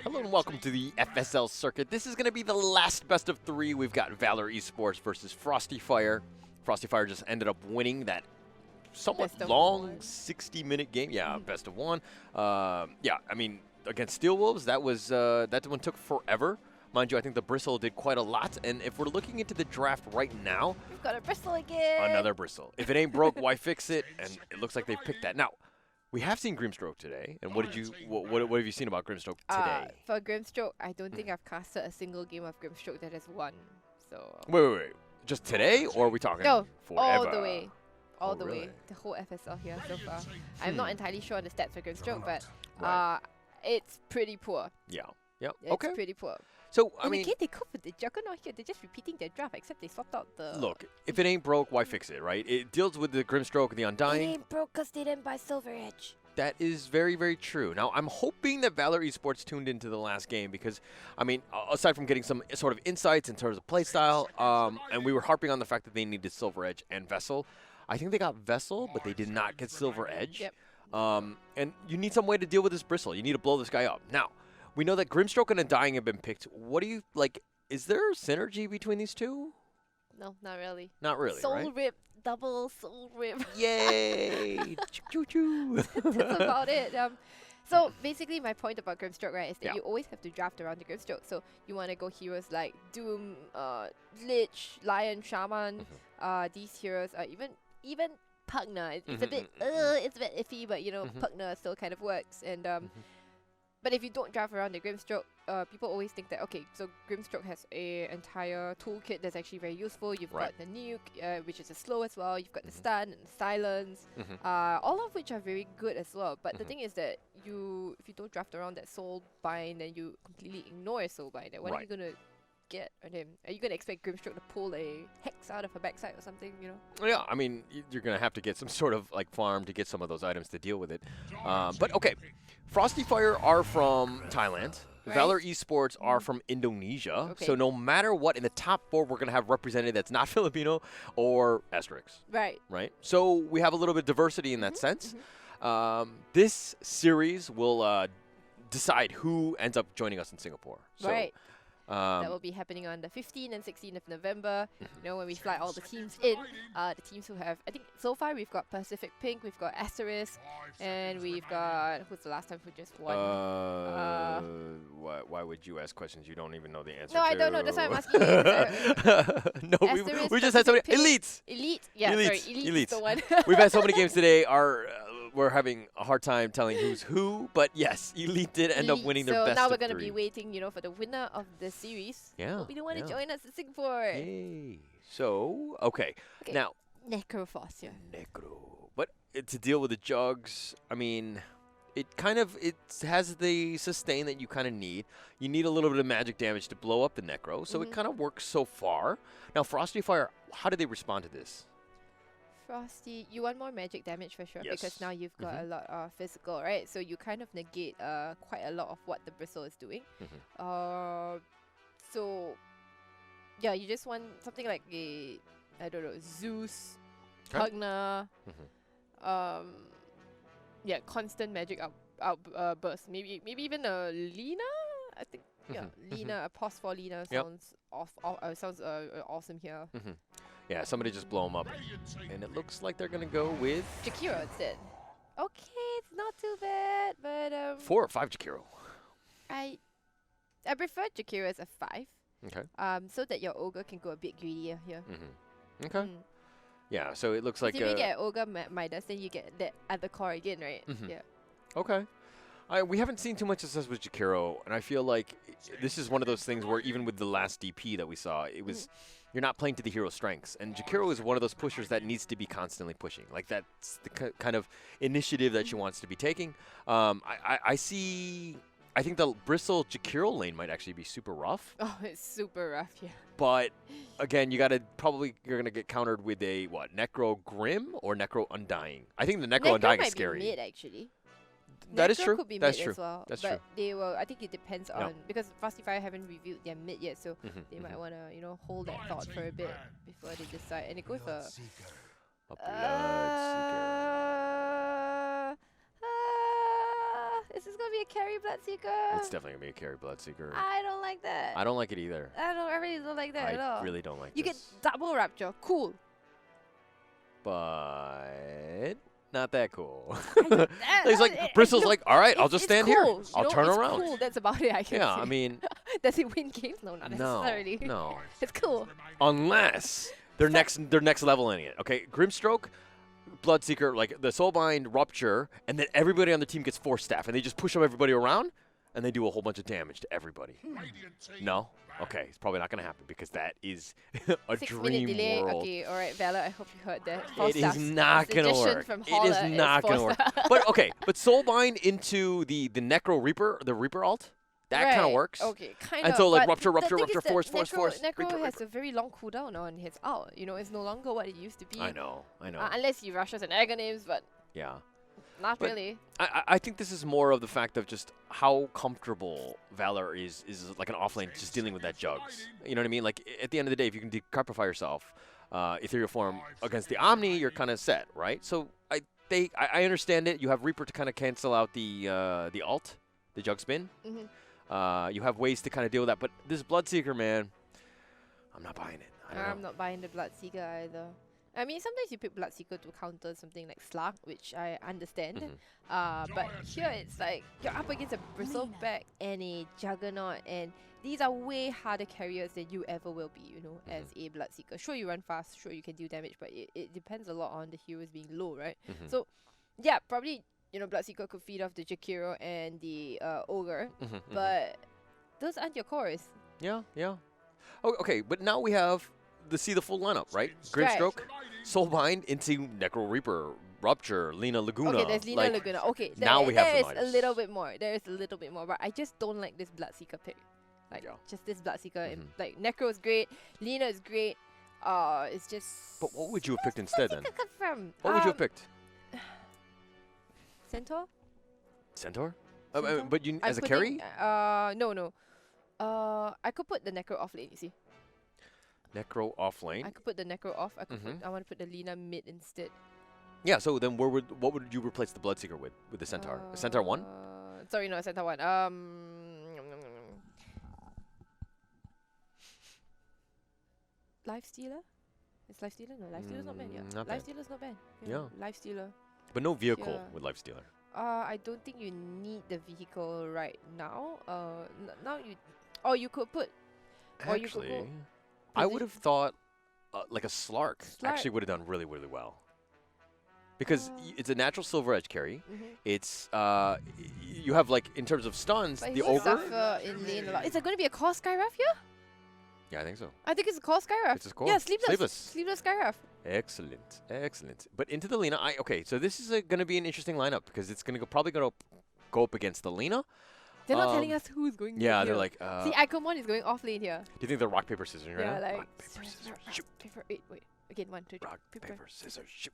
Hello and welcome to the FSL circuit. This is going to be the last best of three. We've got Valor eSports versus Frosty Fire. Frosty Fire just ended up winning that somewhat long 60-minute game. Yeah, best of one. Yeah, I mean, against Steel Wolves, that one took forever. Mind you, I think the Bristle did quite a lot. And if we're looking into the draft right now, we've got a Bristle again. Another Bristle. If it ain't broke, why fix it? And it looks like they've picked that. Now, we have seen Grimstroke today, and what have you seen about Grimstroke today? For Grimstroke, I don't think I've casted a single game of Grimstroke that has won. So. Wait. Just today, or are we talking no, forever? all the way. All the really? way. The whole FSL here so far. I'm not entirely sure on the stats for Grimstroke, but Right. it's pretty poor. Yeah. Yep. It's Okay. pretty poor. So I mean, again, they cope with the Juggernaut here. They're just repeating their draft, except they swapped out the. Look, if it ain't broke, why fix it, right? It deals with the Grimstroke and the Undying. It ain't broke because they didn't buy Silver Edge. That is very, very true. Now, I'm hoping that Valor eSports tuned into the last game because, I mean, aside from getting some sort of insights in terms of playstyle, and we were harping on the fact that they needed Silver Edge and Vessel. I think they got Vessel, but they did not get Silver Edge. Yep. And you need some way to deal with this Bristle. You need to blow this guy up. Now, we know that Grimstroke and Undying have been picked. What do you, like, is there synergy between these two? No, not really. Not really, Soul right? Rip, double Soul Rip. Yay! Choo-choo! That's about it. So basically, my point about Grimstroke, right, is that Yeah. you always have to draft around the Grimstroke. So you want to go heroes like Doom, Lich, Lion, Shaman. These heroes are even Pugna. It's a bit iffy, but you know Pugna still kind of works. And but if you don't draft around the Grimstroke, people always think that, okay, so Grimstroke has a entire toolkit that's actually very useful. You've got the nuke, which is a slow as well. You've got the stun and the silence, all of which are very good as well. But the thing is that if you don't draft around that soul bind, then you completely ignore soul bind. Then what are you gonna get on him? Are you gonna expect Grimstroke to pull a hex out of her backside or something? You know? Yeah, I mean, you're gonna have to get some sort of like farm to get some of those items to deal with it. But okay, Frosty Fire are from Thailand. Right. Valor eSports are from Indonesia. Okay. So no matter what, in the top four, we're gonna have represented that's not Filipino or asterisk. Right. Right. So we have a little bit of diversity in that sense. This series will decide who ends up joining us in Singapore. So, Right. That will be happening on the 15th and 16th of November. You know, when we fly all the teams in. The teams who have, I think so far we've got Pacific Pink, we've got Asterisk, and we've got, who's the last time who just won? Why would you ask questions you don't even know the answer No, to? I don't know. That's why I'm asking you. No, we just had so many. Pacific Pink. Elites! Elite? Yeah, Elites. sorry. Elite is the one. We've had so many games today. We're having a hard time telling who's who, but yes, Elite did end up Elite. winning their so best now of we're going to three. be waiting, you know, for the winner of the series. Yeah. Will be the one to join us in Singapore. Yay. So, okay. Now, Necrophos here. Necro. But to deal with the jugs, I mean, it has the sustain that you kind of need. You need a little bit of magic damage to blow up the Necro, so it kind of works so far. Now, Frosty Fire, how did they respond to this? Frosty, you want more magic damage for sure, Yes. because now you've got a lot of physical, right? So you kind of negate quite a lot of what the Bristle is doing. So yeah, you just want something like a, I don't know, Zeus, Pugna, yeah, constant magic burst. Maybe even a Lina. I think Lina, a pause for Lina sounds sounds awesome here. Yeah, somebody just blow them up. And it looks like they're going to go with Jakiro instead. Okay, it's not too bad, but 4 or 5 Jakiro. I prefer Jakiro as a 5. Okay. So that your ogre can go a bit greedier here. Okay. Yeah, so it looks like if you get ogre Midas, then you get that other core again, right? Yeah. Okay. We haven't seen too much success with Jakiro, and I feel like this is one of those things where even with the last DP that we saw, it was you're not playing to the hero's strengths. And Jakiro is one of those pushers that needs to be constantly pushing. Like, that's the kind of initiative that she wants to be taking. I think the Bristle Jakiro lane might actually be super rough. Oh, it's super rough, yeah. But again, you're gonna get countered with a Necro Grim or Necro Undying. I think the Necro Undying is scary. Be mid, actually. That is Necro true. Could be That's mid true. As well, That's but true. they will. I think it depends on because Frosty Fire haven't reviewed their mid yet, so they might want to hold that thought for a bit before they decide. And they go with a Bloodseeker. This is gonna be a carry Bloodseeker. It's definitely gonna be a carry Bloodseeker. I don't like that. I don't like it either. I really don't like that at all. I really don't like You this. get double Rapture. Cool. But not that cool. He's He's like, Bristol's like, all right, I'll just stand here. I'll turn around. Cool. That's about it. I can Yeah, say. I mean, Does it win games? No, not necessarily. no. It's cool. Unless they're next leveling it. Okay, Grimstroke, Bloodseeker, like the Soulbind, Rupture, and then everybody on the team gets Force Staff, and they just push up everybody around, and they do a whole bunch of damage to everybody. No? Okay, it's probably not going to happen because that is a 6-minute delay. world. Okay, all right, Valor, I hope you heard that. It is not going to work. It is not going to work. But okay, but Soulbind into the Necro Reaper, the Reaper alt, that kind of works. Okay, kind of. And so like but Rupture, the thing is that Force. Necro Reaper, has Reaper. a very long cooldown on his ult. You know, it's no longer what it used to be. I know. Unless he rushes and Agonims, but Yeah. not But really. I think this is more of the fact of just how comfortable Valor is like an offlane just dealing with that Jugs. You know what I mean? Like at the end of the day, if you can decryptify yourself, Ethereal Form against the Omni, you're kind of set, right? So I understand it. You have Reaper to kind of cancel out the ult, the Jug spin. You have ways to kind of deal with that. But this Bloodseeker, man, I'm not buying it. I'm not buying the Bloodseeker either. I mean, sometimes you pick Bloodseeker to counter something like Slug, which I understand. But here it's like you're up against a Bristleback and a Juggernaut, and these are way harder carriers than you ever will be, you know, as a Bloodseeker. Sure, you run fast, sure, you can deal damage, but it depends a lot on the heroes being low, right? So, yeah, probably, you know, Bloodseeker could feed off the Jakiro and the Ogre, but those aren't your cores. Yeah. Oh, okay, but now we have the full lineup, right? Grimstroke, Soulbind into Necro Reaper, Rupture, Lina Laguna. Okay, there's Lina Laguna. Okay, now we have there some is a little bit more. There is a little bit more, but I just don't like this Bloodseeker pick. Like just this Bloodseeker. Like Necro is great, Lina is great. It's just. But what would you have picked instead then? Come from? What would you have picked? Centaur. Centaur? Centaur? But you as a carry? No. I could put the Necro off lane. You see. Necro off lane. I could put the Necro off. I want to put the Lina mid instead. Yeah. So then, what would you replace the Bloodseeker with the Centaur? A Centaur 1? Sorry, no, Centaur 1. Lifestealer? Is Lifestealer? No, Lifestealer's not bad. Yeah, not bad. Lifestealer's not bad. Yeah. Lifestealer. But no vehicle with Lifestealer. I don't think you need the vehicle right now. Now you. Or you could put. Actually, I would have thought like a Slark actually would have done really, really well. Because it's a natural Silver Edge carry. It's you have like in terms of stuns, but the Ogre. Suffer in lane a lot. Is it going to be a core Skywrath here? Yeah, I think so. I think it's a core Skywrath. It's a core. Yeah, sleepless Skywrath. Excellent. But into the Lina, okay. So this is going to be an interesting lineup because it's going to probably going to go up against the Lina. They're not telling us who's going. Yeah, here. they're like. See, Icomon is going off lane here. Do you think they're rock paper scissors right now? Yeah, like rock paper scissors shoot. Wait, again, 1, 2, 3. Rock paper scissors shoot.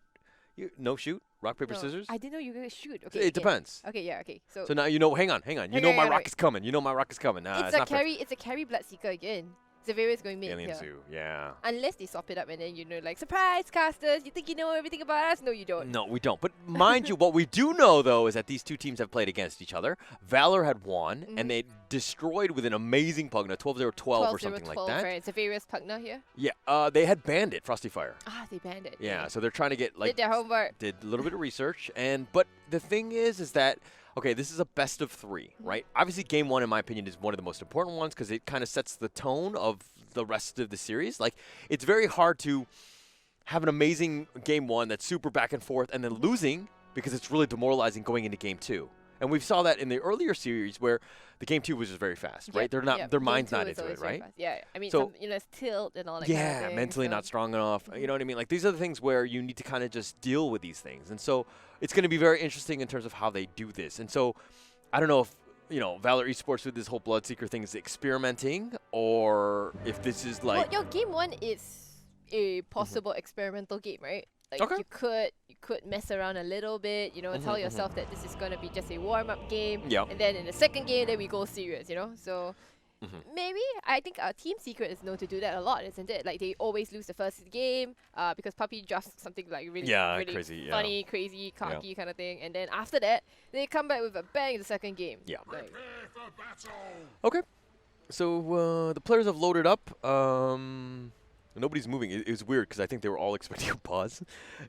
No shoot. Rock paper scissors. I didn't know you were gonna shoot. Okay. It depends. Okay, yeah, okay. So now you know. Hang on. You know my rock is coming. You know my rock is coming. It's a carry. It's a carry Bloodseeker again. Zavarius going mid Alien here. Zoo, yeah. Unless they swap it up and then like surprise casters. You think you know everything about us? No, you don't. No, we don't. But mind you, what we do know though is that these two teams have played against each other. Valor had won, and they destroyed with an amazing Pugna, 12-0-12 or something like that. Right. Zavarius Pugna here. Yeah. They had banned it, Frosty Fire. They banned it. Yeah. So they're trying to get like did their homework. Did a little bit of research, but the thing is that. Okay, this is a best of 3, right? Obviously, Game 1, in my opinion, is one of the most important ones because it kind of sets the tone of the rest of the series. Like, it's very hard to have an amazing Game 1 that's super back and forth and then losing because it's really demoralizing going into Game 2. And we saw that in the earlier series where the Game 2 was just very fast, right? They're not, their mind's not into it, right? Yeah, I mean, so, it's tilt and all that kind of thing, mentally not strong enough. You know what I mean? Like, these are the things where you need to kind of just deal with these things. And so it's going to be very interesting in terms of how they do this. And so I don't know if, Valor eSports with this whole Bloodseeker thing is experimenting or if this is like... Well, your Game 1 is a possible experimental game, right? Like you could mess around a little bit, tell yourself that this is gonna be just a warm-up game, and then in the second game, then we go serious, So maybe. I think Team Secret is known to do that a lot, isn't it? Like, they always lose the first game because Puppy drafts something like really, really crazy, funny, crazy, cocky kind of thing. And then after that, they come back with a bang in the second game. Yeah. Like, Okay. So the players have loaded up. Nobody's moving. It was weird because I think they were all expecting a pause.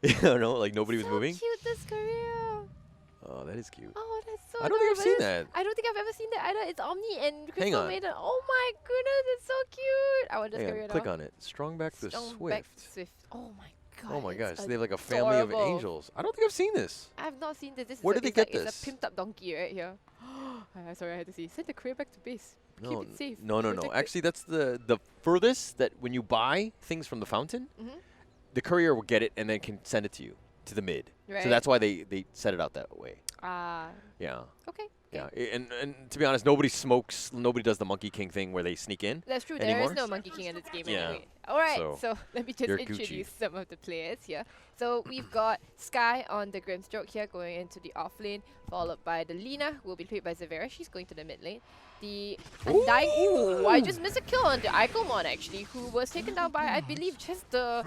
You know, like nobody was moving. So cute, this career. Oh, that is cute. Oh, that's so I don't think I've seen that. I don't think I've ever seen that either. It's Omni and Hang Crystal on. Maiden. Oh my goodness, it's so cute. I want this Hang career on, now. click on it. Strongback the Strongback Swift. Swift. Oh my god. Oh my it's gosh, they have like a family of adorable. angels. I don't think I've seen this. I've not seen this. Where did they get It's this? a pimped up donkey right here. Sorry, I had to see. Send the career back to base. No, Keep it safe. no. Protect it. Actually, that's the furthest that when you buy things from the fountain, the courier will get it and then can send it to you to the mid. Right. So that's why they set it out that way. Yeah. Okay. Yeah, and to be honest, nobody smokes, nobody does the Monkey King thing where they sneak in. That's true. anymore. There is no Monkey King in this game Yeah. anyway. All right, So, so let me just you're introduce Gucci. some of the players here. So we've got Sky on the Grimstroke here going into the off lane, followed by the Lina, who will be played by Zavera. She's going to the mid lane. The Undying. Ooh, I just missed a kill on the Icomon actually, who was taken down by, I believe, just the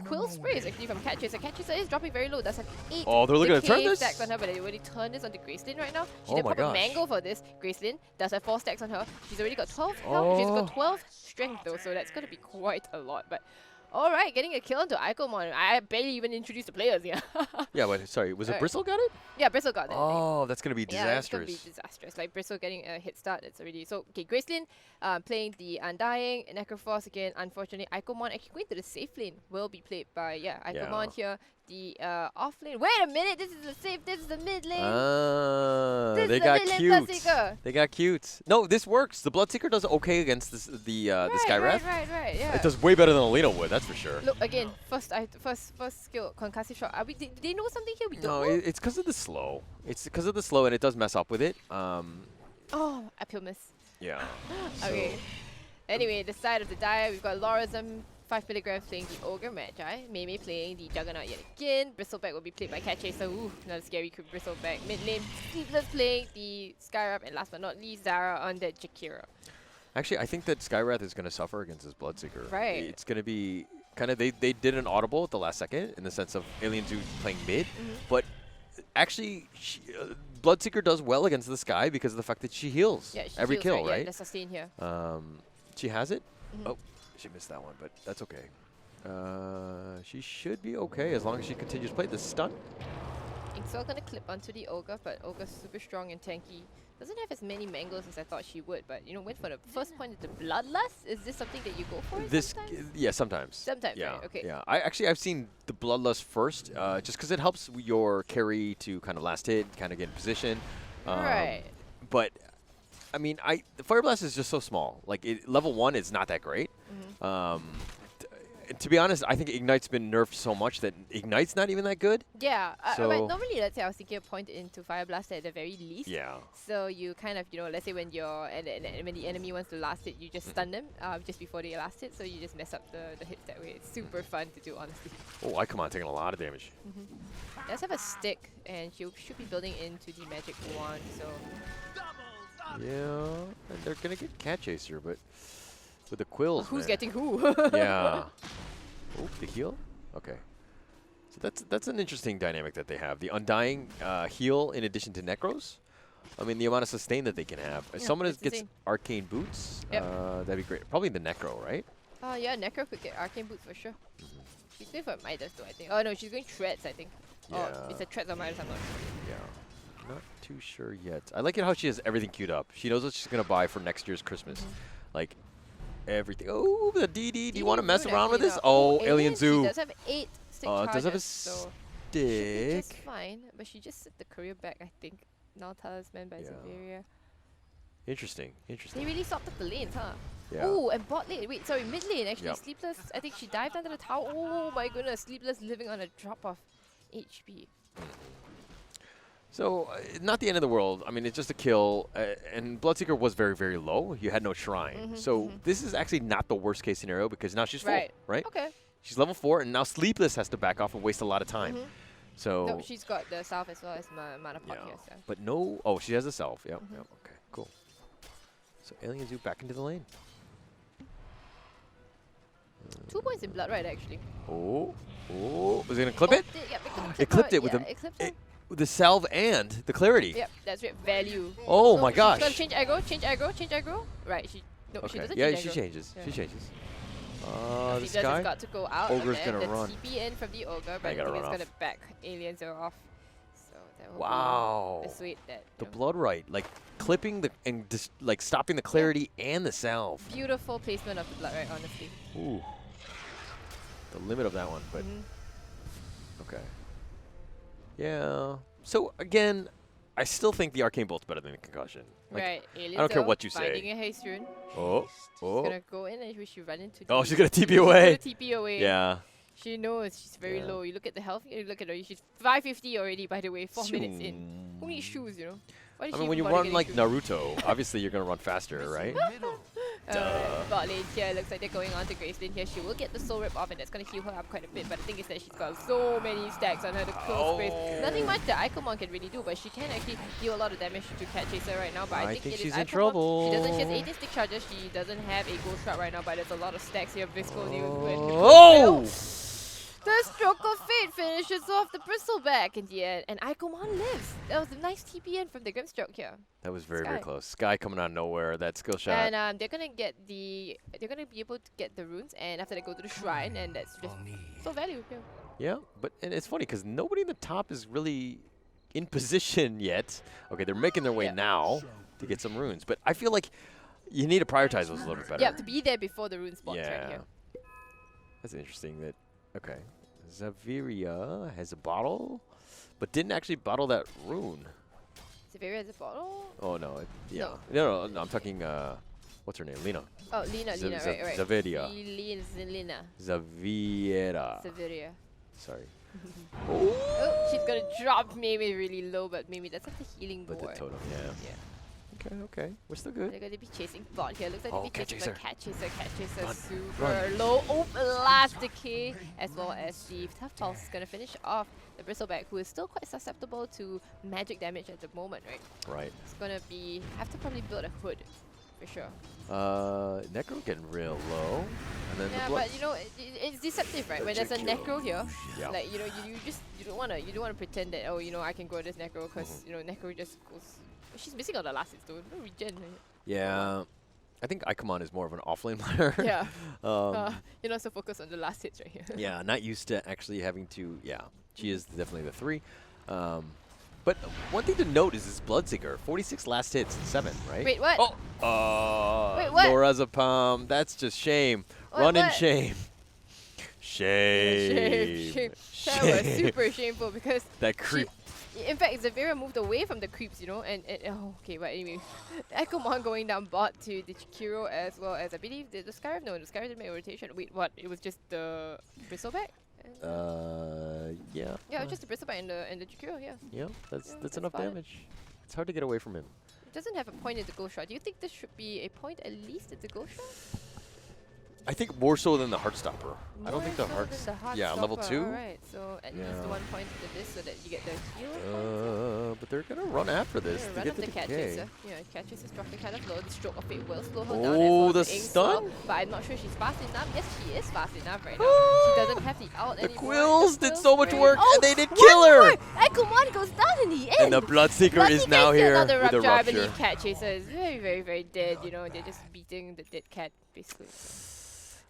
Quill Sprays actually from Cat Chaser. Cat Chaser is dropping very low. That's like 8 Oh, they're looking to turn this? stacks on her, but they already turned this onto Gracelyn right now. She Oh did my pop a gosh. mango for this. Gracelyn does have 4 stacks on her. She's already got 12 health. She's got 12 strength though, so that's going to be quite a lot. But alright, getting a kill onto Icomon. I barely even introduced the players here. Yeah, but sorry, was it Alright. Bristle got it? Yeah, Bristle got that. Oh, that's gonna be Yeah, it's gonna disastrous. be disastrous. Like Bristle getting a hit start, it's already so okay. Gracelyn playing the Undying, Necroforce again. Unfortunately, Icomon actually going to the safe lane will be played by Icomon here. The off lane. Wait a minute, this is the safe. This is the mid lane. This They is the got mid lane cute. Bloodseeker. They got cute. No, this works. The Bloodseeker does okay against this, the Sky Ref. Right. Yeah. It does way better than Alina would, that's for sure. Look again. First skill concussive shot. Are we? Did they know something here? We don't No, know. it's because of the slow. It's because of the slow, and it does mess up with it. Oh, uphill miss. Yeah. Okay. Anyway, the side of the Dire, we've got Lorism, 5 milligrams playing the Ogre Magi, Mei playing the Juggernaut yet again, Bristleback will be played by Cat Chaser, ooh, another scary Bristleback, mid lane, Sleepless playing the Skyrap, and last but not least, Zara on the Jakira. Actually, I think that Skywrath is going to suffer against this Bloodseeker. Right. It's going to be kind of, they did an audible at the last second in the sense of Alien Zoo playing mid, but actually, Bloodseeker does well against the Sky because of the fact that she heals Yeah, she every heals, kill, Yeah, right? the sustain here. She has it. Oh, she missed that one, but that's okay. She should be okay as long as she continues to play the stun. Inksaw gonna clip onto the Ogre, but Ogre's super strong and tanky. Doesn't have as many mangoes as I thought she would, but you know, went for the first point at the Bloodlust. Is this something that you go for sometimes? Yeah, sometimes. Sometimes, yeah, right, okay. Yeah, I've seen the Bloodlust first, just because it helps your carry to kind of last hit, kind of get in position. Right. But I mean, the Fire Blast is just so small. Like level 1 is not that great. To be honest, I think Ignite's been nerfed so much that Ignite's not even that good. Yeah, So- but normally, let's say I was thinking of point into Fire Blast at the very least. Yeah. So you kind of, you know, let's say when you're and when the enemy wants to last hit, you just stun them just before they last hit. So you just mess up the hits that way. It's super fun to do, honestly. Oh, Icomon taking a lot of damage. Does have a stick, and she should be building into the magic wand. So Yeah, and they're gonna get Cat Chaser, but with the quills. who's man. getting who? Yeah. Oh, the heal? Okay. So that's an interesting dynamic that they have. The Undying heal in addition to Necros. I mean, the amount of sustain that they can have. If Yeah, someone it's gets insane. Arcane Boots, Yep. that'd be great. Probably the Necro, right? Yeah, Necro could get Arcane Boots for sure. She's going for Midas though, I think. Oh no, she's going Treads, I think. Oh, Yeah. it's a Treads or Midas, I'm not sure. Yeah. Not too sure yet. I like it how she has everything queued up. She knows what she's going to buy for next year's Christmas. Like, everything. Oh, the DD. Do you want to mess around with this? Oh, Alien Zoo. She does have 8 stick It charges, does have a so should be just stick. fine. But she just set the career back, I think. Now Talisman by Yeah. Zaveria. Interesting. They Interesting. really sorted the lanes, huh? Yeah. Oh, and bot lane. Wait, sorry, mid lane actually. Yep. Sleepless. I think she dived under the tower. Oh my goodness, Sleepless living on a drop of HP. So, not the end of the world. I mean, it's just a kill. And Bloodseeker was very, very low. You had no shrine. So, this is actually not the worst case scenario because now she's full, right? Okay. She's level 4, and now Sleepless has to back off and waste a lot of time. So, No, she's got the south as well as Mana Pot yeah. here. So. But no. Oh, she has a self. Yep. Yep. Okay. Cool. So Alien Zoo back into the lane. 2 points in blood, right? Actually. Oh, was it gonna clip it? Yeah, It clipped it with the salve and the clarity. Yep, that's right. Value. Oh so my gosh. She's gonna change aggro, change aggro, change aggro. Right. She doesn't. Yeah, change she aggro. changes. Yeah. She changes. This This guy. got to go out. Ogre's of there. gonna the run. TP in from the ogre, but I gotta think it's run gonna back Alien Zoo off. So that will Wow. be persuade that. The blood right, like clipping the and just like stopping the clarity and the salve. Beautiful placement of the blood right, honestly. Ooh. The limit of that one, but okay. Yeah. So again, I still think the Arcane Bolt's better than the Concussion. Like, Right. Alien I don't care Zoo what you say. finding a haste rune. Oh. She's gonna go in and she run into. Oh, the she's gonna TP away. She's gonna TP away. Yeah. She knows she's very Yeah. low. You look at the health, you look at her. She's 550 already, by the way. 4 minutes in. Who needs shoes, you know? Why did I she mean, when you bother run getting like shoes? Naruto, obviously you're gonna run faster, right? Bot lane here, looks like they're going on to Grace Lane here. She will get the soul rip off and that's going to heal her up quite a bit. But the thing is that she's got so many stacks on her to kill Grace. Nothing much that Icomon can really do, but she can actually deal a lot of damage to Cat Chaser right now. But I think it she's is in Icomon. trouble. She has 18 stick charges. She doesn't have a gold shroud right now, but there's a lot of stacks here. Visco, Oh! The stroke of fate finishes off the bristleback in the end, and Icomon lives. That was a nice TP in from the Grimstroke here. That was very, very close. Sky coming out of nowhere. That skill shot. And they're gonna be able to get the runes, and after they go to the shrine, and that's just so value. Yeah, and it's funny because nobody in the top is really in position yet. Okay, they're making their way now to get some runes, but I feel like you need to prioritize those a little bit better. Yeah, to be there before the rune spawns right here. That's interesting. That okay, Zaviria has a bottle, but didn't actually bottle that rune. Zaviria has a bottle? Oh no, no, I'm talking. What's her name? Lena. Oh, Lena, right. Zaviria. Lena. Zaviera. Sorry. Oh, she's gonna drop Mimi really low, but maybe that's like the healing board. With the totem, yeah. Okay. We're still good. They're gonna be chasing bot here. Looks like they'll be chasing Chaser. Cat Chaser super low. Oh, last decay, as well as the Tough Pulse is gonna finish off the Bristleback, who is still quite susceptible to magic damage at the moment, right? Right. It's gonna be have to probably build a hood, for sure. Necro getting real low, and then the blood. But you know it's deceptive, right? When there's a Necro here, like you don't wanna pretend that I can grow this Necro because Necro just goes. She's missing all the last hits though. No regen. Yeah, I think Icomon is more of an offlane player. Yeah. You're not so focused on the last hits right here. Yeah, not used to actually having to. Yeah, she is definitely the 3. But one thing to note is this Bloodseeker, 46 last hits, 7, right? Wait, what? Oh, what? Lorazepam, that's just shame. Run in shame. Shame. That was super shameful because that creep. In fact, Zaviria moved away from the creeps, and okay, but anyway, Icomon going down bot to the Chikiro as well as I believe the Skyrim. No, the Skyrim didn't make a rotation. Wait, what? It was just the Bristleback. Yeah. Yeah, just the Bristleback and the Chikiro. Yeah. Yeah, that's enough damage. It's hard to get away from him. It doesn't have a point in the gold shot. Do you think this should be a point at least at the gold shot? I think more so than the Heartstopper. I don't think the Hearts. Yeah, level 2. Alright, so at least 1 point to this so that you get the heal. But they're gonna run after this to run get up the Cat decay. Chaser. Yeah, Cat Chaser's dropping kind of low. The stroke of fate will slow her down. Oh, as well the as Ink stun! Swirl, but I'm not sure she's fast enough. Yes, she is fast enough right now. She doesn't have the ult The anymore. Quills did so much work, Oh, and they did kill her! Icomon goes down in the end! And the Bloodseeker is now here another with a rupture. I rupture. believe Cat Chaser is very, very, very dead. They're just beating the dead cat, basically.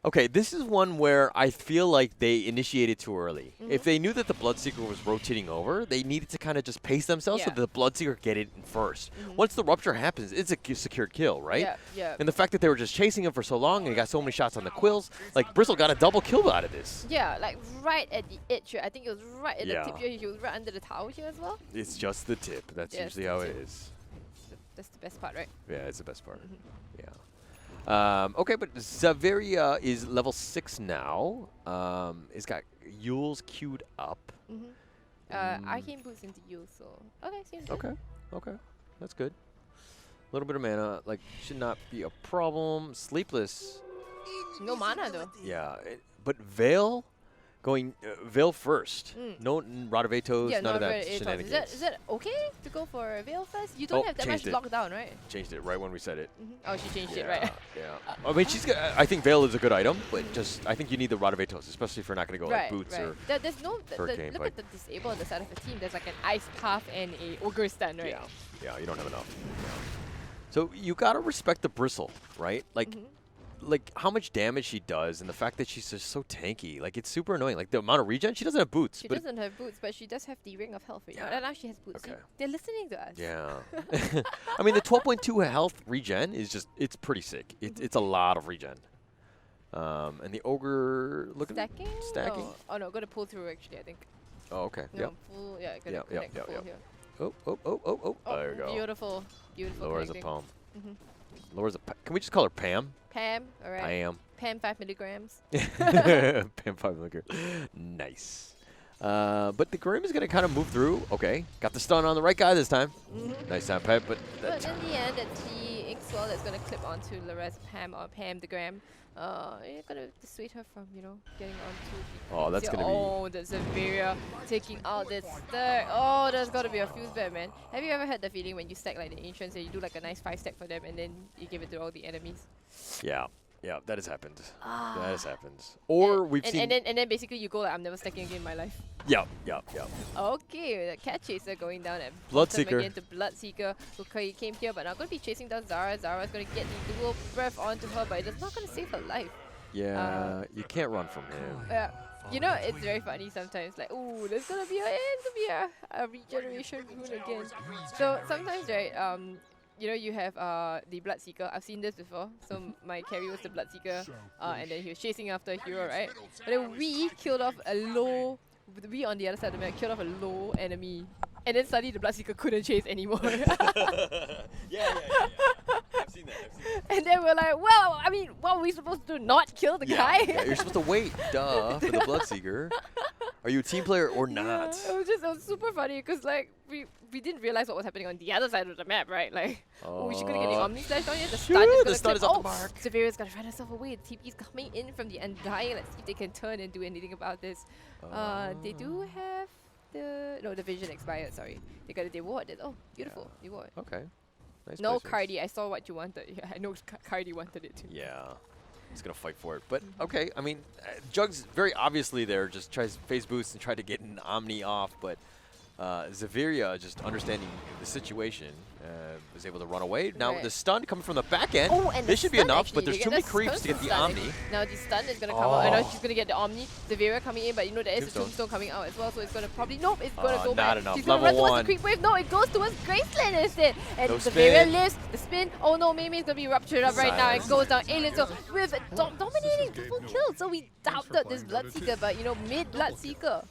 Okay, this is one where I feel like they initiated too early. If they knew that the Bloodseeker was rotating over, they needed to kind of just pace themselves so that the Bloodseeker get it in first. Once the rupture happens, it's a secured kill, right? Yeah. And the fact that they were just chasing him for so long and he got so many shots on the Quills, like Bristle got a double kill out of this. Yeah, like right at the edge here. I think it was right at the tip here. He was right under the tower here as well. It's just the tip. That's usually how it is. That's the best part, right? Yeah, it's the best part. Yeah. Okay, but Zaviria is level 6 now. It's got Yules queued up. Arcane boots into Yule, so okay, seems good. Okay, that's good. A little bit of mana, like, should not be a problem. Sleepless. No mana though. Yeah, but Veil Going Veil first. No Radavetos, Yeah, none of that Aetos. shenanigans. Is that okay to go for a Veil first? You don't have that much lockdown, right? Changed it right when we said it. Oh, she changed it, right? Yeah. I mean, I think Veil is a good item, but just I think you need the Radavetos, especially if you're not going to go like boots or. There's no. Look at the disable on the side of the team. There's like an ice path and a ogre stun, right? Yeah, you don't have enough. Yeah. So you gotta respect the bristle, right? Like how much damage she does, and the fact that she's just so tanky. Like it's super annoying. Like the amount of regen, she doesn't have boots. She doesn't have boots, but she does have the ring of health right now. And now she has boots. Okay. They're listening to us. Yeah. I mean, the 12.2 health regen is just, it's pretty sick. It's a lot of regen. And the ogre, stacking? Oh no, gonna pull through actually, I think. Oh, okay. No, full, gonna connect full here. Oh, there you go. Beautiful, beautiful. Lowers a palm. Lowers a. Can we just call her Pam? Pam, all right. Pam. Pam 5 milligrams. Pam 5 milligrams. Nice. But the Grim is going to kind of move through. Okay. Got the stun on the right guy this time. Nice time, Pam. But in the end, it's the Ink Swirl that's going to clip onto Larez Pam or Pam the Gram. You're going to dissuade her from, getting onto... Oh, that's going to be... Oh, the Zaveria taking out this stack. Oh, there's got to be a fuse bed, man. Have you ever had the feeling when you stack like the Ancients and you do like a nice 5-stack for them and then you give it to all the enemies? Yeah. Yeah, that has happened. That has happened. Or we've seen... And then basically you go like, I'm never stacking again in my life. Yeah. Okay, the Cat Chaser going down at Bloodseeker again to Bloodseeker, who came here, but now going to be chasing down Zara. Zara's going to get the dual breath onto her, but it's not going to save her life. Yeah, you can't run from him. Yeah. It's very funny sometimes. Like, ooh, there's going to be a regeneration rune again. So sometimes, right, you have the Bloodseeker. I've seen this before. So my carry was the Bloodseeker, and then he was chasing after a hero, right? But then we killed off a low... We on the other side of the map killed off a low enemy. And then suddenly the Bloodseeker couldn't chase anymore. Yeah. I've seen that. And then we're like, well, I mean, what were we supposed to do? Not kill the guy? Yeah, you're supposed to wait, for the Bloodseeker. Are you a team player or not? It was super funny because like we didn't realize what was happening on the other side of the map, right? Like, we should gonna get the Omni Slash down here. The stun is off the mark. Zaveria's gonna run herself away. The TP's coming in from the Undying. Let's see if they can turn and do anything about this. They do have the vision expired. Sorry, they got a reward. Oh, beautiful reward. Okay. Nice no placements. Cardi. I saw what you wanted. Yeah, I know Cardi wanted it too. Yeah. He's going to fight for it. But, okay, I mean, Jug's very obviously there, just tries phase boost and try to get an Omni off, but Zaveria, just understanding the situation, was able to run away. Now, the stun coming from the back end, this should be enough, but there's too many creeps to get the Omni. Now, the stun is going to come out. I know she's going to get the Omni. Zaveria coming in, but there is a Tombstone coming out as well, so it's going to probably... Nope, it's going to go back. Not enough. She's going to run towards the creep wave. No, it goes towards Graceland instead. And Zaveria lives. The spin. Oh no, Mimi is going to be ruptured up right now. It goes down. Alien, so with dominating double kill. So we doubted this Bloodseeker, but mid-Bloodseeker,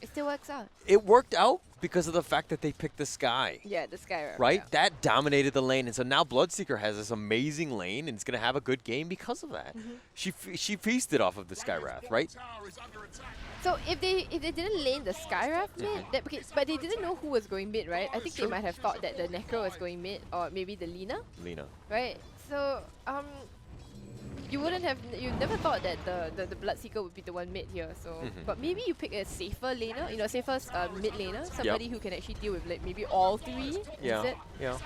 it still works out. It worked out because of the fact that they picked the Sky. Yeah, the Sky. Right? Yeah. That dominated the lane, and so now Bloodseeker has this amazing lane, and it's going to have a good game because of that. She feasted off of the Sky Wrath, right? So if they didn't lane the Sky Wrath mid, but they didn't know who was going mid, right? I think they might have thought that the Necro was going mid, or maybe the Lina. Right? So, you never thought that the Bloodseeker would be the one mid here, so but maybe you pick a safer laner, safer mid laner, somebody who can actually deal with like maybe all three instead. Yeah.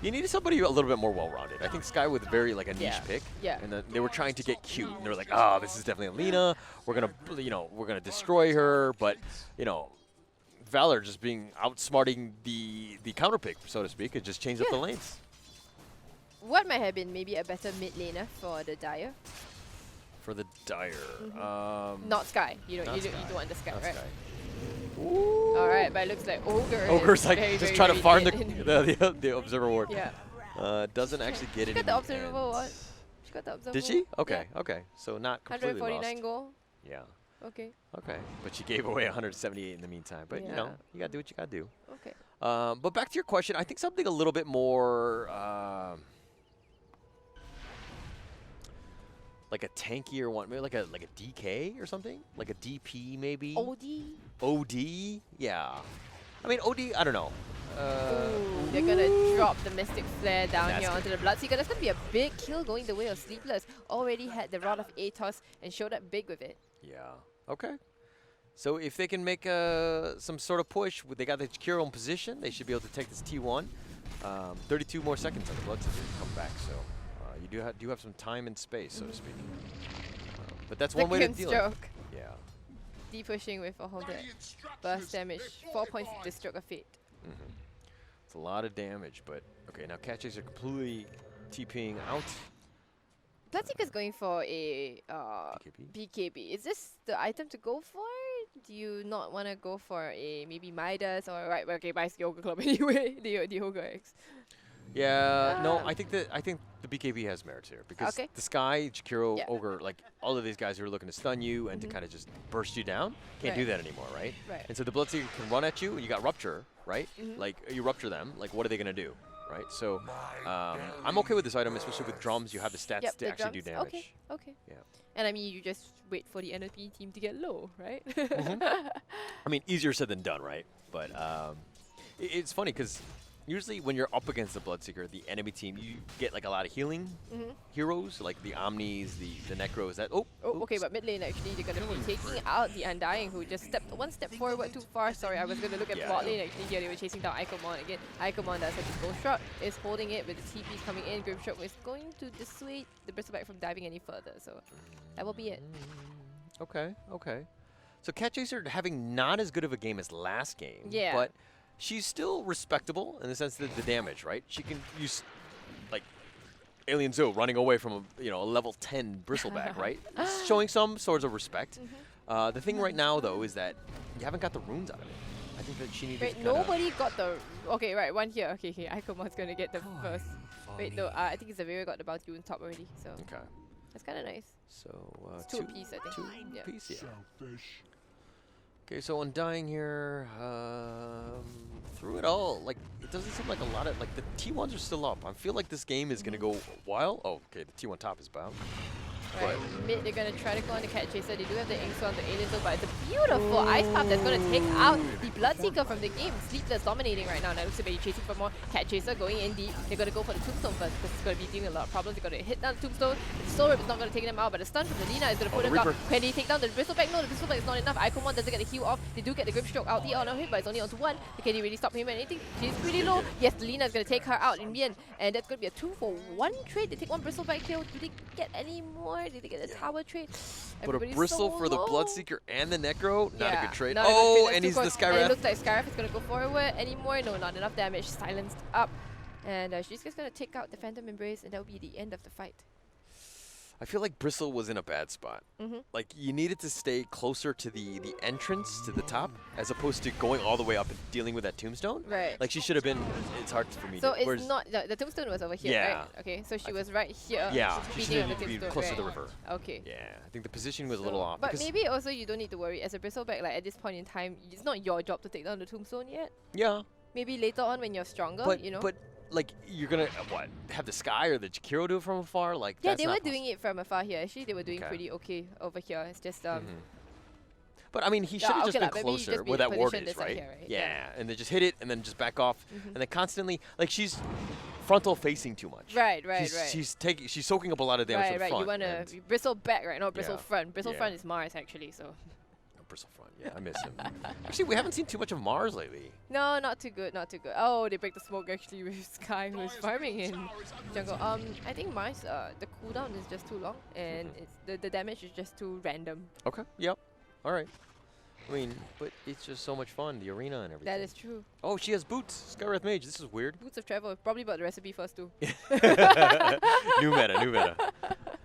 You needed somebody a little bit more well-rounded. I think Sky was very a niche pick. Yeah. And they were trying to get cute, and they were like, this is definitely a Lina. We're gonna destroy her, but Valor just being outsmarting the counter pick, so to speak, it just changed up the lanes. What might have been maybe a better mid laner for the Dire? For the Dire. Not Sky. You don't want the Sky, right? Sky. Alright, but it looks like Ogre's like very, just very, trying to farm the Observer Ward. Yeah. Doesn't actually get it. She got the Observer Ward. She got the Observer. Did she? Okay, okay. So not completely 149 goal. Yeah. Okay. Okay. But she gave away 178 in the meantime. But you gotta do what you gotta do. Okay. But back to your question, I think something a little bit more like a tankier one, maybe like a DK or something, like a DP maybe. OD, yeah. I mean OD, I don't know. Ooh, they're gonna drop the Mystic Flare down here onto the Bloodseeker. That's gonna be a big kill going the way of Sleepless. Already had the Rod of Aetos and showed up big with it. Yeah. Okay. So if they can make some sort of push, they got the Jakiro in position, they should be able to take this T1. 32 more seconds on the Bloodseeker to come back, so you do have some time and space, so to speak. But that's one way to deal with it. Yeah. D-pushing with a whole burst damage. 4 points to stroke of fate. It's a lot of damage, but okay, now Catchers are completely TPing out. Bloodseeker's going for a BKB. Is this the item to go for? Do you not want to go for a maybe Midas or okay, buy Yoga Club anyway? the Yoga X. Yeah, no, I think the BKB has merits here because the Sky, Jakiro, Ogre, like all of these guys who are looking to stun you and to kind of just burst you down can't do that anymore, right? And so the Bloodseeker can run at you, and you got Rupture, right? Like you rupture them, like what are they gonna do, right? So I'm okay with this item, especially with drums. You have the stats to actually do damage. Okay. Yeah. And I mean, you just wait for the enemy team to get low, right? I mean, easier said than done, right? But it's funny because usually when you're up against the Bloodseeker, the enemy team, you get like a lot of healing heroes, like the Omnis, the Necros. Okay, but mid lane actually, they're going to be taking out the Undying, who just stepped one step forward too far. Sorry, I was going to look at bot lane actually here. They were chasing down Ikomon again. Ikomon does have his Ghost Shot, is holding it with the TPs coming in. Grimstroke is going to dissuade the Bristleback from diving any further, so that will be it. Okay. So Catchaser having not as good of a game as last game, but she's still respectable in the sense that the damage, right? She can use like Alien Zoo running away from a level 10 Bristleback, right? Showing some sorts of respect. The thing right now though is that you haven't got the runes out of it. I think that she needed to nobody got the one here. Okay, Ikomon's gonna get the first. Wait, no, I think Zavira got the bounty on top already. So that's kind of nice. So it's 2 apiece, I think. 2 apiece, yeah. Okay, so Undying here, through it all, like, it doesn't seem like a lot of, like, the T1s are still up. I feel like this game is going to go a while. Oh, okay, the T1 top is bound. Right, mid, they're going to try to go on the Catchaser. They do have the Inks on the Alien Zone, but it's a beautiful Ice Path that's going to take out the Bloodseeker from the game. Sleepless dominating right now. Now looks to be chasing for more. Catchaser going in deep. They're going to go for the Tombstone first because it's going to be dealing a lot of problems. They're going to hit down the Tombstone. The Soul Rip is not going to take them out, but the stun from the Lina is going to put them down. Can they take down the Bristleback? No, the Bristleback is not enough. Ikomon doesn't get the heal off. They do get the Grimstroke out on him, but it's only onto 1. Can he really stop him or anything? She's pretty low. Yes, the Lina is going to take her out in the end, and that's going to be a 2-for-1 trade. They take one Bristleback kill. Do they get any more? Did they get a tower trade? But a Bristle for the Bloodseeker and the Necro, not a good trade. And he's the Skywrath. And it looks like Skywrath is going to go forward anymore. No, not enough damage. Silenced up. And she's just going to take out the Phantom Embrace, and that will be the end of the fight. I feel like Bristle was in a bad spot. Like, you needed to stay closer to the entrance, to the top, as opposed to going all the way up and dealing with that Tombstone. Right. Like, she should have been, it's hard for me to... So it's not, the Tombstone was over here, right? Okay, so she was right here. Yeah, she should be close to the river. Okay. Yeah, I think the positioning was a little off. But maybe also you don't need to worry. As a Bristleback, like, at this point in time, it's not your job to take down the Tombstone yet. Yeah. Maybe later on when you're stronger, you know? But like, you're gonna have the Sky or the Jakiro do it from afar? Like, yeah, they were doing it from afar here. Actually, they were doing pretty okay over here. It's just But I mean, he should have just been closer where that ward is, right? Yeah, and then just hit it and then just back off, and then constantly, like, she's frontal facing too much. Right. She's soaking up a lot of damage from the front. You wanna bristle back, right? Not bristle front. Bristle front is Mars actually, so. Bristle front, yeah, I miss him. Actually, we haven't seen too much of Mars lately. No, not too good. Oh, they break the smoke actually with Sky, who is farming in jungle. I think Mars, the cooldown is just too long, and it's the damage is just too random. Okay, yep, all right. I mean, but it's just so much fun, the arena and everything. That is true. Oh, she has boots. Skywrath Mage, this is weird. Boots of Travel, probably bought the recipe first too. New meta.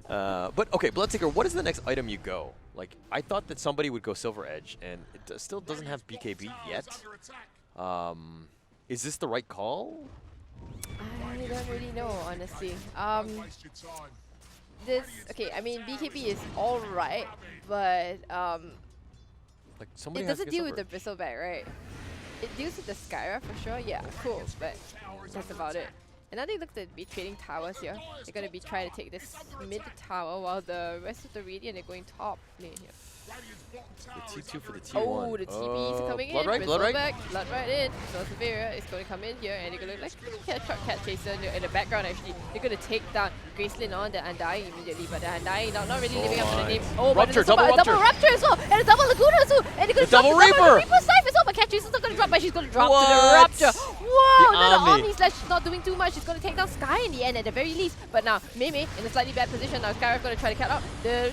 But okay, Bloodseeker, what is the next item you go? Like, I thought that somebody would go Silver Edge, and it still doesn't have BKB yet. Is this the right call? I don't really know, honestly. Okay, I mean, BKB is alright, but like, somebody it doesn't deal with the Bristleback, right? It deals with the Skyra for sure, yeah, cool, but that's about it. And now they look to be trading towers here. They're going to be trying to take this mid tower while the rest of the Radiant are going top lane here. The T2 for the T1. Oh, the TPs are coming in. Blood right. Blood right in. So Severa is going to come in here and they're going to like cat chaser in the background actually. They're going to take down Gracelyn on the Undying immediately, but the Undying not really living up to the name. Oh, Rupture, but double Rupture as well, and a double Laguna as well. And they're going to double Reaper Scythe as well, but cat chaser's not going to drop, but she's going to drop to the Rupture. Whoa, now the Omni Slash is not doing too much. She's going to take down Sky in the end at the very least. But now Mei in a slightly bad position. Now Skyra's going to try to cut out the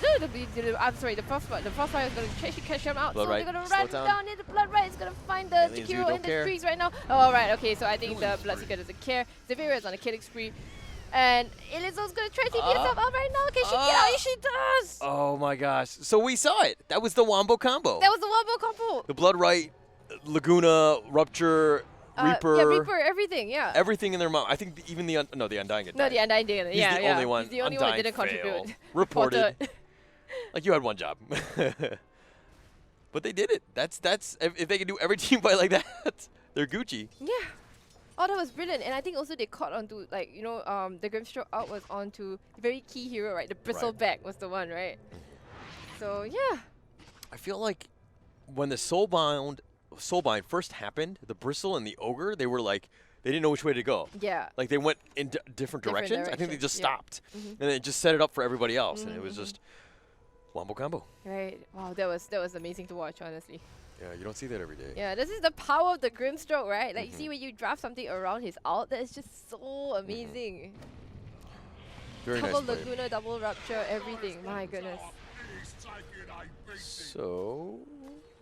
Frostfire is going to catch him out. Blood so right. they're going to run down into Blood right. It's going to find the Jakiro in the trees right now. Alright, okay, so I think the Bloodseeker doesn't care. Zevira is on a killing spree. And Elizo's going to try to TP herself out right now. Can she get out? Yes, she does! Oh my gosh. So we saw it. That was the Wombo combo. That was the Wombo combo. The Blood right, Laguna, Rupture, Reaper. Yeah, Reaper, everything, yeah. Everything in their mouth. I think even the Undying No, the Undying didn't. He's the only one. He's the only one that didn't contribute. Reported. Like you had one job. But they did it. That's if they can do every team fight like that, they're Gucci. Yeah. Oh, that was brilliant. And I think also they caught onto, like, you know, the Grimstroke out was onto a very key hero, right? The Bristleback was the one, right? So, yeah. I feel like when the Soulbind first happened, the Bristle and the Ogre, they were like, they didn't know which way to go. Yeah. Like they went in different directions. I think they just stopped. And they just set it up for everybody else. And it was just Wombo combo. Right. Wow, that was amazing to watch, honestly. Yeah, you don't see that every day. Yeah, this is the power of the Grimstroke, right? Like, you see when you draft something around his ult, that is just so amazing. Very double nice Laguna, double Rupture, everything. My goodness. So,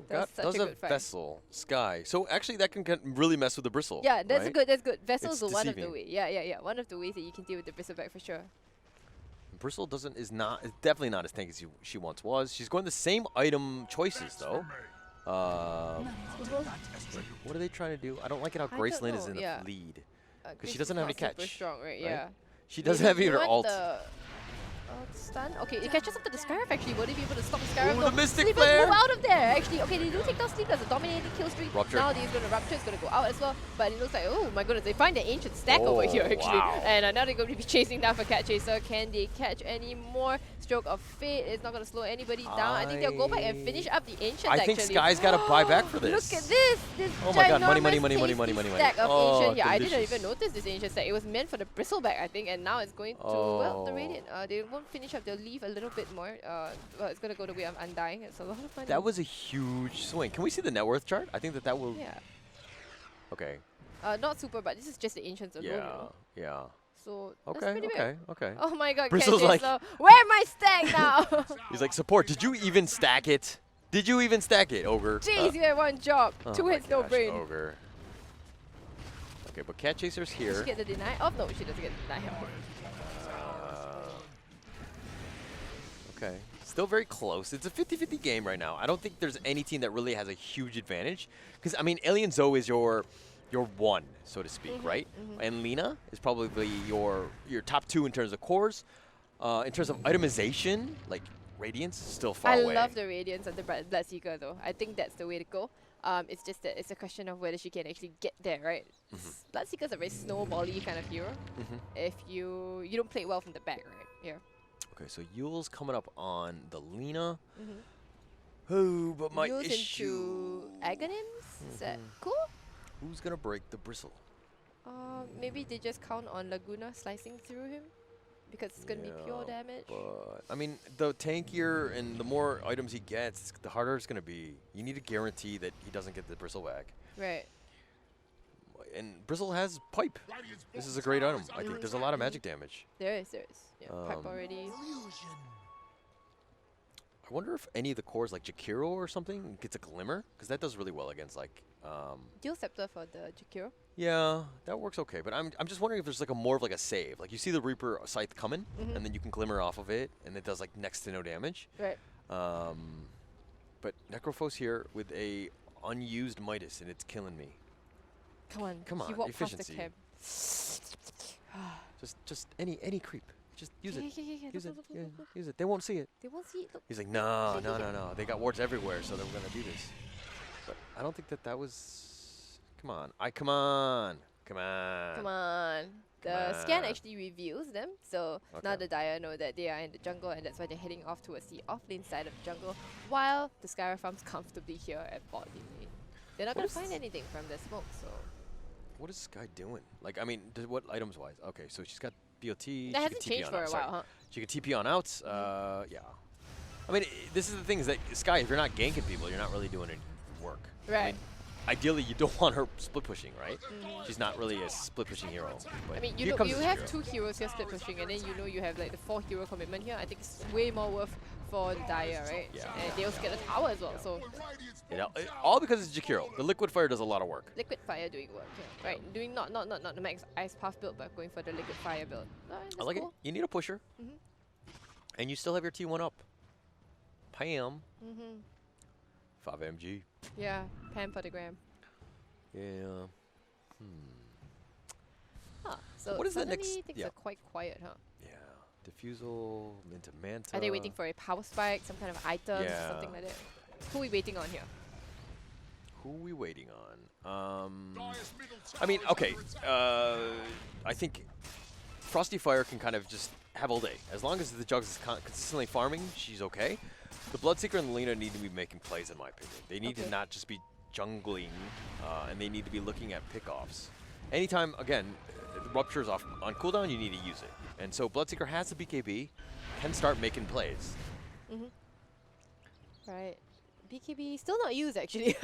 That's such does a a good fight. Vessel, Sky. So actually that can really mess with the Bristle. Yeah, that's right? good, that's good. Vessel's It's one of the deceiving. ways. Yeah. One of the ways that you can deal with the Bristleback for sure. Bristle is definitely not as tanky as she once was. She's going the same item choices though. What are they trying to do? I don't like it how I don't Gracelyn is know, in yeah. the lead. Because she Grace doesn't is have any not super catch. strong, right? Yeah. She doesn't have even her ult. Stun? Okay, it catches up to the Scarab actually. Will they be able to stop the Scarab? Ooh, No, the Mystic Sleepless Flare! move out of there actually. Okay, they do take down Sleepless, a dominating kill streak. Rupture. Now he's going to Rupture, it's going to go out as well. But it looks like, oh my goodness, they find the ancient stack over here actually. Wow. And now they're going to be chasing down for Cat Chaser. Can they catch any more? Stroke of Fate is not going to slow anybody down. I think they'll go back and finish up the ancient I actually. think Sky's got to buy back for this. Look at this! This Oh my god, money, ginormous tasty stack of Oh, ancient. Yeah, I didn't delicious. even notice this ancient stack. It was meant for the Bristleback, I think, and now it's going to well, the Radiant. They won't finish up. They'll leave a little bit more. Well, it's going to go the way of Undying. It's a lot of money. That was a huge swing. Can we see the net worth chart? I think that will. Yeah. Okay. Not super, but this is just the ancients alone. Yeah. So Okay. that's pretty big. Okay. Oh my god, Bristle's Cat like- Chaser. Where my stack now? He's like, support. Did you even stack it? Did you even stack it, Ogre? Jeez, you had one job. Oh 2 my hits, no gosh, brain. Ogre. Okay, but Cat Chaser's Does here. she get the deny? Oh no, she doesn't get the deny. Okay. Still very close. It's a 50-50 game right now. I don't think there's any team that really has a huge advantage. Because, I mean, Alien Zoe is your one, so to speak, right? And Lina is probably your top 2 in terms of cores. In terms of itemization, like Radiance, still far away. I love the Radiance and the Bloodseeker though. I think that's the way to go. It's just that it's a question of whether she can actually get there, right? Bloodseeker's a very snowbally kind of hero. If you don't play it well from the back, right? Yeah. Okay, so Yule's coming up on the Lina. Oh, but my Yule's issue. into Aghanim's? Is that cool? Who's gonna break the Bristle? Maybe they just count on Laguna slicing through him because it's gonna be pure damage. But I mean, the tankier and the more items he gets, the harder it's gonna be. You need to guarantee that he doesn't get the Bristle back. Right. And Bristle has Pipe. This is a great item. I think there's a lot of magic damage. There is. Yeah, Pipe already. I wonder if any of the cores, like Jakiro or something, gets a Glimmer, because that does really well against like. Dual Scepter for the Jakiro. Yeah, that works okay. But I'm just wondering if there's like more of like a save. Like you see the Reaper Scythe coming, and then you can Glimmer off of it, and it does like next to no damage. Right. But Necrophos here with a unused Midas, and it's killing me. Come on, on, he walked efficiency. past the camp. Just any creep. Just use it. Yeah. Use Look, it. look, Yeah, look, look. use it. They won't see it. They won't see it. Look. He's like, no. They got wards everywhere, so they're gonna do this. But I don't think that was. Come on. Come on. Come on. The scan actually reveals them, so now the Dire know that they are in the jungle, and that's why they're heading off towards the off-lane side of the jungle, while the Skyra farms comfortably here at bot lane. They're not going to find anything from the smoke, so... What is Sky doing? Like, I mean, what items-wise? Okay, so she's got BOT. That hasn't changed for a while, huh? She can TP on outs. Yeah. I mean, this is the thing, is that Sky, if you're not ganking people, you're not really doing any work. Right. I mean, ideally, you don't want her split pushing, right? She's not really a split pushing hero. I mean, you have 2 heroes here split pushing, and then you have like the 4 hero commitment here. I think it's way more worth for the Dire, right? Yeah. And they also get the tower as well, so... all because it's Jakiro. The Liquid Fire does a lot of work. Liquid Fire doing work, yeah. Right? Doing not the max ice path build, but going for the Liquid Fire build. I like it. You need a pusher. And you still have your T1 up. Pam. 5MG. Yeah, Pam for the gram. Yeah. Huh. So what is the next? Things are quite quiet, huh? Yeah. Diffusal, into Manta. Are they waiting for a power spike, some kind of items, something like that? Who are we waiting on here? Who are we waiting on? I mean, okay. I think Frosty Fire can kind of just have all day. As long as the Jugs is consistently farming, she's okay. The Bloodseeker and Lina need to be making plays, in my opinion. They need to not just be jungling, and they need to be looking at pickoffs. Anytime, again, Rupture is off on cooldown, you need to use it. And so Bloodseeker has the BKB, can start making plays. Right. BKB still not used, actually.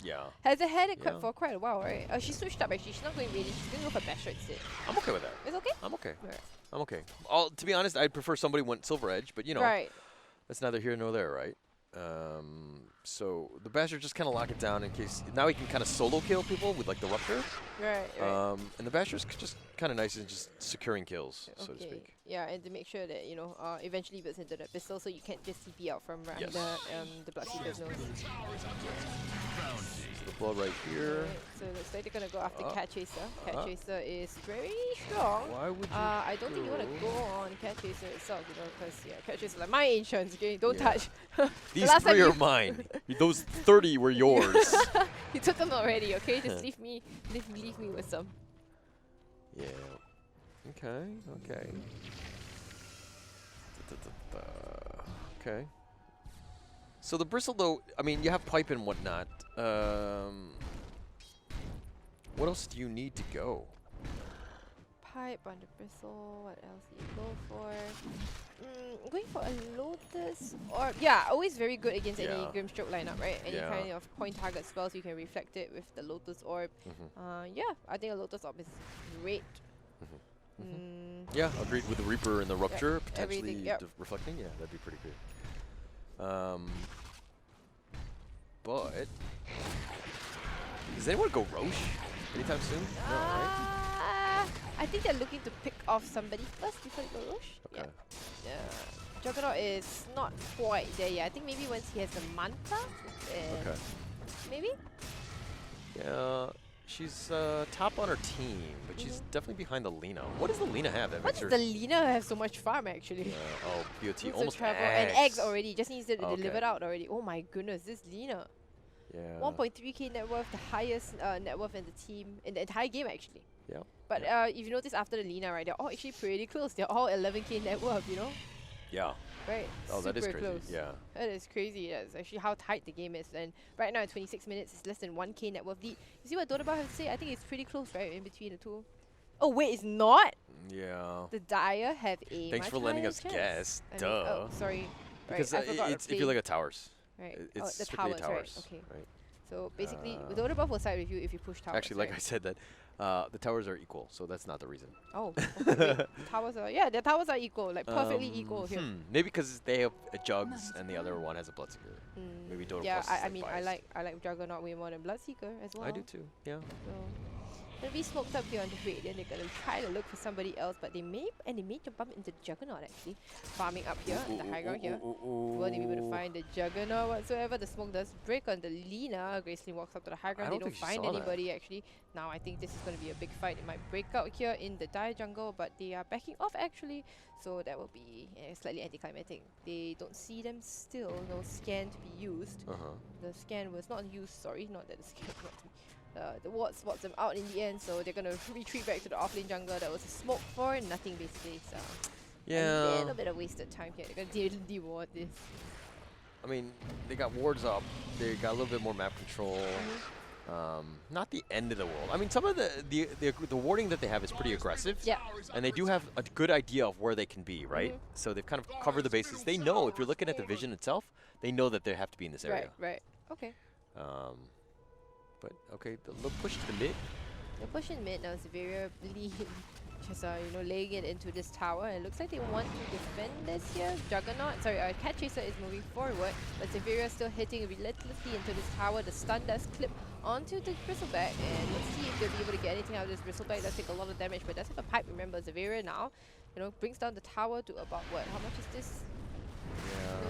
Yeah. Has it had it for quite a while, right? She switched up, actually. She's not going really. She's going to go for Basher instead. I'm okay with that. It's okay? I'm okay. Right. I'm okay. To be honest, I'd prefer somebody went Silver Edge, but you know, that's neither here nor there, right? So the Basher just kind of lock it down in case. Now he can kind of solo kill people with like the Rupture. Right. And the Basher's just kind of nice in just securing kills, so to speak. Yeah, and to make sure that, you know, eventually builds into the pistol, so you can't just TP out from the Bloodseeker's nose. So the blood right here. Right, so it looks like they're gonna go after Cat Chaser. Cat Chaser is very strong. Why would you? I don't think you want to go on Cat Chaser itself, you know, because Cat Chaser is like my insurance, okay? Don't touch. These 3 are mine. Those 30 were yours. You took them already, okay? Just leave me with some. Yeah. Okay. Okay. So the Bristle, though, I mean, you have pipe and whatnot. What else do you need to go? Pipe on the Bristle. What else do you go for? Going for a Lotus or always very good against any Grimstroke lineup, right? Any kind of point target spells, you can reflect it with the Lotus Orb. I think a Lotus Orb is great. Yeah, agreed with the Reaper and the Rupture potentially reflecting. Yeah, that'd be pretty good. But does anyone go Roche anytime soon? No, right? I think they're looking to pick off somebody first before they go Roche. Okay. Yeah. Juggernaut is not quite there yet. I think maybe once he has the Manta, maybe? Yeah. She's top on her team, but she's definitely behind the Lina. What does the Lina have? What does the Lina have so much farm, actually? BOT, almost travel eggs. And eggs already. Just needs to deliver it out already. Oh my goodness, this Lina. Yeah. 1.3k net worth, the highest net worth in the team, in the entire game, actually. Yeah. But if you notice after the Lina, right, they're all actually pretty close. They're all 11k net worth, you know? Yeah. Right. Oh, that is crazy. Close. Yeah. That is crazy. That's actually how tight the game is. And right now, at 26 minutes, it's less than 1k net worth lead. You see what DOTA has to say? I think it's pretty close, right, in between the two. Oh, wait, it's not? Yeah. The Dire have a Thanks for letting us guess. Duh. Oh, sorry. Because it's if you look at towers. Right. It's the strictly towers, towers. right. Okay. So basically, DOTA will side with you if you push towers. Actually, like I said, that the towers are equal, so that's not the reason. Oh, okay, wait. Towers are the towers are equal, like perfectly equal here. Maybe because they have a Jugs and the other one has a Bloodseeker. Maybe DOTA. Yeah, Plus I mean, I like Juggernaut way more than Bloodseeker as well. I do too. Yeah. So gonna be smoked up here on the Radiant. They're gonna try to look for somebody else, but they may jump up into Juggernaut actually. Farming up here on the high ground here. Will they be able to find the Juggernaut whatsoever? The smoke does break on the Lina. Gracelyn walks up to the high ground. They don't find anybody actually. Now I think this is gonna be a big fight. It might break out here in the Dire jungle, but they are backing off actually. So that will be slightly anticlimactic. They don't see them still. No scan to be used. The scan was not used. Sorry, not that the scan was not to be The ward spots them out in the end, so they're gonna retreat back to the offlane jungle. That was a smoke for nothing basically. So Yeah. a little bit of wasted time here. They're gonna de-ward this. I mean, they got wards up. They got a little bit more map control. Not the end of the world. I mean, some of the warding that they have is pretty aggressive. Yeah. And they do have a good idea of where they can be, right? So they've kind of covered the bases. They know, if you're looking at the vision itself, they know that they have to be in this area. Right. Okay. But okay, the little push to the mid. They're pushing mid now. Xavier just laying it into this tower. It looks like they want to defend this here. Juggernaut, sorry, Cat Chaser is moving forward, but Xavier is still hitting relentlessly into this tower. The stun does clip onto the Bristleback, and let's see if they'll be able to get anything out of this Bristleback. Does take a lot of damage, but does have a pipe. Remember, Xavier now, brings down the tower to about what? How much is this?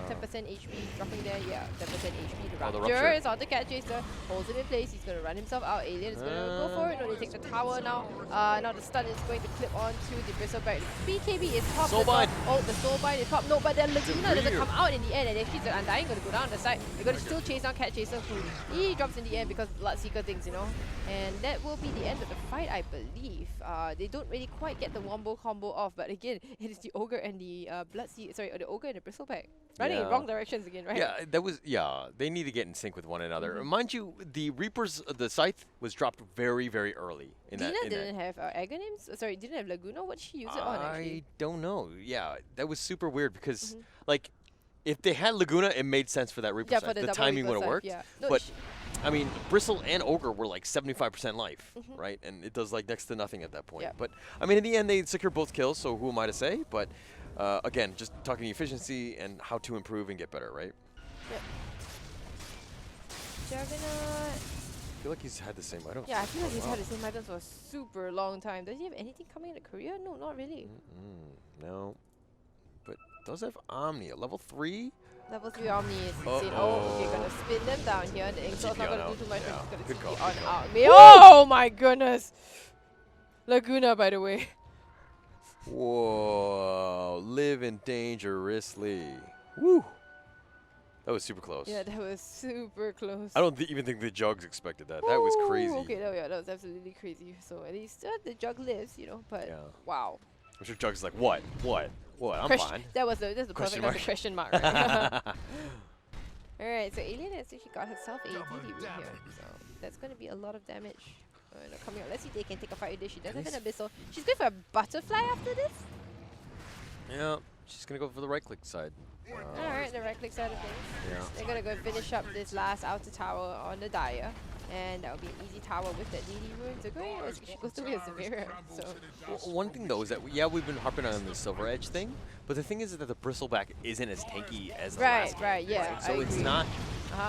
10% HP dropping there, 10% HP. The Rapture is on the Cat Chaser, holds it in place. He's going to run himself out. Alien is going to go for it. No, they take the tower now. Now the stun is going to clip onto the Bristleback. BKB is popped. Soulbind. Oh, the Soulbind is popped. No, but then Laguna doesn't come out in the end, and actually the Undying going to go down the side. They're going to still chase down Cat Chaser, who he drops in the end because Bloodseeker things, And that will be the end of the fight, I believe. They don't really quite get the wombo combo off, but again, it is the Ogre and the the Ogre and the Bristleback running in wrong directions again, right? Yeah, they need to get in sync with one another. Mind you, the Reapers, the Scythe was dropped very, very early. Dina didn't have Aghanims? Sorry, didn't have Laguna? What did she use it on, actually? I don't know. Yeah, that was super weird because, like, if they had Laguna, it made sense for that Reaper Scythe. The timing would have worked. Yeah. No, but, I mean, Bristle and Ogre were like 75% life, right? And it does like next to nothing at that point. Yeah. But, I mean, in the end, they secure both kills, so who am I to say? But, again, just talking efficiency and how to improve and get better, right? Yep. Juggernaut. I feel like he's had the same items. Yeah, I feel like he's had the same items for a super long time. Does he have anything coming in the career? No, not really. No. But does have Omni at level 3? Level 3 Omni is insane. Oh, okay, gonna spin them down here. The Inksalt's not gonna do too much. Yeah. It's Good gonna call. TP on out. Oh my goodness! Laguna, by the way. Whoa, living dangerously. Woo! That was super close. Yeah, that was super close. I don't even think the Jugs expected that. That was crazy. Okay, that was absolutely crazy. So at least the Jug lives, but wow. I'm sure Jugs is like, what? I'm fine. That's the perfect question mark. Right? Alright, so Alien has actually got herself a DD room here. So that's going to be a lot of damage. Coming out. Let's see if they can take a fight with this. She doesn't have an Abyssal. She's going for a Butterfly after this? Yeah, she's going to go for the right click side. Alright, the right click side of things. Yeah. They're going to go finish up this last outer tower on the Dire. And that will be an easy tower with that DD rune. So she goes to be a Xavier. So. Well, one thing though is that we've been harping on the Silver Edge thing, but the thing is that the Bristleback isn't as tanky as the last game. Right, yeah. So it's not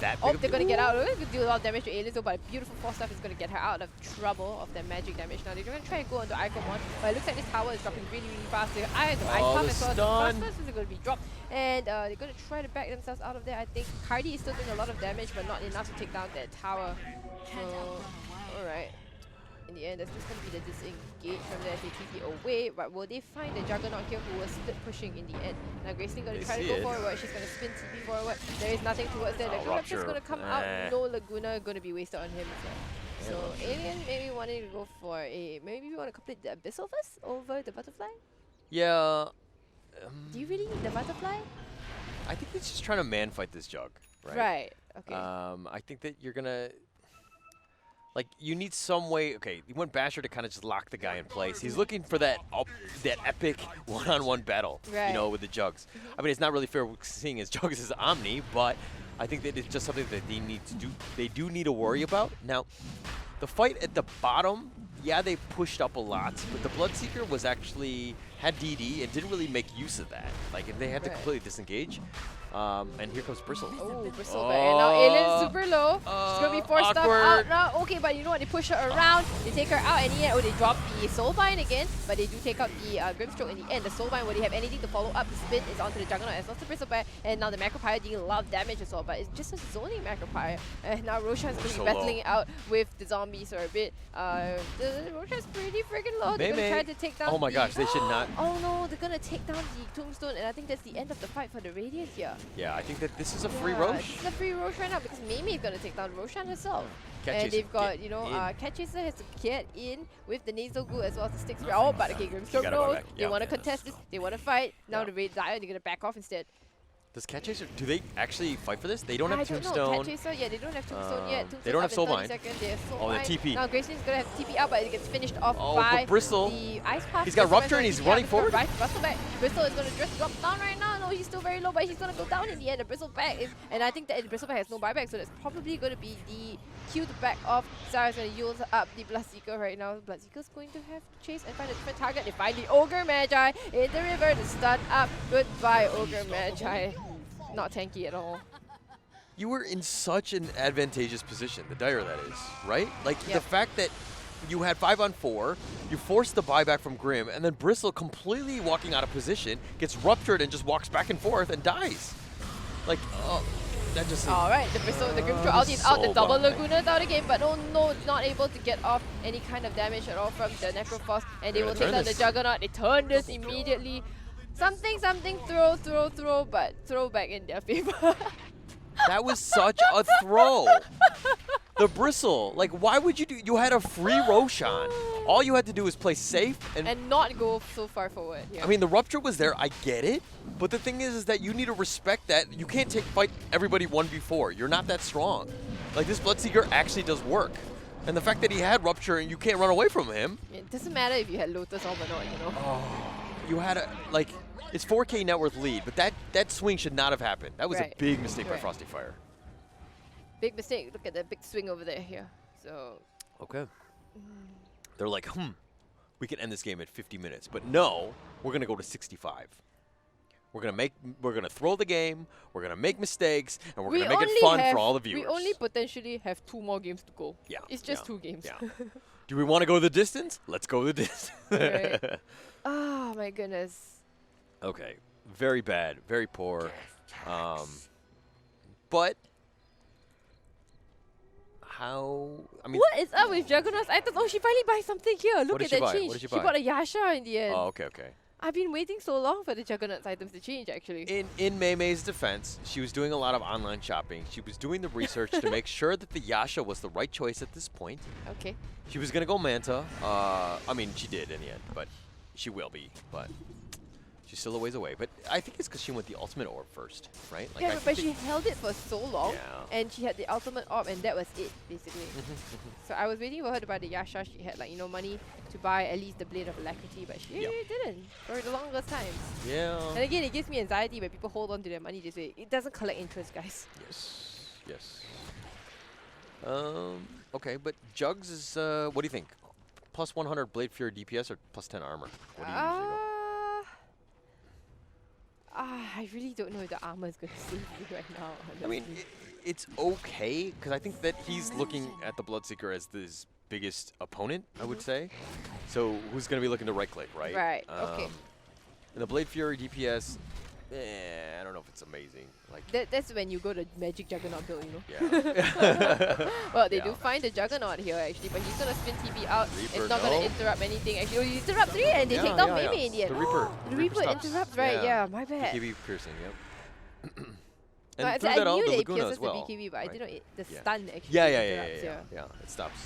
that big. Oh, they're gonna get out. They're gonna do a lot of damage to aliens, but beautiful force stuff is gonna get her out of trouble of their magic damage. Now they're gonna try and go onto Icon 1, but it looks like this tower is dropping really, really fast. The Icon as well. The first is gonna be dropped, and they're gonna try to back themselves out of there. I think Cardi is still doing a lot of damage, but not enough to take down that tower. Alright. In the end, that's just going to be the disengage from there. They TP away, but will they find the Juggernaut here who was split pushing in the end? Now Graceling going to try to go forward. She's going to spin TP forward. There is nothing towards there. The Rapture is going to come out. No Laguna going to be wasted on him as well. So Alien maybe wanting to go for maybe we want to complete the Abyssal first over the Butterfly? Yeah. Do you really need the Butterfly? I think it's just trying to man fight this Jug, right? Right. Okay. I think that you're gonna you need some way. Okay, you want Basher to kind of just lock the guy in place. He's looking for that epic one-on-one battle, with the Jugs. I mean, it's not really fair seeing as Jugs as Omni, but I think that it's just something that they need to do. They do need to worry about. Now, the fight at the bottom, they pushed up a lot, but the Bloodseeker was actually had DD and didn't really make use of that. Like, if they had to completely disengage. And here comes Bristle. Oh, Bristle back. And now Alien's super low. She's going to be forced out now. Okay, but you know what? They push her around. They take her out in the end. Oh, they drop the Soulbind again. But they do take out the Grimstroke in the end. The Soulbind, will they have anything to follow up? The spin is onto the Juggernaut as well as the Bristle back. And now the Macropyre dealing a lot of damage as well. But it's just a zoning Macropyre. And now Roshan's going to be battling it out with the zombies for a bit. The Roshan's pretty freaking low. They're going to try to take down Oh my gosh, they should not. Oh no, they're gonna take down the tombstone, and I think that's the end of the fight for the Radiant here. Yeah, I think that this is a free Yeah, Roche. This is a free Roche right now because Mimi is gonna take down Roshan herself. Cat And Chaser, they've got, get you know, in. Cat Chaser has to get in with the nasal goo as well as the stick spray. Oh, but okay, Grimstroke gotta go knows. back. They Yeah. want to contest this. They want to fight. Now Yeah. the Raid Zion, they're gonna back off instead. Does Cat Chaser, do they actually fight for this? They don't have I don't know. Tombstone. Cat Chaser, yeah, they don't have Tombstone yet. They don't have Tombstone's up in Soulbind. 30 seconds. They have Oh, the Soulbind. TP. Now Grayson's gonna have TP out, but it gets finished off Oh, by but Bristle. the Ice Path. He's got Bristle Rupture and is he's gonna running TP out, forward. Right, Bristle back. Bristle is gonna just drop down right now. No, he's still very low, but he's gonna go down in the end. The Bristle back is, and I think that the Bristle back has no buyback, so that's probably gonna be the cue to back off. Sarah's gonna use up the Bloodseeker right now. Bloodseeker's going to have to chase and find a different target. They find the Ogre Magi in the river to stun up. Goodbye, Ogre Magi. Not tanky at all. You were in such an advantageous position, the Dire that is, right? Like the Yep. fact that you had 5-on-4, you forced the buyback from Grim, and then Bristle completely walking out of position, gets ruptured and just walks back and forth and dies. Like, oh, that just seems... Alright, the Bristle, the Grimstroke out, he's out, the so double bad. Laguna's out again, but oh no, not able to get off any kind of damage at all from the Necrophos, and they They're will gonna take turn down the this. Juggernaut. They turn this immediately. Something, throw, but throw back in their favor. That was such a throw. The Bristle, like, why would you do... You had a free Roshan. All you had to do was play safe And not go so far forward. Yeah. I mean, the Rupture was there, I get it. But the thing is that you need to respect that. You can't fight everybody 1v4. You're not that strong. Like, this Bloodseeker actually does work. And the fact that he had Rupture and you can't run away from him. It doesn't matter if you had Lotus on or not, you know. Oh, you had a, like, it's 4K net worth lead, but that swing should not have happened. That was Right. a big mistake by Right. Frosty Fire. Big mistake. Look at that big swing over there here. So Okay. They're like, we can end this game at 50 minutes. But no, we're going to go to 65. We're going to throw the game, we're going to make mistakes, and we're going to make it fun for all the viewers. We only potentially have 2 more games to go. Yeah. It's just yeah, 2 games. Yeah. Do we want to go the distance? Let's go the distance. Right. Oh my goodness. Okay. Very bad. Very poor. But how... I mean... What is up with Juggernaut's items? Oh, she finally buys something here. Look What at did she that buy? change. What did she She buy? bought a Yasha in the end. Oh, okay, okay. I've been waiting so long for the Juggernaut's items to change, actually. In Mei Mei's defense, she was doing a lot of online shopping. She was doing the research to make sure that the Yasha was the right choice at this point. Okay. She was going to go Manta. I mean, she did in the end, but she will be. But she's still a ways away. But I think it's because she went the ultimate orb first, right? Like, Yeah, I but think she held it for so long, Yeah. and she had the ultimate orb, and that was it, basically. So I was waiting for her to buy the Yasha. She had, like, you know, money to buy at least the Blade of Alacrity, but she didn't for the longest time. Yeah. And again, it gives me anxiety when people hold on to their money this way. It doesn't collect interest, guys. Yes. Yes. Okay, but Jugs is, what do you think? Plus 100 Blade Fury DPS or plus 10 armor? What do you usually go? I really don't know if the armor is going to save me right now. I mean, honestly. it's okay, because I think that he's looking at the Bloodseeker as his biggest opponent, I would say. So who's going to be looking to right-click, right? Right, okay. And the Blade Fury DPS, I don't know if it's amazing. Like, That's when you go to Magic Juggernaut build, you know. yeah. Well, they Yeah. do find the Juggernaut here, actually, but he's going to spin TB out. Reaper, It's not going to interrupt anything. Actually, oh, you interrupt 3 and they take down Mimi in the end. The Reaper. The Reaper stops. interrupts, right? Yeah, my bad. BKB piercing, yep. But and through I that out, knew the that it Laguna pierces as well. the BKB, but I right? didn't know the Yeah. stun actually Yeah, interrupts, yeah, it stops.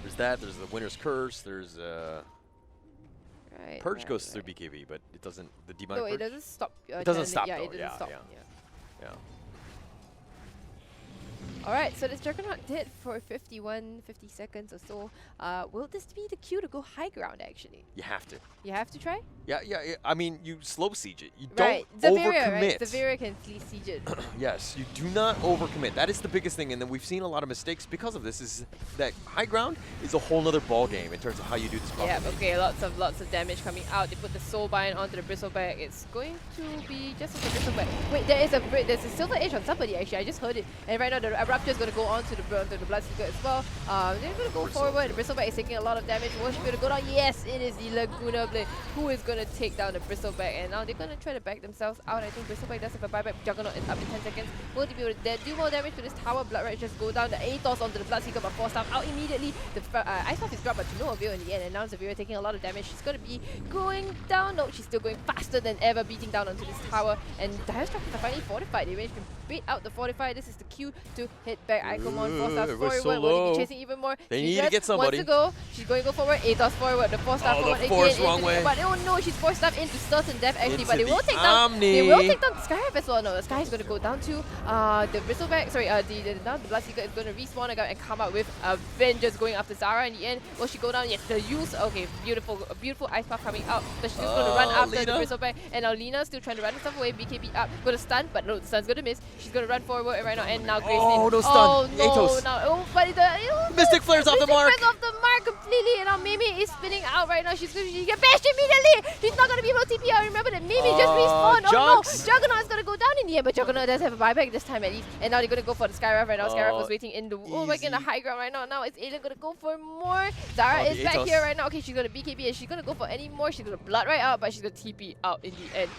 There's that, there's the Winner's Curse, there's Right, Purge right, goes right. through BKB, but it doesn't, the demonic No, it Purge? doesn't stop. It doesn't stop Yeah, though, it doesn't yeah, stop. yeah. Yeah. Alright, so this Juggernaut did for 50 seconds or so. Will this be the cue to go high ground, actually? You have to. You have to try? Yeah, I mean, you slow siege it. You Right, don't Zaviria, overcommit. right? Zaviria can siege it. Yes, you do not overcommit. That is the biggest thing, and then we've seen a lot of mistakes because of this. Is that high ground is a whole nother ball game in terms of how you do this properly. Yeah, okay, lots of damage coming out. They put the Soulbind onto the Bristleback. It's going to be just as a Bristleback. Wait, there's a Silver Edge on somebody, actually. I just heard it. And right now the Rupture is going to go on to the Bloodseeker as well. They're going to go forward. The Bristleback is taking a lot of damage. Was she going to go down? Yes, it is the Laguna Blade who is going to take down the Bristleback. And now they're going to try to back themselves out. I think Bristleback does have a buyback. Juggernaut is up in 10 seconds. Will they be able to do more damage to this tower? Bloodred just go down. The Atos onto the Bloodseeker, but 4-staff out immediately. The Ice Path is dropped, but to no avail in the end. And now Zavira taking a lot of damage. She's going to be going down. No, she's still going faster than ever, beating down onto this tower. And Dire Structures are finally fortified. They managed to beat out the fortified. This is the cue to hit back. Icomon 4-staff forward. So will they be chasing even more? They need to get somebody. Wants to go. She's going to go forward. Atos forward. The 4-staff forward again. Wrong way. But oh no, she's 4-staff into certain death actually. But they will take down. They will take down the Skyhive as well. No, the Sky is going to go down to the Bristleback. Sorry, now the Bloodseeker is going to respawn again and come out with Avengers going after Zara in the end. Will she go down? Yes, the use. Okay, beautiful Ice Path coming out. But she's just going to run after the Bristleback. And now Lina still trying to run herself away. BKB up. Going to stun, but no, the stun's going to miss. She's going to run forward right now. And now Grace. Oh, no stun. Oh, no. Atos. No, but the Mystic Flare's off the mark. Mystic Flare's off the mark completely. And now Mimi is spinning out right now. She's going to get bashed immediately. She's not going to be able to TP out. Remember that Mimi just respawned. Oh no, Juggernaut is going to go down in the end, but Juggernaut does have a buyback this time at least. And now they're going to go for the Skyrife right now. Skyrife was waiting in the in the high ground right now. Now it's Alien going to go for more. Zara is back here right now. Okay, she's going to BKB and she's going to go for any more. She's going to blood right out, but she's going to TP out in the end.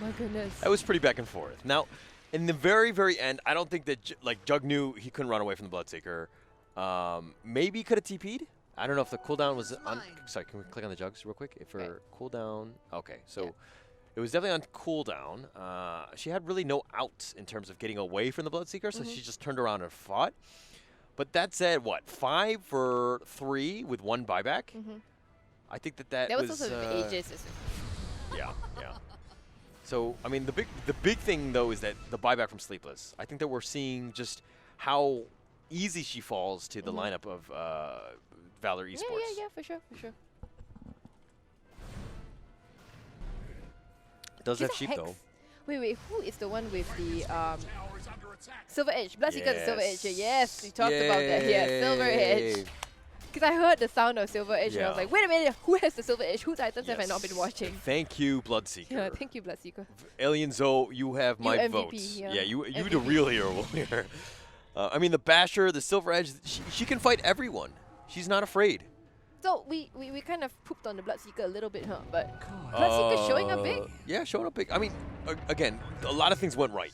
My goodness. That was pretty back and forth. Now, in the very, very end, I don't think that Jug knew he couldn't run away from the Bloodseeker. Maybe he could have TP'd. I don't know if the cooldown was on. Sorry, can we click on the Jugs real quick? For cooldown. Okay, so it was definitely on cooldown. She had really no outs in terms of getting away from the Bloodseeker, so she just turned around and fought. But that said, what, 5 for 3 with 1 buyback? I think that was also the Aegis. Yeah. So I mean, the big thing though is that the buyback from Sleepless. I think that we're seeing just how easy she falls to the lineup of Valor eSports. Yeah, for sure. Does have sheep though. Wait, who is the one with the Silver Edge? Bloodseeker, the Silver Edge. Yes, we talked about that here. Silver Edge. Because I heard the sound of Silver Edge and I was like, wait a minute, who has the Silver Edge? Whose items have I not been watching? Thank you, Bloodseeker. Yeah, thank you, Bloodseeker. Alien Zoe, you have my MVP, vote. Yeah, you the real hero here. I mean, the Basher, the Silver Edge, she can fight everyone. She's not afraid. So we kind of pooped on the Bloodseeker a little bit, huh? But Bloodseeker showing up big? Yeah, showing up big. I mean, again, a lot of things went right.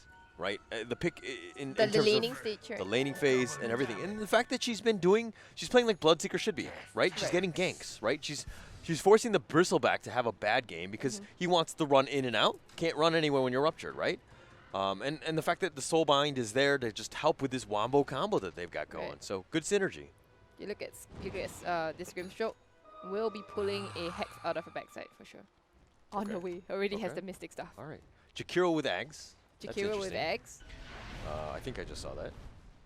The pick in terms of laning stage, the laning phase and everything. And the fact that she's playing like Bloodseeker should be, right? She's getting ganks, right? She's forcing the Bristleback to have a bad game because he wants to run in and out. Can't run anywhere when you're ruptured, right? And the fact that the Soulbind is there to just help with this wombo combo that they've got going. So good synergy. You look at this Grimstroke will be pulling a Hex out of her backside for sure. On the way. Already has the Mystic stuff. All right. Jakiro with Eggs. Jakiro with Eggs. I think I just saw that.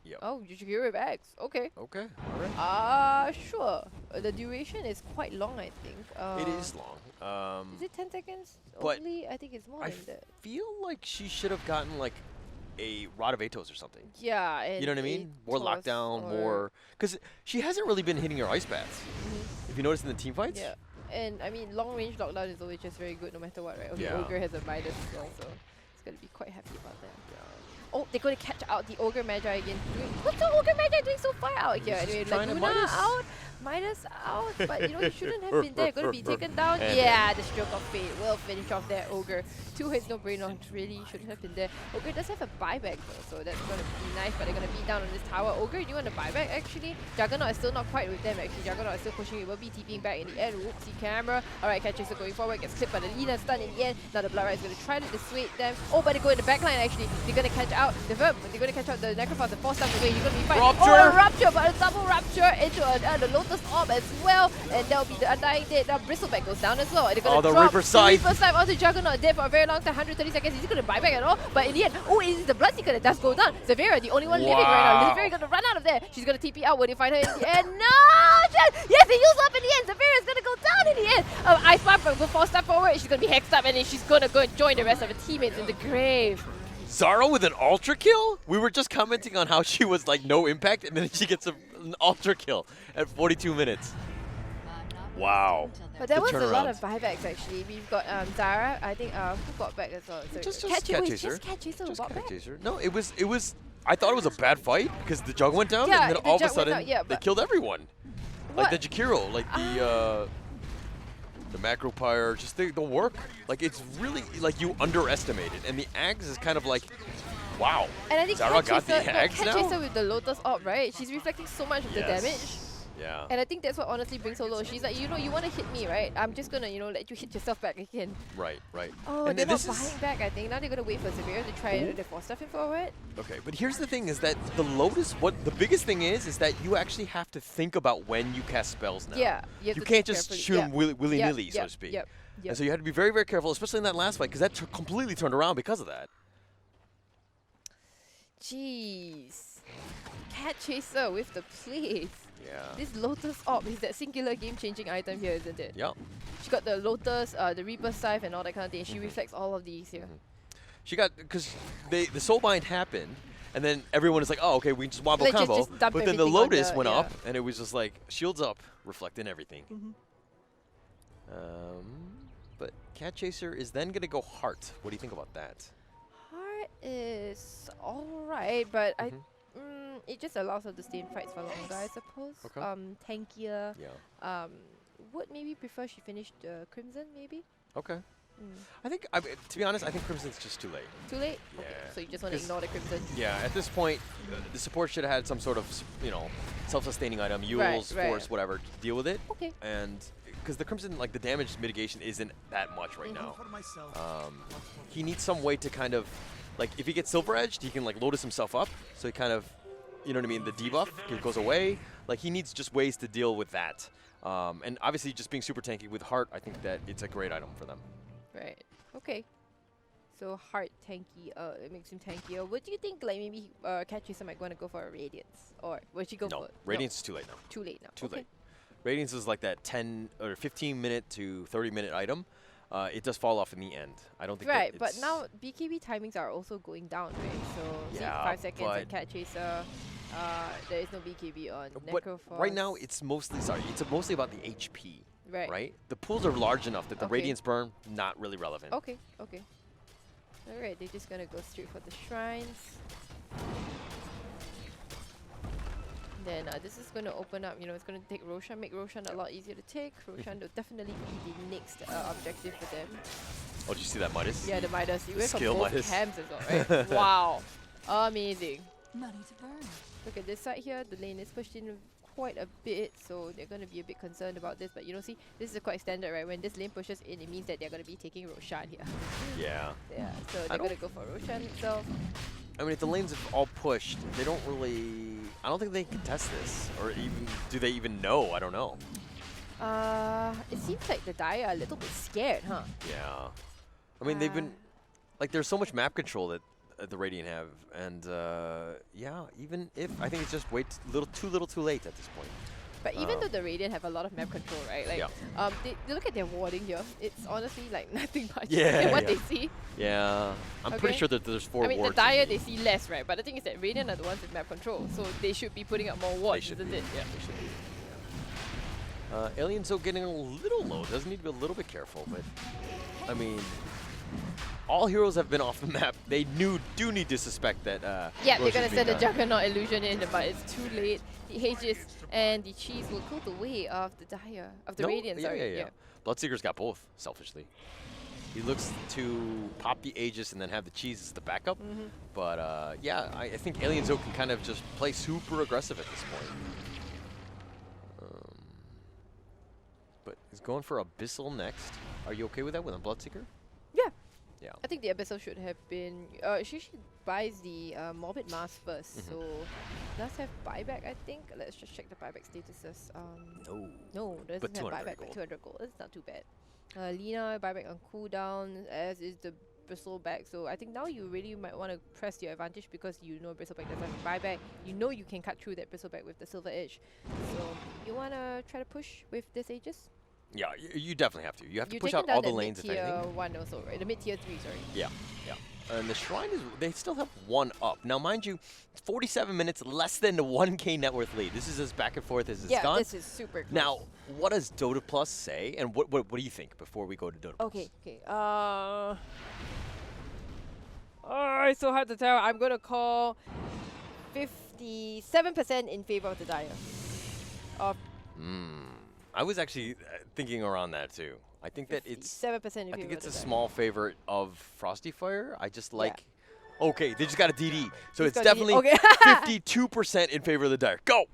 Yep. Oh, Jakiro with Eggs. Okay. Okay. All right. Sure. The duration is quite long, I think. It is long. Is it 10 seconds but only? I think it's more than that. I feel like she should have gotten like a Rod of Atos or something. Yeah. And you know what I mean? More lockdown, more... Because she hasn't really been hitting her ice bats. If you notice in the team fights. Yeah. And I mean, long range lockdown is always just very good no matter what, right? Okay, Ogre has a Midas as well, so it's going to be quite happy about that. Oh, they're going to catch out the Ogre Magi again. What's the Ogre Magi doing so far out here? Anyway, Laguna out, Midas out, but you know, he shouldn't have been there. Going to be taken down. Yeah, the Stroke of Fate will finish off that Ogre. 2 hits, no brain on. Really shouldn't have been there. Ogre does have a buyback though, so that's going to be nice, but they're going to beat down on this tower. Ogre, do you want a buyback actually? Juggernaut is still not quite with them actually. Juggernaut is still pushing it. Will be TPing back in the end. Whoopsie camera. Alright, Catchaser going forward, gets clipped by the Lina stun in the end. Now the Bloodrite is going to try to dissuade them. Oh, but they go in the backline actually. They're going to catch out the Verb. They're going to catch out the Necrophos, the 4-star away. You're going to be fine. Rupture! Oh, a Rupture, but a double Rupture into the Lotus Orb as well. And that'll be the Undying Dead. Now Bristleback goes down as well. And they're going to drop Reaper Scythe. The Reaper Scythe onto Juggernaut dead for a very long time, 130 seconds. Is he going to buy back at all? But in the end, oh, it is the Bloodseeker that does go down. Zavira, the only one living right now. Zavira going to run out of there. She's going to TP out. Will they find her in the end? No! Yes, they use up in the end. Zavira is going to go down in the end. Ice Path will go 4-step forward. She's going to be hexed up and then she's going to go and join the rest of her teammates in the grave. Zara with an ultra kill? We were just commenting on how she was like no impact and then she gets an ultra kill at 42 minutes. Wow. But there The was a lot turnaround. of buybacks actually. We've got Zara. I think who got back as well? So Just Cat Cat wait, Chaser. just Cat Chaser who Just got Cat back. Chaser. No, it was. I thought it was a bad fight because the jug went down, Yeah, and then the all of a jug went sudden down, yeah, they but killed everyone. Like What? the Jakiro, like the macro pyre, just the work. Like it's really like you underestimate it, and the Ags is kind of like, wow. And I think Zara Cat got the Chaser, Ags Cat now? Chaser with the Lotus Orb, right? She's reflecting so much of the damage. Yeah. And I think that's what honestly brings her low. She's like, you know, you want to hit me, right? I'm just gonna, you know, let you hit yourself back again. Right, right. Oh, And they're then not this is buying back, I think. Now they're gonna wait for Severe to try to force stuff in forward. okay, but here's the thing: is that the Lotus. What the biggest thing is that you actually have to think about when you cast spells now. Yeah, you have You to can't think just carefully. shoot Yep. them willy-nilly, Yep, so yep, to speak. yep, yep. And so you had to be very, very careful, especially in that last fight, because that completely turned around because of that. Jeez. Cat Chaser with the plays. Yeah. This Lotus Orb is that singular game-changing item here, isn't it? Yeah. She got the Lotus, the Reaper Scythe and all that kind of thing. She reflects all of these here. She got, because the Soulbind happened, and then everyone is like, oh, okay, we can just wombo Let's combo. just dump But then the everything on Lotus the- went yeah. up, and it was just like, shields up, reflecting everything. But Cat Chaser is then going to go Heart. What do you think about that? Heart is alright, but it just allows her to stay in fights for longer, I suppose. Okay. Tankier. Yeah. Would maybe prefer she finished Crimson, maybe? Okay. I think, to be honest, I think Crimson's just too late. Too late? Yeah. Okay, so you just want to 'Cause- ignore the Crimson? Yeah, at this point, the support should have had some sort of, self-sustaining item, Yules, right. Force, whatever, to deal with it. Okay. And because the Crimson, like the damage mitigation isn't that much right now. He needs some way to kind of, like if he gets Silver Edged, he can like Lotus himself up. So he kind of, you know what I mean, the debuff goes away. Like he needs just ways to deal with that. And obviously just being super tanky with Heart, I think that it's a great item for them. Right. Okay. So Heart tanky, it makes him tankier. What do you think, like maybe Cat Chaser might want to go for a Radiance? Or would she go No, for... Radiance is too late now. Too late now. Too Okay. late. Radiance is like that 10 or 15 minute to 30 minute item. It does fall off in the end. I don't think Right, that but it's now BKB timings are also going down, right? So Yeah, 5 seconds but- and Cat Chaser, there is no BKB on But Necroforce. right now it's mostly mostly about the HP, right. right? The pools are large enough that the Okay. Radiance burn not really relevant. Okay, okay. Alright, they're just gonna go straight for the shrines. Then this is gonna open up, it's gonna take Roshan, make Roshan a lot easier to take. Roshan will definitely be the next objective for them. Oh, did you see that Midas? Yeah, the Midas. You went from Skill both Midas. camps as well, right? Wow. Amazing. Money to burn. Look at this side here. The lane is pushed in quite a bit, so they're going to be a bit concerned about this. But see, this is quite standard, right? When this lane pushes in, it means that they're going to be taking Roshan here. Yeah. Yeah, so they're going to go for Roshan itself. I mean, if the lanes have all pushed, they don't really. I don't think they can test this, or even do they even know? I don't know. It seems like the Dire are a little bit scared, huh? Yeah. I mean, they've been like there's so much map control that the Radiant have, and yeah, even if I think it's just too little, too late at this point. But even though the Radiant have a lot of map control, right? Like, Yeah. they look at their warding here. It's honestly like nothing much. Yeah, Look at what yeah. they see. Yeah, I'm pretty Okay. sure that there's 4 I mean, the wards. Dire they see less, right? But the thing is that Radiant are the ones with map control, so they should be putting up more wards, should isn't be. it? Yeah. They should be. Alien Zoe getting a little low. Doesn't need to be a little bit careful, but I mean, all heroes have been off the map. They do need to suspect that. Yeah, they're Roshan's gonna being send a done. Juggernaut illusion in, but it's too late. The Aegis and the Cheese will go the way of the Dire, of the No, Radiant. Sorry, yeah. Bloodseeker's got both, selfishly. He looks to pop the Aegis and then have the cheese as the backup. But yeah, I think Alien Zoe can kind of just play super aggressive at this point. But he's going for Abyssal next. Are you okay with that with a Bloodseeker? Yeah. Yeah. I think the episode should have been. She buys the Morbid Mask first, so does have buyback. I think. Let's just check the buyback statuses. No, doesn't But have 200 buyback. gold. But 200 gold. It's not too bad. Lina buyback on cooldown, as is the Bristleback. So I think now you really might want to press your advantage because you know Bristleback doesn't have buyback. You know you can cut through that Bristleback with the Silver Edge. So you want to try to push with this Aegis? Yeah, you definitely have to. You have to You're push taking out all down the lanes, if mid-tier anything. 1 also, right? The mid-tier 3, sorry. Yeah, yeah. And the Shrine is, they still have 1 up. Now, mind you, it's 47 minutes, less than the 1K net worth lead. This is as back and forth as it's gone. Yeah, this is super close. Now, what does Dota Plus say, and what do you think before we go to Dota Plus? Okay. It's so hard to tell. I'm going to call 57% in favor of the Dire. I was actually thinking around that too. I think that it's 7% in favor. I think it's of a the small favorite of Frosty Fire. I just like. Okay, they just got a DD, so He's it's got definitely DD. Okay. 52% in favor of the Dire. Go!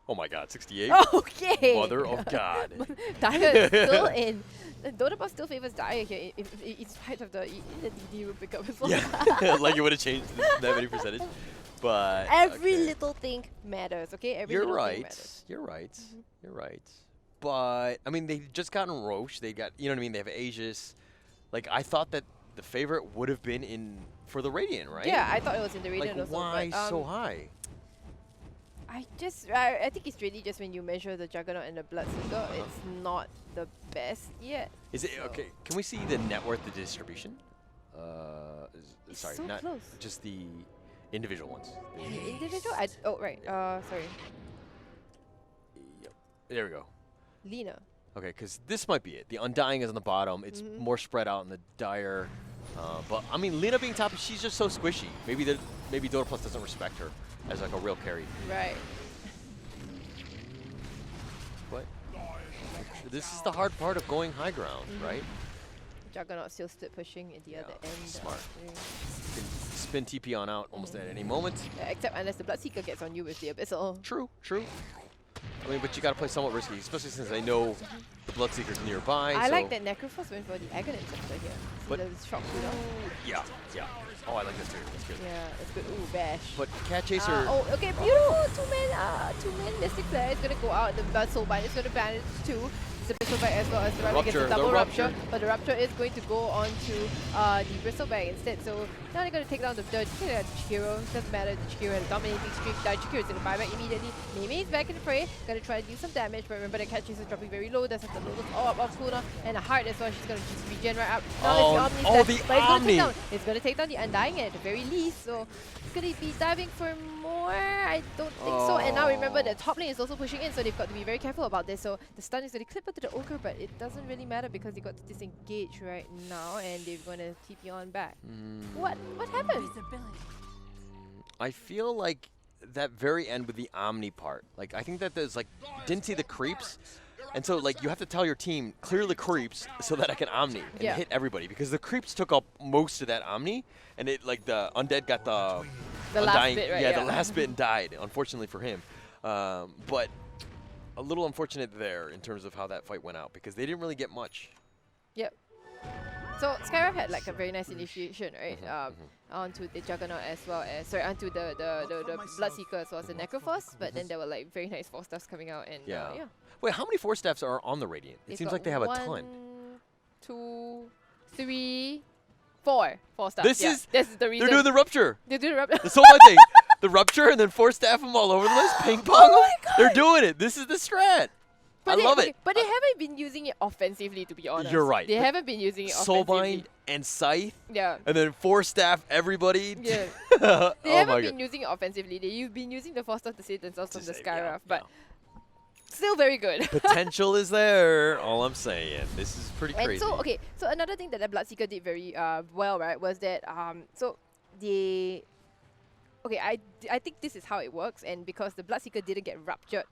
Oh my God, 68. Okay. Mother of God. Dire is still in. Dota Plus still favors Dire here, in spite of the DD will pick up as well. Yeah, like it would have changed that many percentage. But Every okay. little thing matters, okay? Every You're little thing right. matters. You're right. You're right. But I mean, they just gotten Roche. They got, you know what I mean. They have Aegis. Like I thought that the favorite would have been in for the Radiant, right? Yeah, I thought it was in the Radiant Like also. why but, so high? I think it's really just when you measure the Juggernaut and the Bloodseeker, it's not the best yet. Is it okay? Can we see the net worth, the distribution? It's Sorry, so not close. just the individual ones. The individual? Sorry. Yep. There we go. Lina. Okay, because this might be it. The Undying is on the bottom. It's more spread out in the Dire. But I mean, Lina being top, she's just so squishy. Maybe Dota Plus doesn't respect her as like a real carry. Right. But this is the hard part of going high ground, right? Juggernaut still stood pushing at the other end. Smart. You can spin TP on out almost at any moment. Yeah, except unless the Bloodseeker gets on you with the Abyssal. True, true. I mean, but you got to play somewhat risky, especially since they know the Bloodseeker's nearby. I like that Necrophos went for the Aghanim Scepter here. But the shock cooldown. Yeah, yeah. Oh, I like this too. That's good. Yeah, it's good. Ooh, bash. But Cat Chaser. Okay, beautiful. Two-man Mystic Flare is gonna go out. The Soulbind is gonna banish two. The Bristleback as well as the Rupture gets a double rupture. But the Rupture is going to go on to the Bristleback instead. So now they're going to take down the Chikiro. Doesn't matter, the Chikiro has a dominating streak. Chikiro is going to buy back immediately. Mimi is back in the fray. Going to try to do some damage, but remember the Cat Chaser is dropping very low. Does have the Lotus all up off cooldown. And a Heart as well. She's going to just regen right up. Now it's the Omni set, but it's going to take down the Undying at the very least. So it's going to be diving for more. I don't think so. And now remember the top lane is also pushing in, so they've got to be very careful about this. So the stun is going to clip to the Ogre, but it doesn't really matter because they got to disengage right now and they're going to TP on back. What happened? I feel like that very end with the Omni part. Like I think that there's like didn't see the creeps. And so like you have to tell your team clear the creeps so that I can Omni and hit everybody because the creeps took up most of that Omni and it like the undead got the last bit, right? Yeah, the last bit and died, unfortunately for him. But a little unfortunate there in terms of how that fight went out because they didn't really get much. Yep. So Skyrim had like a very nice initiation, right? Onto the Juggernaut as well as onto the Bloodseeker as well as the Necrophos, but then there were like very nice 4-staffs coming out and yeah. Wait, how many 4-staffs are on the Radiant? It seems like they have a ton. 1, 2, 3, 4 4-staffs. This is the reason. They're doing the Rupture. They're doing the Rupture. The Soulbind thing. The Rupture and then 4-staff them all over the place. Ping pong them. They're doing it. This is the strat. But I love it. But they haven't been using it offensively, to be honest. You're right. They haven't been using it offensively. Soulbind and Scythe. Yeah. And then 4-staff everybody. Yeah. Oh They haven't been using it offensively. They've been using the 4-staff to save themselves from the Skywrath, but still very good. Potential is there. All I'm saying. This is pretty crazy. And so another thing that the Bloodseeker did very well, right, was that I think this is how it works, and because the Bloodseeker didn't get ruptured,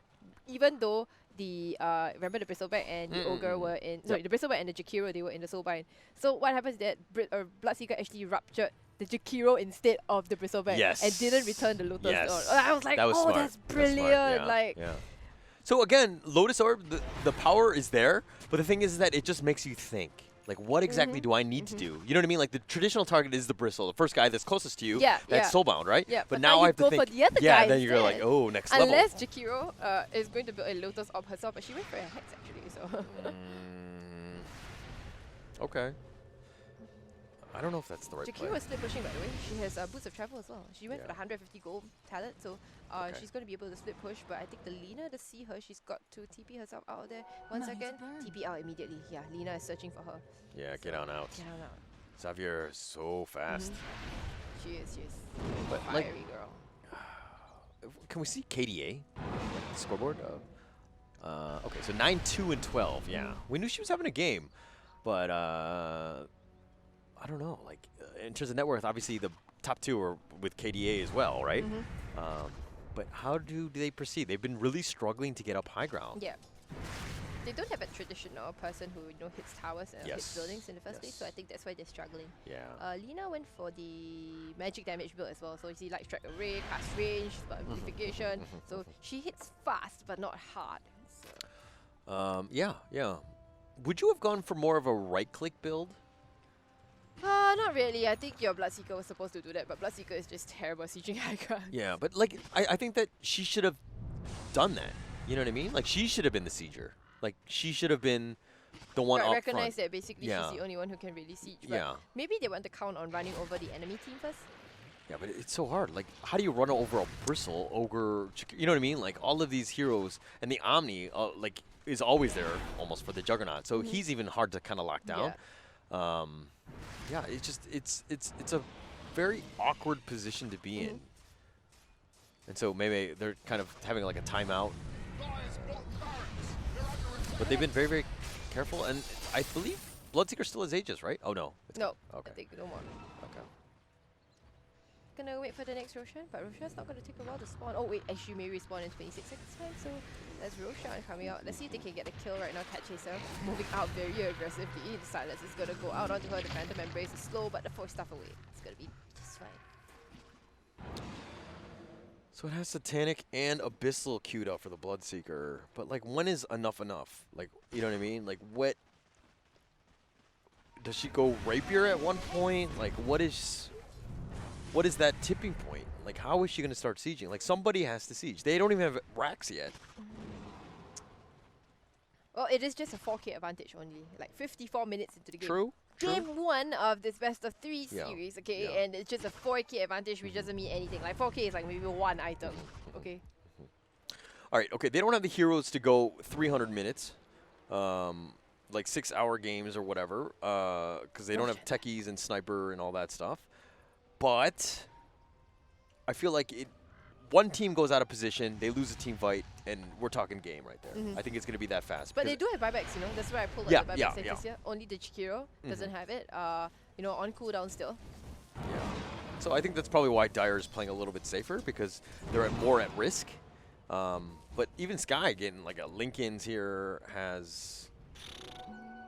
even though the remember the Bristleback and the Ogre were in the Bristleback and the Jakiro, they were in the Soulbind. So what happens is that Bloodseeker actually ruptured the Jakiro instead of the Bristleback and didn't return the Lotus Orb. I was like, that was smart. That's brilliant. So again, Lotus Orb, the power is there, but the thing is that it just makes you think. Like, what exactly do I need to do? You know what I mean? Like, the traditional target is the Bristle, the first guy that's closest to you. That's soulbound, right? Yeah, but now I have to think. For the other guy then you're like, oh, next level. Unless Jakiro is going to build a Lotus Orb herself, but she went for a Hex actually, so. Okay. I don't know if that's the right play. Jakira was split pushing, by the way. She has Boots of Travel as well. She went for the 150 gold talent, so she's going to be able to split push. But I think the Lina, to see her, she's got to TP herself out there. 1 second, TP out immediately. Yeah, Lina is searching for her. Yeah, so get on out. Get on out. Xavier is so fast. She is. But Fiery girl. Can we see KDA? Like the scoreboard? Okay, so 9-2 and 12. Yeah, we knew she was having a game, but I don't know. Like in terms of net worth, obviously the top 2 are with KDA as well, right? But how do they proceed? They've been really struggling to get up high ground. Yeah. They don't have a traditional person who hits towers and hits buildings in the first place, so I think that's why they're struggling. Yeah. Lina went for the magic damage build as well, so she like strike array, cast range, amplification. So she hits fast but not hard. So. Yeah. Would you have gone for more of a right-click build? Not really. I think your Bloodseeker was supposed to do that, but Bloodseeker is just terrible sieging high ground. Yeah, but like I think that she should have done that. You know what I mean? Like she should have been the sieger. Like she should have been the one up recognize front. that basically she's the only one who can really siege. But Yeah. maybe they want to count on running over the enemy team first. Yeah, but it's so hard. Like, how do you run over a Bristle, Ogre, you know what I mean? Like, all of these heroes, and the Omni, like, is always there almost for the Juggernaut. So he's even hard to kind of lock down. Yeah, it's just, it's a very awkward position to be in. And so maybe they're kind of having like a timeout. But they've been very, very careful. And I believe Bloodseeker still has Aegis, right? Oh, no. No. Okay. I think no more. Okay. Gonna wait for the next Roshan, but Roshan's not gonna take a while to spawn. Oh wait, she may respawn in 26 seconds time, so that's Roshan coming out. Let's see if they can get a kill right now. Cat Chaser moving out very aggressively. The silence is gonna go out onto her. The Phantom Embrace is slow, but the force stuff away. It's gonna be just fine. So it has Satanic and Abyssal queued up for the Bloodseeker. But like, when is enough enough? Like, you know what I mean? Like, what? Does she go Rapier at one point? Like, what is that tipping point? Like, how is she going to start sieging? Like, somebody has to siege. They don't even have racks yet. Well, it is just a 4K advantage only. Like 54 minutes into the game. True. Game 1 of this best of 3 series, okay? And it's just a 4K advantage, which doesn't mean anything. Like 4K is like maybe 1 item, okay? All right, okay. They don't have the heroes to go 300 minutes. Like 6-hour games or whatever, because they don't have techies and sniper and all that stuff. But I feel like one team goes out of position, they lose a team fight, and we're talking game right there. I think it's going to be that fast. But they do have buybacks, you know. That's why I pulled out the buyback status here. Only the Chikiro doesn't have it. You know, on cooldown still. Yeah. So I think that's probably why Dire is playing a little bit safer, because they're more at risk. But even Sky getting like a Lincoln's here has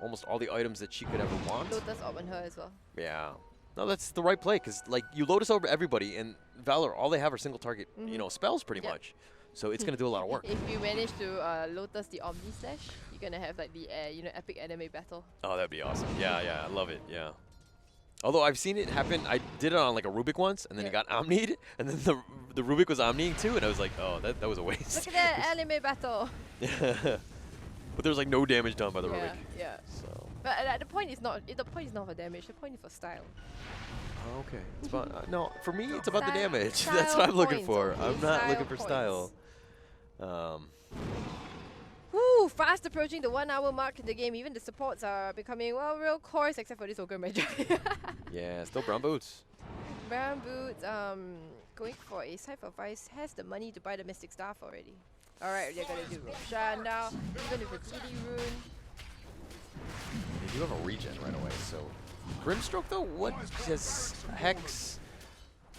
almost all the items that she could ever want. Lotus up on her as well. Yeah. No, that's the right play, because like you Lotus over everybody, and Valor, all they have are single target, you know, spells pretty much. So it's going to do a lot of work. If you manage to Lotus the Omni Slash, you're going to have like the you know, epic anime battle. Oh, that'd be awesome. Yeah, I love it. Yeah. Although I've seen it happen, I did it on like a Rubik once, and then it got Omni'd, and then the Rubik was Omniing too, and I was like, oh, that was a waste. Look at that anime battle. But there's like no damage done by the Rubik. Yeah. So. But the point is not for damage. The point is for style. Oh, okay. It's about no. For me, it's about the Style- damage. style That's what I'm looking points, for. okay? I'm not Style looking for points. style. Woo! Fast approaching the 1 hour mark in the game. Even the supports are becoming, well, real coarse, except for this Ogre Magic. Yeah, still brown boots. Brown Boots, going for a Cypher Vice, has the money to buy the Mystic Staff already. Alright, they're gonna do Roshan now, even if it's Lily Rune. They do have a regen right away, so. Grimstroke though? What? Just Hex?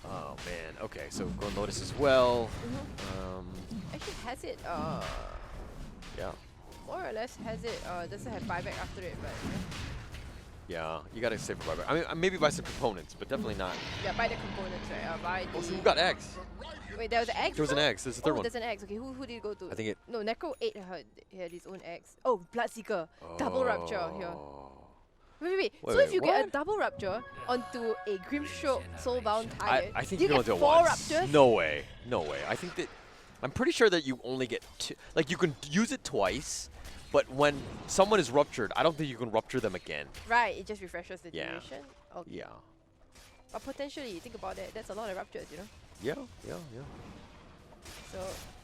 Oh man, okay, so Gorn Lotus as well. Actually has it, Yeah. more or less has it, doesn't have buyback after it, but Yeah, you gotta save for buyback. I mean, maybe buy some components, but definitely not. yeah, buy the components, right? Buy the... Oh, so we got eggs. Wait, there was an egg? There was an egg. There's a third one. There's an egg. Okay, who did it go to? I think it. No, Necro ate he had his own eggs. Oh, Bloodseeker. Double Rupture here. Wait. So if you get a double Rupture onto a Grimstroke Soulbound target, I think you you can get only do it 4 once. Ruptures? No way. No way. I think that. I'm pretty sure that you only get 2. Like, you can use it twice, But when someone is ruptured, I don't think you can rupture them again. Right, it just refreshes the Yeah. duration. Okay. Yeah. But potentially, think about it, that's a lot of ruptures, you know? Yeah. So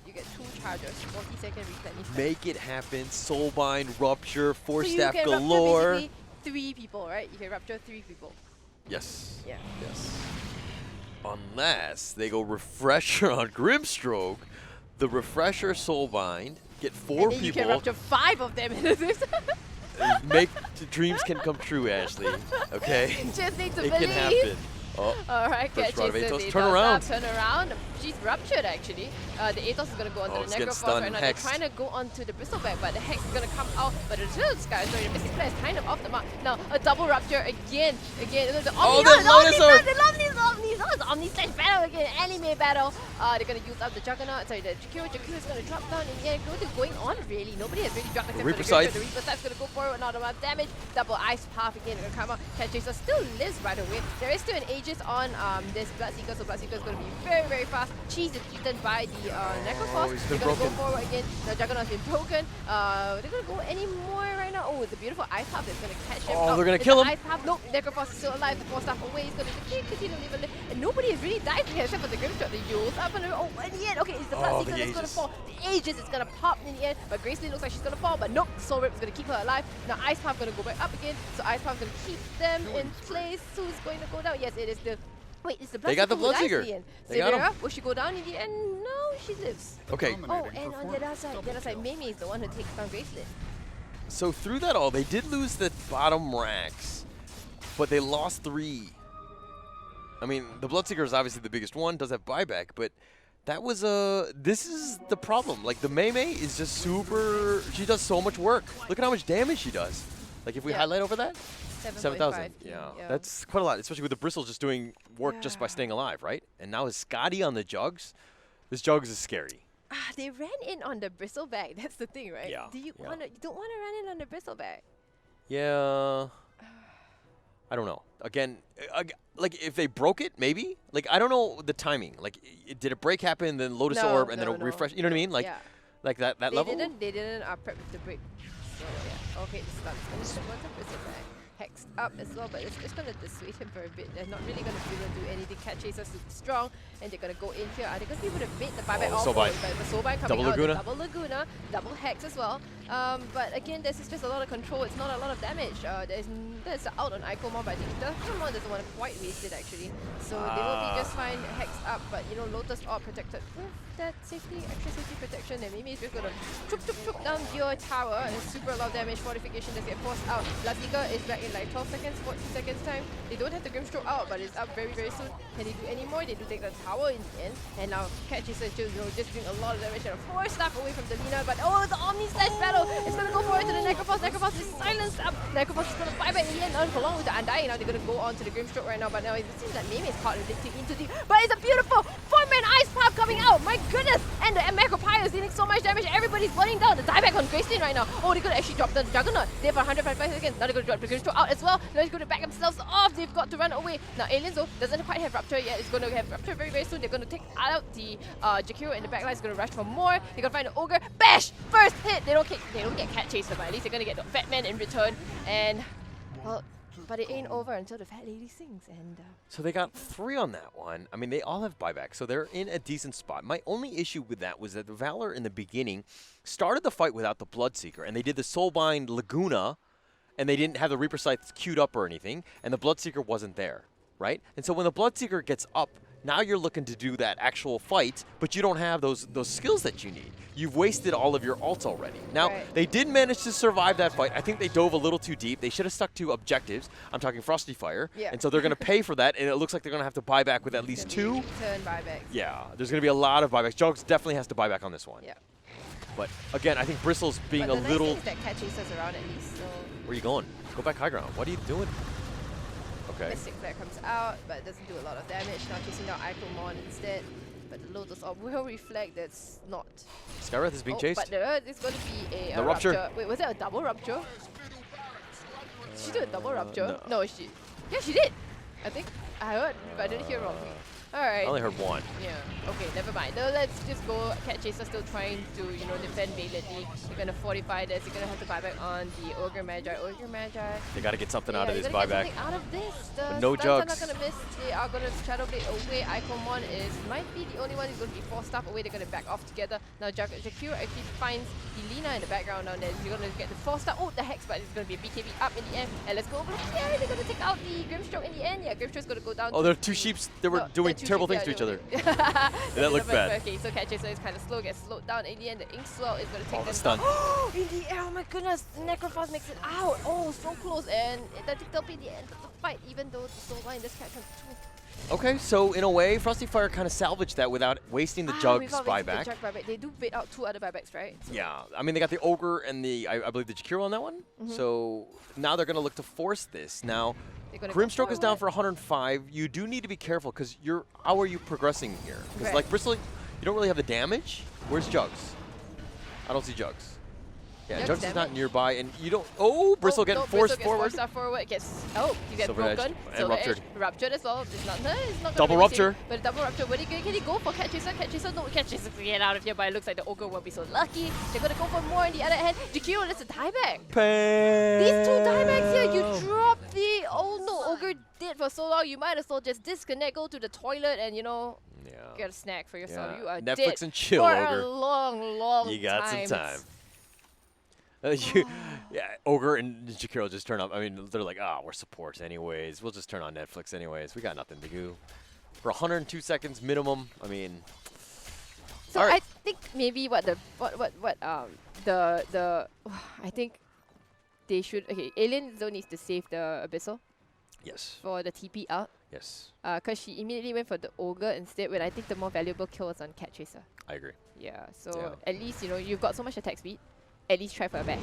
you get 2 charges, 40-second replenish. Make it happen. Soulbind, rupture, force so staff you can galore. rupture basically 3 people, right? You can rupture 3 people. Yes. Yeah. Yes. Unless they go refresher on Grimstroke, the refresher soulbind, get 4 and then people. you can rupture 5 of them in a Make dreams can come true, Ashley. Okay? Just need to it believe. can happen. Oh. Alright, First catch rod of it. Atos. Turn around. Turn around. She's ruptured actually. The Atos is going to go onto it's the getting Necroforce stunned. right now. Hexed. They're trying to go onto the Bristleback, but the Hex is going to come out. But the Shield Sky, sorry, the Mystic Flare is kind of off the mark. Now, a double rupture again. The Oh, Omni, the Lotus Orb! the Omni slash battle again. Anime battle. They're going to use up the Juggernaut. Sorry, the Jakiro. Jakiro is going to drop down. And yeah, going on really. Nobody has really dropped except Reaper for the Scythe. The Reaper Scythe is going to go forward. Not a lot of damage. Double Ice Path again. Going to come out. Cat Chaser still lives right away. There is still an Aegis on this Bloodseeker, so Bloodseeker is going to be very, very fast. Cheese is eaten by the Necroforce. he's They're been going to go broken. forward again. The Juggernaut has been broken. They're going to go any more right now. Oh, it's a beautiful Ice Path that's going to catch him. Oh, they're gonna it's kill an him. Ice Path. Nope, Necroforce is still alive. The 4 staff away. He's going to continue to live. And nobody has really died here except for the Grimshot. The Yules up and oh, in the end. Okay, it's the Bloodseeker the that's going to Aegis. fall. The Aegis is going to pop in the end, but Gracelyn looks like she's going to fall. But nope, Soul Rip is going to keep her alive. Now Ice Path going to go back up again. So Ice Path is going to keep them in place. Who's going to go down? Yes, it is the... Wait, it's the Bloodseeker. They got the who dies Bloodseeker. in the end. They got him. Severa, will she go down in the end? No, she lives. Okay. Oh, and on the other side, Mimi is the one who takes down Gracelyn. So through that all, they did lose the bottom racks, but they lost 3. I mean, the Bloodseeker is obviously the biggest one, does have buyback, but that was this is the problem. Like, the Mei is just super, she does so much work. Look at how much damage she does. Like, if we highlight over that, 7,000. Yeah, that's quite a lot, especially with the Bristle just doing work just by staying alive, right? And now is Scotty on the Jugs. This Jugs is scary. They ran in on the Bristleback. That's the thing, right? Yeah. You don't want to run in on the Bristleback. Yeah. I don't know. Again, like if they broke it, maybe. Like I don't know the timing. Like, did a break happen, then Lotus Orb, and then a refresh? You know what I mean? Like, like that level. They didn't prep the break. So yeah. Okay, the stun's going to step on the Bristleback. Hexed up as well, but it's just going to dissuade him for a bit. They're not really going to be able to do anything. Cat Chaser's super strong, and they're going to go in here. Are they going to be able to bait the buyback off? Soulbind. The Soulbind coming Double out, Laguna. double Laguna, double Hex as well. But again, this is just a lot of control. It's not a lot of damage. There's out on Icomon, but I think the Pokemon doesn't want to quite waste it actually. So they will be just fine hexed up, but you know, Lotus Orb protected with that safety, extra safety protection, and Mimi is just going to troop down your tower, and super a lot of damage. Fortification just get forced out. Bloodseeker is back in like 12 seconds, 14 seconds time. They don't have the Grimstroke out, but it's up very, very soon. Can they do any more? They do take the tower in the end, and now Cat Chaser just doing a lot of damage and 4 staff away from the Lina, but oh, the Omni Slash battle is going to go forward to the Necroforce. Necroforce is silenced up. Necroforce is going to buy back in the end, along with the Undying. Now they're going to go on to the Grimstroke right now, but now it seems that Mimi is caught a bit too into deep. But it's a beautiful 4-man Ice Path coming out. My goodness! And the Macropire is dealing so much damage. Everybody's burning down. The dieback on Gracelyn right now. Oh, they could actually drop the Juggernaut. They have 105 seconds. Now they're going to drop the Grimstroke out as well. Now they're going to back themselves off. They've got to run away. Now Aliens though doesn't quite have Rupture yet. It's going to have Rupture very, very soon. They're going to take out the Jakiro, and the backline is going to rush for more. They're going to find an Ogre. Bash! First hit! They don't get Cat Chaser, but at least they're going to get the Fat Man in return. And, well, but it ain't over until the Fat Lady sings. And So they got 3 on that one. I mean, they all have buyback, so they're in a decent spot. My only issue with that was that the Valor in the beginning started the fight without the Bloodseeker, and they did the Soulbind Laguna, and they didn't have the Reaper Scythe queued up or anything, and the Bloodseeker wasn't there, right? And so when the Bloodseeker gets up, now you're looking to do that actual fight, but you don't have those skills that you need. You've wasted all of your ults already. Now, they did manage to survive that fight. I think they dove a little too deep. They should have stuck to objectives. I'm talking Frosty Fire. Yeah. And so they're going to pay for that, and it looks like they're going to have to buy back with at least 2. Turn buybacks. Yeah, there's going to be a lot of buybacks. Jugs definitely has to buy back on this one. Yeah. But again, I think Bristle's being but a the little... nice thing is that Cat Chaser's around at least, so... Where are you going? Go back high ground. What are you doing? Okay. Mystic Flare comes out, but it doesn't do a lot of damage. Now chasing down Icomon instead. But the Lotus Orb will reflect that's not... Skywrath is being chased. But there is going to be a the rupture. Wait, was that a double rupture? Did she do a double rupture? No. No, she... Yeah, she did! I think. I heard, but I didn't hear wrong. Alright. I only heard one. Yeah. Okay, never mind. No, let's just go. Cat Chaser still trying to, you know, defend valiantly. You're gonna fortify this. You're gonna have to buy back on the Ogre Magi. Ogre Magi. They gotta get something out of this buyback. buyback. Out of this. The No stuns jugs. are not gonna miss. They are gonna Shadow Blade away. Iconmon might be the only one who's gonna be forced up away. They're gonna back off together. Now Jakiro actually finds Elina in the background down there. You're gonna get the forced up. Oh, the Hex, but it's gonna be a BKB up in the end. And let's go over here. They're gonna take out the Grimstroke in the end. Yeah, Grimstroke's gonna go down. Oh, there are two sheeps. They were doing terrible things to each other. That looked bad. Okay, so Cat Chaser is kind of slow, gets slowed down. In the end, the Ink Swell is going to take the them stun. down. In the air, oh my goodness. Necrophos makes it out. Oh, so close. And that'll be the end of the fight, even though the soul line this cat comes too. Okay, so in a way, Frosty Fire kind of salvaged that without wasting the Jugs buyback. They do bait out 2 other buybacks, right? So yeah, I mean, they got the Ogre and I believe the Jakiro on that one. So now they're going to look to force this. Now, Grimstroke is down for 105. You do need to be careful because how are you progressing here? Because like Bristle, you don't really have the damage. Where's Jugs? I don't see Jugs. Yeah, Jugs is not nearby, and you don't. Oh, Bristle getting forced forward. He gets broken. And ruptured. Ruptured as well. It's not double rupture. But double rupture. Can he go for Cat Chaser? Cat Chaser, no, Cat Chaser can get out of here, but it looks like the Ogre won't be so lucky. They're gonna go for more on the other hand. Jakiro, that's a dieback. These 2 diebacks here, you drop the. Oh no, Ogre did for so long. You might as well just disconnect, go to the toilet, and get a snack for yourself. You are Netflix dead and chill, for Ogre. a long time. You got some time. Yeah, Ogre and Jakiro just turn up. I mean, they're like, we're supports anyways. We'll just turn on Netflix anyways. We got nothing to do. For 102 seconds minimum, I mean. So I think maybe I think they should. Okay, Alien Zone needs to save the Abyssal. Yes. For the TP out. Yes. Because she immediately went for the Ogre instead, when I think the more valuable kill was on Cat Chaser. I agree. Yeah, so at least, you've got so much attack speed. At least try for a bash.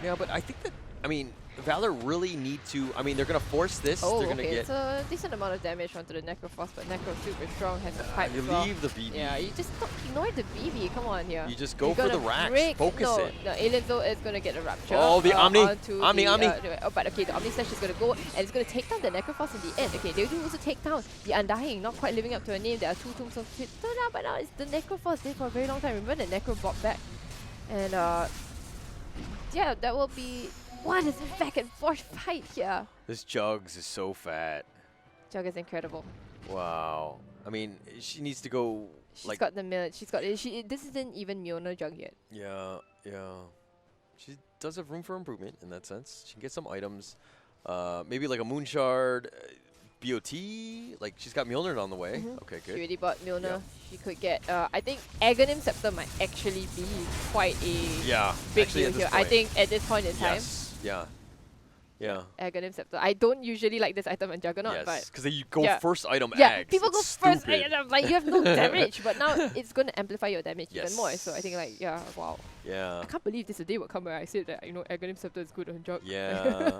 Yeah, but I think that, Valor really need to, they're going to force this. They're going to get... it's a decent amount of damage onto the Necrophos, but Necro super strong, has a pipe as well. You leave the BB. Yeah, you just don't ignore the BB, come on here. You just go for the racks, focus it. No, Alien Zone is going to get a rupture. Oh, the Omni. Omni. But okay, the Omni Slash is going to go, and it's going to take down the Necrophos in the end. Okay, they do also take down the Undying, not quite living up to her name. There are 2 tombs of it. But now it's the Necrophos there for a very long time. Remember the Necro brought back. And yeah, that will be... What is a back and forth fight here? This Jugs is so fat. Jug is incredible. Wow. She needs to go... She's got the minute. This isn't even Mjolnir Jug yet. Yeah. She does have room for improvement in that sense. She can get some items. Maybe like a Moon Shard, BOT. Like, she's got Mjolnir on the way. Okay, good. She already bought Mjolnir. Yeah. She could get... I think Aghanim Scepter might actually be quite a big deal here. I think at this point in time... Yeah. Aghanim Scepter. I don't usually like this item in Juggernaut, but... because you go first item Ag. People go first item, like, you have no damage, but now it's going to amplify your damage even more. So I think, wow. Yeah. I can't believe this day will come where I said that, Aghanim Scepter is good on Jug. Yeah.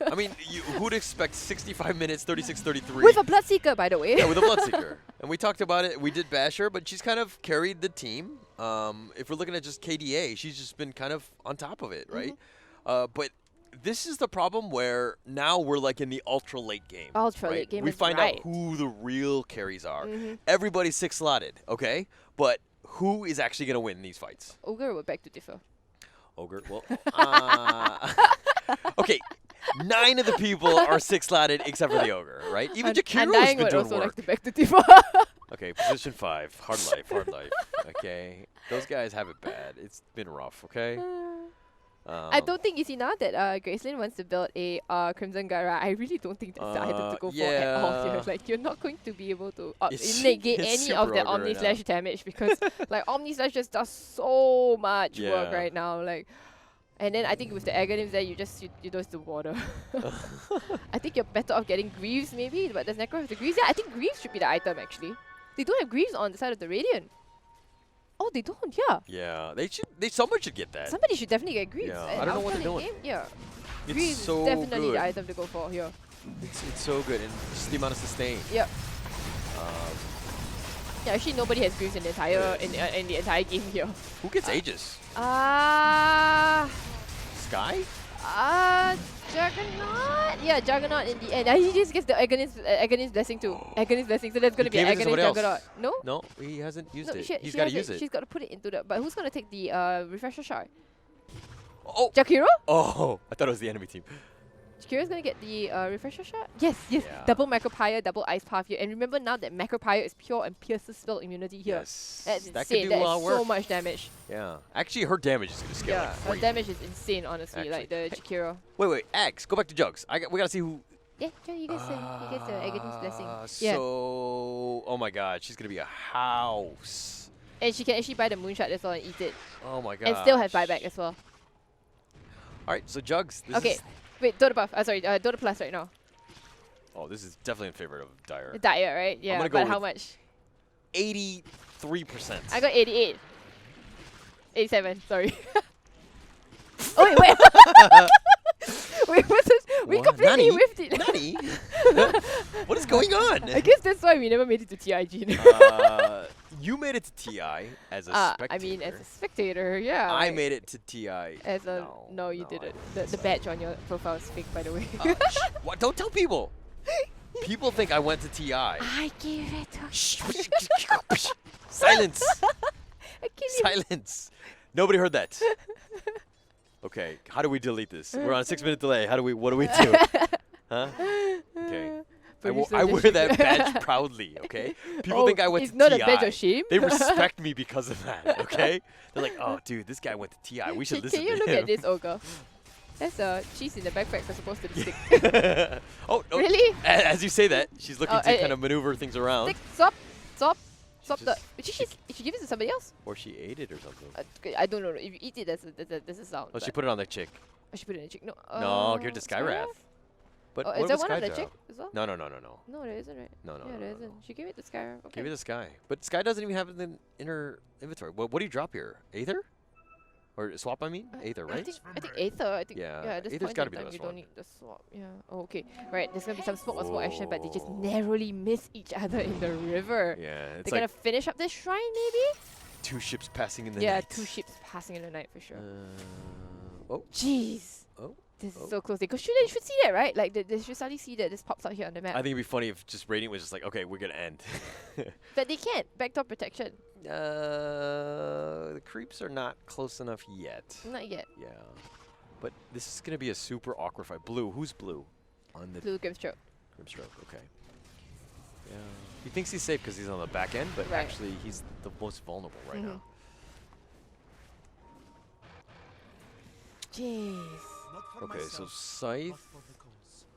Who'd expect 65 minutes, 36-33? With a Bloodseeker, by the way. Yeah, with a Bloodseeker. And we talked about it. We did bash her, but she's kind of carried the team. If we're looking at just KDA, she's just been kind of on top of it, right? But this is the problem where now we're like in the ultra late game. Late game. We find out who the real carries are. Everybody's 6-slotted, okay? But who is actually going to win these fights? Ogre, we're back to differ. Ogre, well, okay. 9 of the people are 6-slotted except for the Ogre, right? Even Jakiro's been doing work. Like to back to differ. Okay, position 5, hard life. Okay, those guys have it bad. It's been rough, okay? I don't think, you see, now that Gracelyn wants to build a Crimson Gyra, I really don't think that's the item to go for at all here. Like, you're not going to be able to negate any of the Omni Slash damage because, like, Omni Slash just does so much work right now. Like, and then I think with the Aghanims there, you dose the water. I think you're better off getting Greaves maybe, but does Necro have the Greaves? Yeah, I think Greaves should be the item actually. They don't have Greaves on the side of the Radiant. Oh, they don't, Yeah, someone should get that. Somebody should definitely get Greaves. Yeah, I don't know what they're doing. Greaves so is definitely good. the item to go for here. It's so good, and just the amount of sustain. Yep. Yeah, actually nobody has Greaves in the entire in the entire game here. Who gets Aegis? Sky? Sky? Juggernaut? Yeah, Juggernaut in the end. He just gets the Aghanis Blessing too. Aghanis Blessing, so there's going to be an Aghanis Juggernaut. No? No, he hasn't used it. He's got to use it. She's got to put it into the... But who's going to take the Refresher Shard? Oh! Jakiro? Oh! I thought it was the enemy team. Jakiro's going to get the Refresher Shard? Yes, yes. Yeah. Double Macropire, double Ice Path here. And remember now that Macropire is pure and pierces spell immunity here. Yes. That's that insane. Could do That is work. so much damage. Yeah. Actually, her damage is going to scale. Yeah, her damage is insane, honestly, like the Jakiro. Wait, Axe, go back to Jugs. We got to see who... Yeah, sure, you guys he gets the Aghanis Blessing. So, oh my god, she's going to be a house. And she can actually buy the Moonshot as well and eat it. Oh my god. And still have buyback as well. Alright, so Jugs, this okay, is... wait, Dota buff. Sorry, Dota plus right now. Oh, this is definitely in favor of Dyer. Dyer, right? Yeah, I'm gonna but how much? 83%. I got 88. 87, sorry. Oh, wait. Wait, what's this? We completely whiffed it. Nani? What is going on? I guess that's why we never made it to TIG. You made it to TI as a spectator. I mean, as a spectator, yeah. I made it to TI. As a no, you didn't. The badge on your profile is fake, by the way. What? Don't tell people. People think I went to TI. I gave it to Silence. I can't Silence. Nobody heard that. Okay, how do we delete this? We're on a 6-minute delay. What do we do? Huh? Okay. I wear that badge proudly, okay? People think I went to TI. It's not a badge of shame. They respect me because of that, okay? They're like, oh, dude, this guy went to TI. We should listen to him. Can you look at this, Olga? That's a cheese in the backpack as opposed to the stick. Oh, really? As you say that, she's looking to kind of maneuver things around. Stick, stop the... Did she give it to somebody else? Or she ate it or something. I don't know. If you eat it, there's a sound. Oh, she put it on the chick. Oh, she put it in the chick. No, no, give it to Skywrath. But is there one on the chick as well? No. No, there isn't, right? No. Yeah, there isn't. She gave it to Sky. Okay. Give it to Sky. But Sky doesn't even have it in her inventory. What do you drop here? Aether? Or swap, I mean? Aether, right? I think Aether. I think, yeah, at this Aether's point gotta be the in time, best you don't one. need the swap. Yeah. Oh, okay. Right, there's going to be some smoke or smoke action, but they just narrowly miss each other in the river. Yeah, it's They're going to finish up this shrine, maybe? 2 ships passing in the night. Yeah, 2 ships passing in the night for sure. Oh. Jeez. Oh. This is so close. They should see that, right? Like, they should suddenly see that this pops out here on the map. I think it'd be funny if just Radiant was just like, okay, we're going to end. But they can't. Backdoor protection. The creeps are not close enough yet. Not yet. Yeah. But this is going to be a super awkward fight. Blue. Who's Blue? On the Blue Grimstroke. Grimstroke, okay. Yeah. He thinks he's safe because he's on the back end, but actually he's the most vulnerable right now. Jeez. Okay, so Scythe.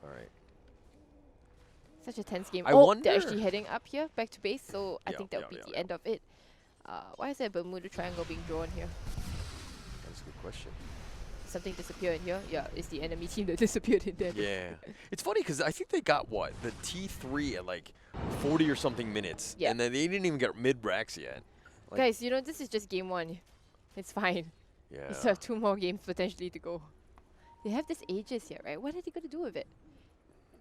All right. Such a tense game. I wonder. They're actually heading up here, back to base, so I think that would be the yeah. end of it. Why is there a Bermuda Triangle being drawn here? That's a good question. Something disappeared in here? Yeah, it's the enemy team that disappeared in there. Yeah. It's funny because I think they got, what, the T3 at like 40 or something minutes. Yeah. And then they didn't even get mid-Brax yet. Like, guys, you know, this is just game 1. It's fine. Yeah. We still have 2 more games potentially to go. They have this Aegis here, right? What are they going to do with it?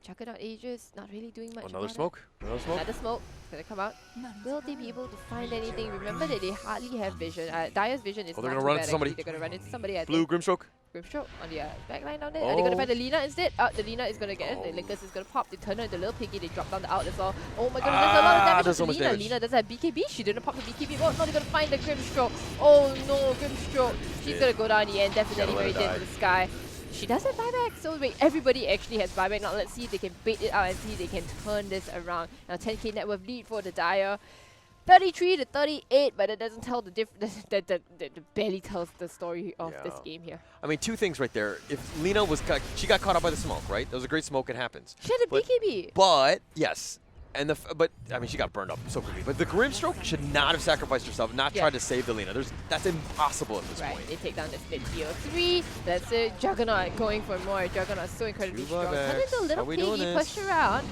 Juggernaut Aegis, not really doing much. Another smoke? Another smoke? Another smoke. It's going to come out. Will they be able to find anything? Remember that they hardly have vision. Dyer's vision is they're not going to too run bad, into somebody. They're going to run into somebody, I Blue think. Grimstroke? Grimstroke on the backline down there. Are they going to find the Lina instead? The Lina is going to get it. The Linkus is going to pop. They turn her into Little Piggy. They drop down the out as well. Oh my goodness, there's a lot of damage there's to so much Lina. damage. Lina doesn't have BKB. She didn't pop the BKB. Oh no, they're going to find the Grimstroke. Oh no, Grimstroke. She's going to go down the end. Definitely very dead to the sky. She does have buyback, so wait, everybody actually has buyback. Now let's see if they can bait it out and see if they can turn this around. Now 10k net worth lead for the Dyer. 33 to 38, but it doesn't tell the difference. That barely tells the story of this game here. I mean, 2 things right there. If Lina was, she got caught up by the smoke, right? That was a great smoke. It happens. She had a BKB. But yes, and but I mean, she got burned up so quickly. But the Grimstroke should not have sacrificed herself, not tried to save the Lina. That's impossible at this point. Right, they take down the split TO3. That's it. Juggernaut going for more. Juggernaut so incredibly strong. Turn into a little piggy, push around.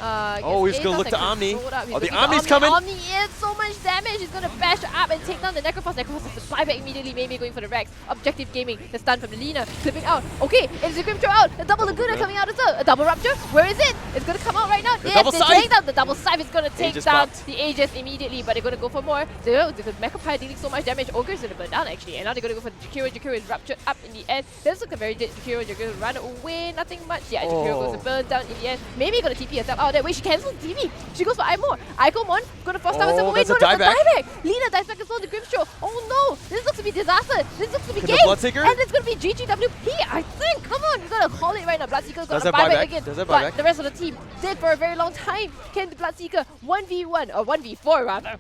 Oh, he's going to look to Omni. Oh, the Omni's coming. Omni is so much damage. He's going to bash up and take down the Necrophos. Necrophos has to fly back immediately. Maybe going for the Rex. Objective Gaming. The stun from the Lina. Clipping out. Okay, it's a Grimthrow out. A double Laguna coming out as well. A double Rupture. Where is it? It's going to come out right now. Yes, double take down. The double Scythe is going to take down popped. the Aegis immediately, but they're going to go for more. The Mechapire dealing so much damage. Ogre's going to burn down actually. And now they're going to go for the Jakiro. Jakiro is ruptured up in the end. This looks a very dead Jakiro. Jakiro run away. Nothing much. Yeah, Jakiro goes to burn down in the end. Maybe going to TP herself out that way. She cancels TP. She goes for Imo. Icomon going to frost down herself away. That's a dieback. Lina dies back as well. The Grimthrow. Oh no. This looks to be disaster. This looks to be game. Bloodseeker? And it's going to be GGWP, I think. Come on. We're going to call it right now. Bloodseeker's going to buy buyback back again. Does that But buyback? the rest of the team did for a very long time. Can the Bloodseeker 1v1 or 1v4 rather?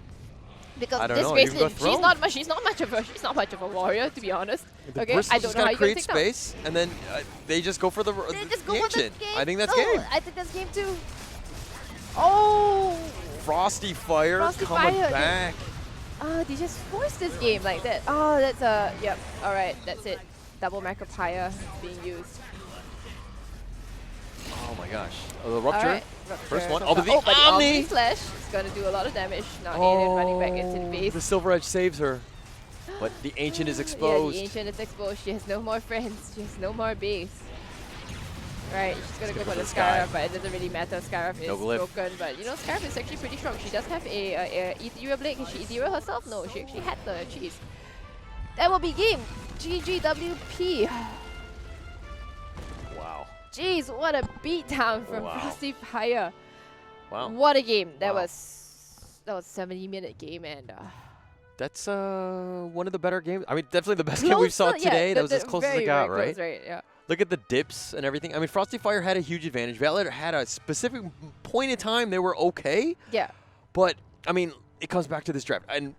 Because this Graceland, she's not much of a warrior, to be honest. Okay, I don't know how you create can space, and then they just go for the ancient. I think that's game. I think that's game too. Oh, Frosty Fire coming back. They just forced this game like that. Oh, that's a yep. All right, that's it. Double Macropire being used. Oh my gosh. Oh, the Rupture. Right. First one. But Oh, but the the Omni! Omni Slash is going to do a lot of damage. Now Alien running back into the base. The Silver Edge saves her. But the Ancient is exposed. Yeah, the Ancient is exposed. She has no more friends. She has no more base. Right, she's going to go for the Scarab, but it doesn't really matter. Scarab is broken, but you know, Scarab is actually pretty strong. She does have a Ethereal Blade. Can she Ethereal herself? No, she actually had the cheese. That will be game. GGWP. Wow. Jeez, what a beatdown from Frosty Fire. Wow. What a game. That was a 70-minute game, and that's one of the better games. I mean, definitely the best game we saw today. That was as close as it got, right? Right, yeah. Look at the dips and everything. I mean, Frosty Fire had a huge advantage. Valor had a specific point in time they were okay. Yeah. But I mean, it comes back to this draft, and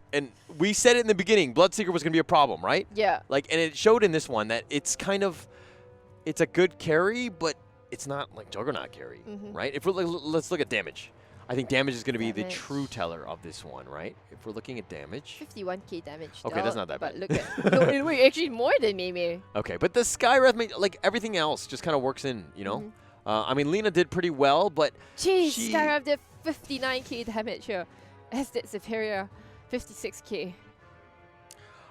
we said it in the beginning. Bloodseeker was going to be a problem, right? Yeah. Like, and it showed in this one that it's kind of, it's a good carry, but it's not like Juggernaut carry, right? If we're let's look at damage. I think damage is going to be the true teller of this one, right? If we're looking at damage. 51k damage. Okay, that's not that bad. bad. But look at, wait, actually more than Mei. Okay, but the Skywrath, like everything else, just kind of works in, you know? I mean, Lina did pretty well, but jeez, Skywrath did 59k damage here. As did Superior, 56k.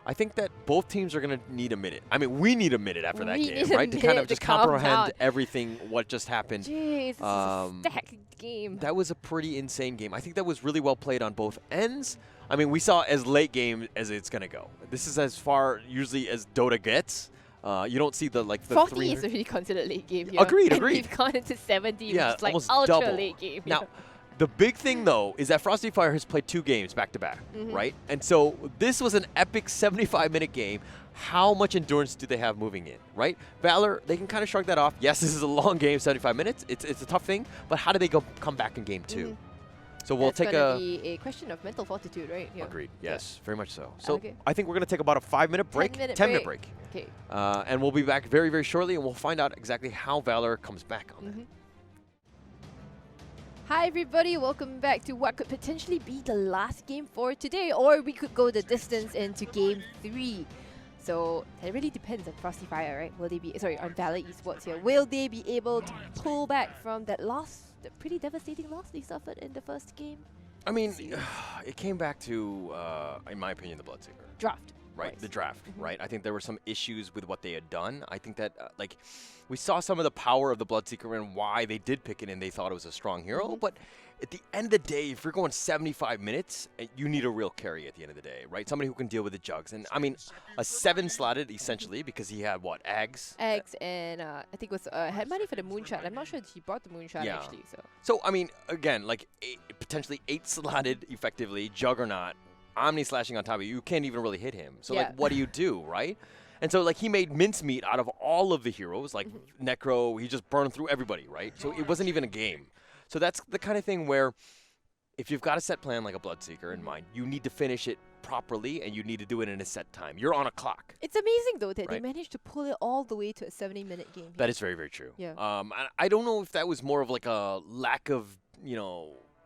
I think that both teams are going to need a minute. I mean, we need a minute after that game, right? To kind of just comprehend everything, what just happened. Jeez, this is a stacked game. That was a pretty insane game. I think that was really well played on both ends. I mean, we saw as late game as it's going to go. This is as far usually as Dota gets. You don't see the 40 is already considered late game here. Agreed. And we've gone into 70, which is like ultra double. Late game. Now, the big thing, though, is that Frosty Fire has played 2 games back-to-back, right? And so this was an epic 75-minute game. How much endurance do they have moving in, right? Valor, they can kind of shrug that off. Yes, this is a long game, 75 minutes. It's a tough thing, but how do they come back in game 2? So we'll take a... be a question of mental fortitude, right? Yeah. Agreed. Yes, very much so. So I think we're going to take about a 5-minute break. 10-minute break. Okay. And we'll be back very, very shortly, and we'll find out exactly how Valor comes back on that. Hi everybody, welcome back to what could potentially be the last game for today, or we could go the distance into game 3. So it really depends on Frosty Fire, right? Will they be, on Valor eSports here, will they be able to pull back from that loss, the pretty devastating loss they suffered in the first game? I mean, it came back to, in my opinion, the Bloodseeker. Draft. Right, the draft, right? I think there were some issues with what they had done. I think that, we saw some of the power of the Bloodseeker and why they did pick it and they thought it was a strong hero. But at the end of the day, if you're going 75 minutes, you need a real carry at the end of the day, right? Somebody who can deal with the jugs. And, I mean, a 7-slotted, essentially, because he had, what, Ags? Ags and I think it was had money for the Moonshot. I'm not sure if he bought the Moonshot, actually. So, I mean, again, potentially 8-slotted, effectively, Juggernaut, Omni slashing on top of you, you can't even really hit him. So, what do you do, right? And so, he made mincemeat out of all of the heroes, like Necro, he just burned through everybody, right? So it wasn't even a game. So that's the kind of thing where if you've got a set plan like a Bloodseeker in mind, you need to finish it properly and you need to do it in a set time. You're on a clock. It's amazing, though, that they managed to pull it all the way to a 70-minute game. That is very, very true. Yeah. I don't know if that was more of a lack of,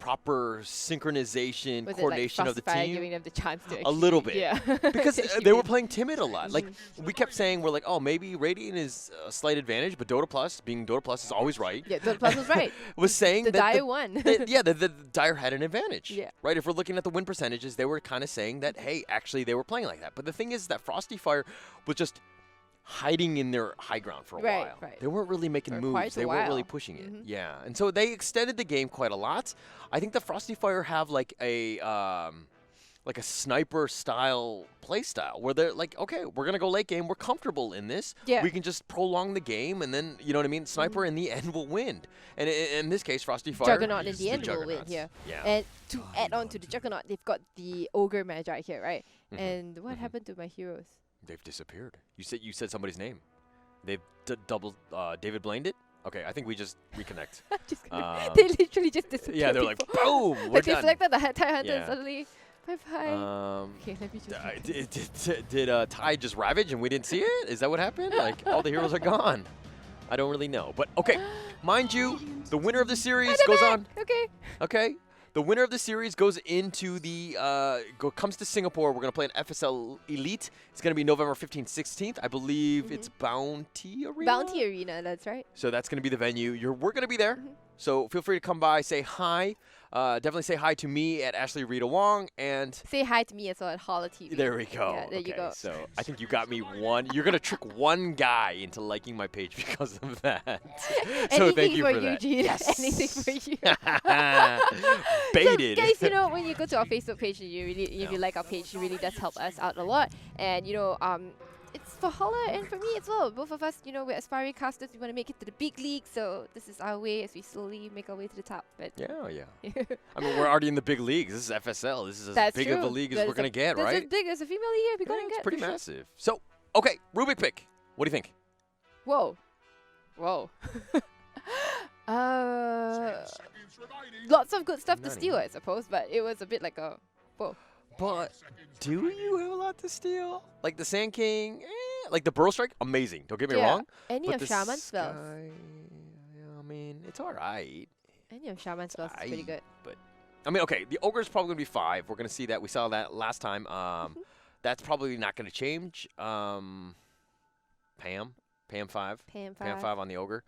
proper synchronization, Was coordination it like of the Frosty Fire team. giving them the chance to A little bit. Yeah. Because to they were win. playing timid a lot. Like, we kept saying, we're like, oh, maybe Radiant is a slight advantage, but Dota Plus, being Dota Plus, is always right. Yeah, Dota Plus was right. Was saying The that Dire won. the Dire had an advantage. Yeah. Right? If we're looking at the win percentages, they were kind of saying that, hey, actually, they were playing like that. But the thing is that Frosty Fire was just hiding in their high ground for a while. Right. They weren't really making For moves. quite a They weren't really while. pushing it. Yeah. And so they extended the game quite a lot. I think the Frosty Fire have like a sniper style play style where they're like, okay, we're gonna go late game. We're comfortable in this. Yeah. We can just prolong the game, and then you know what I mean. Sniper in the end will win. And in this case, Frosty Fire. Juggernaut in is the end will win Juggernauts. here. Yeah. And to add on to the Juggernaut, they've got the Ogre Magi here, right? And what happened to my heroes? They've disappeared. You said somebody's name. They've doubled. David blamed it. Okay, I think we just reconnect. They literally just disappeared. Yeah, they're like, before. boom, we're Like they done. selected the Tide Hunter Yeah. and suddenly, bye-bye. Okay, let me just Did Ty just ravage and we didn't see it? Is that what happened? Like, all the heroes are gone. I don't really know. But, okay, mind you, the winner of the series goes on. Okay. Okay? The winner of the series goes into the, comes to Singapore. We're going to play an FSL Elite. It's going to be November 15th, 16th. I believe it's Bounty Arena. Bounty Arena, that's right. So that's going to be the venue. We're going to be there. So feel free to come by, say hi. Definitely say hi to me at Ashley Rita Wong, and Say hi to me as well at Holla TV. there we go. Yeah, there you go. So I think you got me one. You're gonna trick one guy into liking my page because of that. So Anything thank you for you, that. Gene. Yes. Anything for you. Baited. So guys, you know, when you go to our Facebook page and if you like our page, it really does help us out a lot. And you know, it's for Holla and for me as well. Both of us, you know, we're aspiring casters. We want to make it to the big league, so this is our way as we slowly make our way to the top. But Yeah. I mean, we're already in the big leagues. This is FSL. This is as that's big true. of a league as That's we're gonna get, that's right? as big as a female league we're gonna Yeah, get. it's pretty for sure. massive. So, okay, Rubik pick. What do you think? Whoa. Lots of good stuff to Nutty. steal, I suppose, but it was a bit like a whoa. But do you have a lot to steal? Like the Sand King, like the Burrow Strike, amazing. Don't get me Yeah. wrong. Any But of the Shaman's spells. Sky, yeah, I mean, it's all right. Any of Shaman's spells is pretty good. But I mean, okay, the Ogre's probably gonna be 5. We're gonna see that. We saw that last time. That's probably not gonna change. Pam 5. Pam 5. Pam 5 on the Ogre.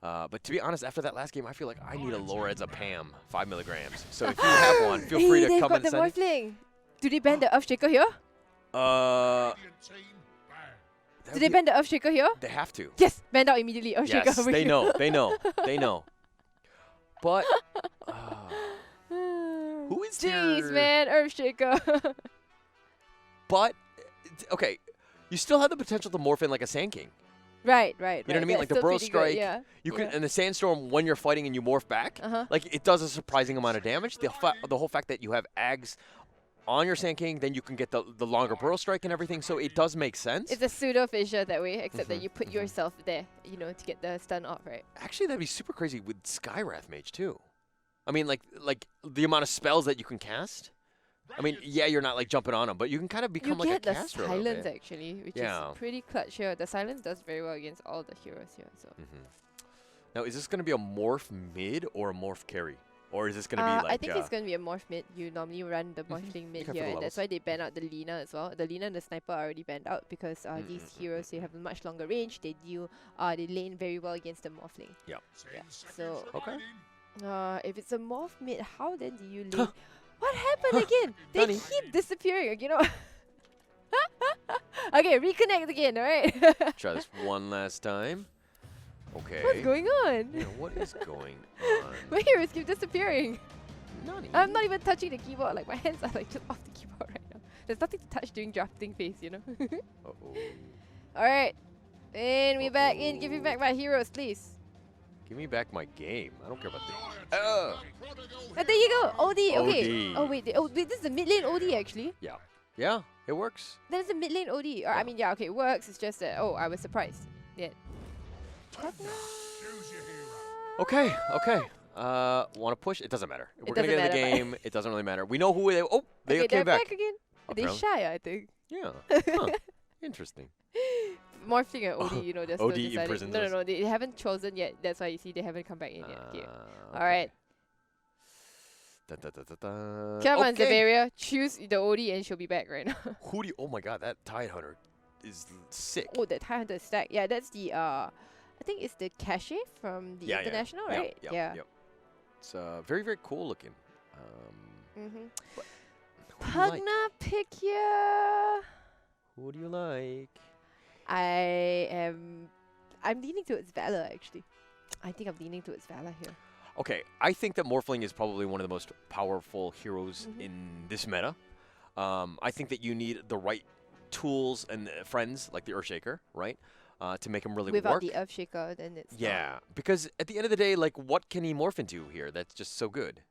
But to be honest, after that last game, I feel like I need a Loredza Pam 5 milligrams. So if you have one, feel free to they've come got and the send it. Morphling. Do they ban the Earthshaker here? Do they ban the Earthshaker here? They have to. Yes, banned out immediately. Earthshaker Yes, over they here. know. They know. They know. But who is Jeez, your... man, Earthshaker. But okay, you still have the potential to morph in like a Sand King. right. You know what I mean? Like the That's still Burrow pretty good, Strike. Yeah. You can, and the Sandstorm when you're fighting and you morph back, like it does a surprising amount of damage. The whole fact that you have Ags on your Sand King, then you can get the longer Burrow Strike and everything. So it does make sense. It's a pseudo fissure that way, except that you put yourself there, you know, to get the stun off, right? Actually, that'd be super crazy with Skywrath Mage too. I mean, like the amount of spells that you can cast. I mean, yeah, you're not like jumping on them, but you can kind of become like a get the caster a little silence bit. actually, which Yeah. is pretty clutch here. The silence does very well against all the heroes here. So Now, is this going to be a morph mid or a morph carry? Or is this going to be like... I think it's going to be a morph mid. You normally run the morphling mid Okay, for here, the and that's levels. why they ban out the Lina as well. The Lina and the Sniper are already banned out because these heroes, they have a much longer range. They they lane very well against the morphling. Yeah. So Okay. if it's a morph mid, how then do you lane? What happened again? They Nani? keep disappearing. You know. Okay, reconnect again. All right. Try this one last time. Okay. What's going on? Yeah, what is going on? My heroes keep disappearing. Nani? I'm not even touching the keyboard. Like my hands are like just off the keyboard right now. There's nothing to touch during drafting phase, you know. Uh-oh. All right, and we're back in. Give me back my heroes, please. Give me back my game. I don't care about the... And there you go, OD. Okay. OD. Oh wait, this is the mid lane OD actually. Yeah. Yeah, it works. That's a mid lane OD. Or I mean, yeah, okay, it works. It's just that I was surprised. Yeah. Okay. Want to push? It doesn't matter. We're going to doesn't get in the matter, game. It doesn't really matter. We know who they... Oh, they Okay, came they're back. again. They Apparently. shy, I think. Yeah. Huh. Interesting. Morphing and OD, you know, they're still OD deciding. imprisons No, us. no, they haven't chosen yet. That's why you see they haven't come back in yet. Here. Okay. All right. Come on, Okay. Zaveria. Choose the OD and she'll be back right now. Who do you? Oh my God, that Tide Hunter is sick. Oh, the Thai Hunter stack. Yeah, that's the I think it's the cache from the international, right? Yeah. It's very, very cool looking. But who do you like? Pugna pick here. Who do you like? I'm leaning towards Valor actually. I think I'm leaning towards Valor here. Okay, I think that Morphling is probably one of the most powerful heroes in this meta. I think that you need the right tools and friends like the Earthshaker, right? To make him really Without work. the Earthshaker, then it's Yeah, because at the end of the day, like, what can he morph into here that's just so good?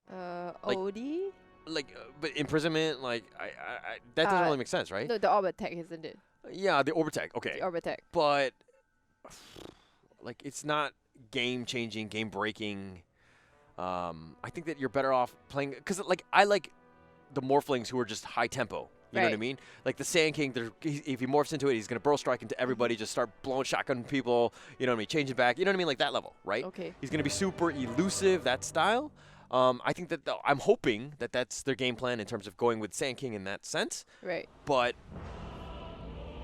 Like- OD? But imprisonment, like, that doesn't really make sense, right? No, the Orb Attack, isn't it? Yeah, the Orbitech, okay. The Orb Attack. But, like, it's not game-changing, game-breaking. I think that you're better off playing, because, like, I like the Morphlings who are just high tempo. You know what I mean? Like the Sand King, if he morphs into it, he's going to burrow strike into everybody, just start blowing shotgun people, you know what I mean? Changing back, you know what I mean? Like that level, right? Okay. He's going to be super elusive, that style. I think that I'm hoping that that's their game plan in terms of going with Sand King in that sense. Right. But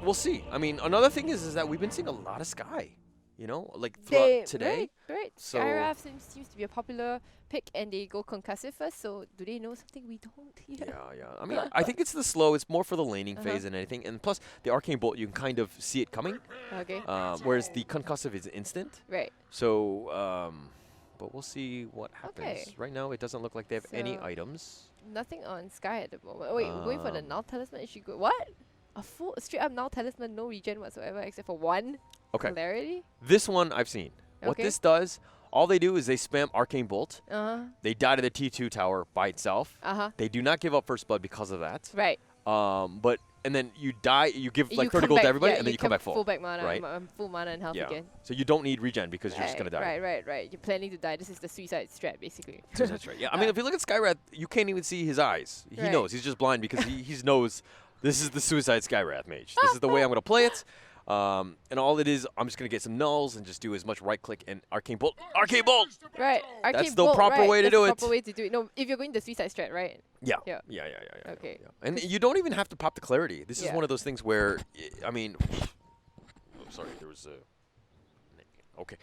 we'll see. I mean, another thing is that we've been seeing a lot of Sky, you know, like throughout today. Right. So Skyraf seems to be a popular pick, and they go concussive first. So do they know something we don't? Yeah. I mean, I think it's the slow. It's more for the laning phase than anything. And plus, the Arcane Bolt, you can kind of see it coming. Okay. Whereas the concussive is instant. Right. So, but we'll see what happens. Okay. Right now, it doesn't look like they have any items. Nothing on Sky at the moment. Wait, we're going for the Null Talisman. Is she good? What? A full straight up Null Talisman, no regen whatsoever except for one. Okay. Polarity? This one I've seen. What Okay. this does, all they do is they spam Arcane Bolt. Uh-huh. They die to the T2 tower by itself. Uh-huh. They do not give up First Blood because of that. Right. And then you die, you give like You 30 come gold back- to everybody, yeah, and then you come back full. Full back mana, right? full mana and health Yeah. again. So you don't need regen because you're just going to die. Right. You're planning to die. This is the suicide strat, basically. So that's right. Yeah, I mean, if you look at Skywrath, you can't even see his eyes. He Right. knows. He's just blind because he knows this is the Suicide Skywrath mage. This is the way I'm going to play it. And all it is, I'm just going to get some nulls and just do as much right click and Arcane Bolt. Arcane Bolt! Right. That's the proper way to do it. That's the proper way to do it. No, if you're going the suicide strat, right? Yeah. Yeah. Yeah. Okay. Yeah. And you don't even have to pop the clarity. This is Yeah. one of those things where, I mean, oh, sorry, there was a. Okay.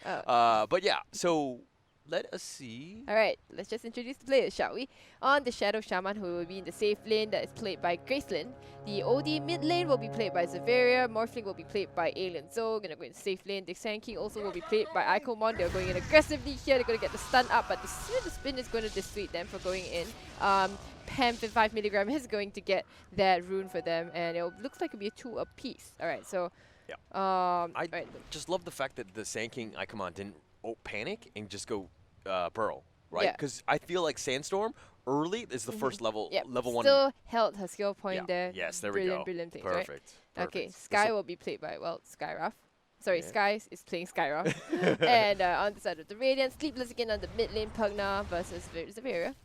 But yeah, so let us see. All right, let's just introduce the players, shall we? On the Shadow Shaman, who will be in the safe lane, that is played by Gracelyn. The OD mid lane will be played by Zaveria. Morphling will be played by Alien Zoe. Gonna go in safe lane. The Sand King also will be played by Ikomon. They're going in aggressively here. They're gonna get the stun up, but the spin is going to dissuade them from going in. Pam 5 milligram is going to get that rune for them, and it looks like it'll be a 2 apiece. All right, so. Yeah. I just love the fact that the Sand King Ikomon didn't panic and just go Burrow, right? Yeah. Because I feel like Sandstorm early is the first level, level one. Still held her skill point there. Yes, there we go. Brilliant things, Perfect. right? Okay, Perfect. Sky will be played by, well, Skyraf. Sorry, Yeah. Sky is playing Skyraf. And on the side of the Radiant, Sleepless again on the mid lane, Pugna versus Zaveria.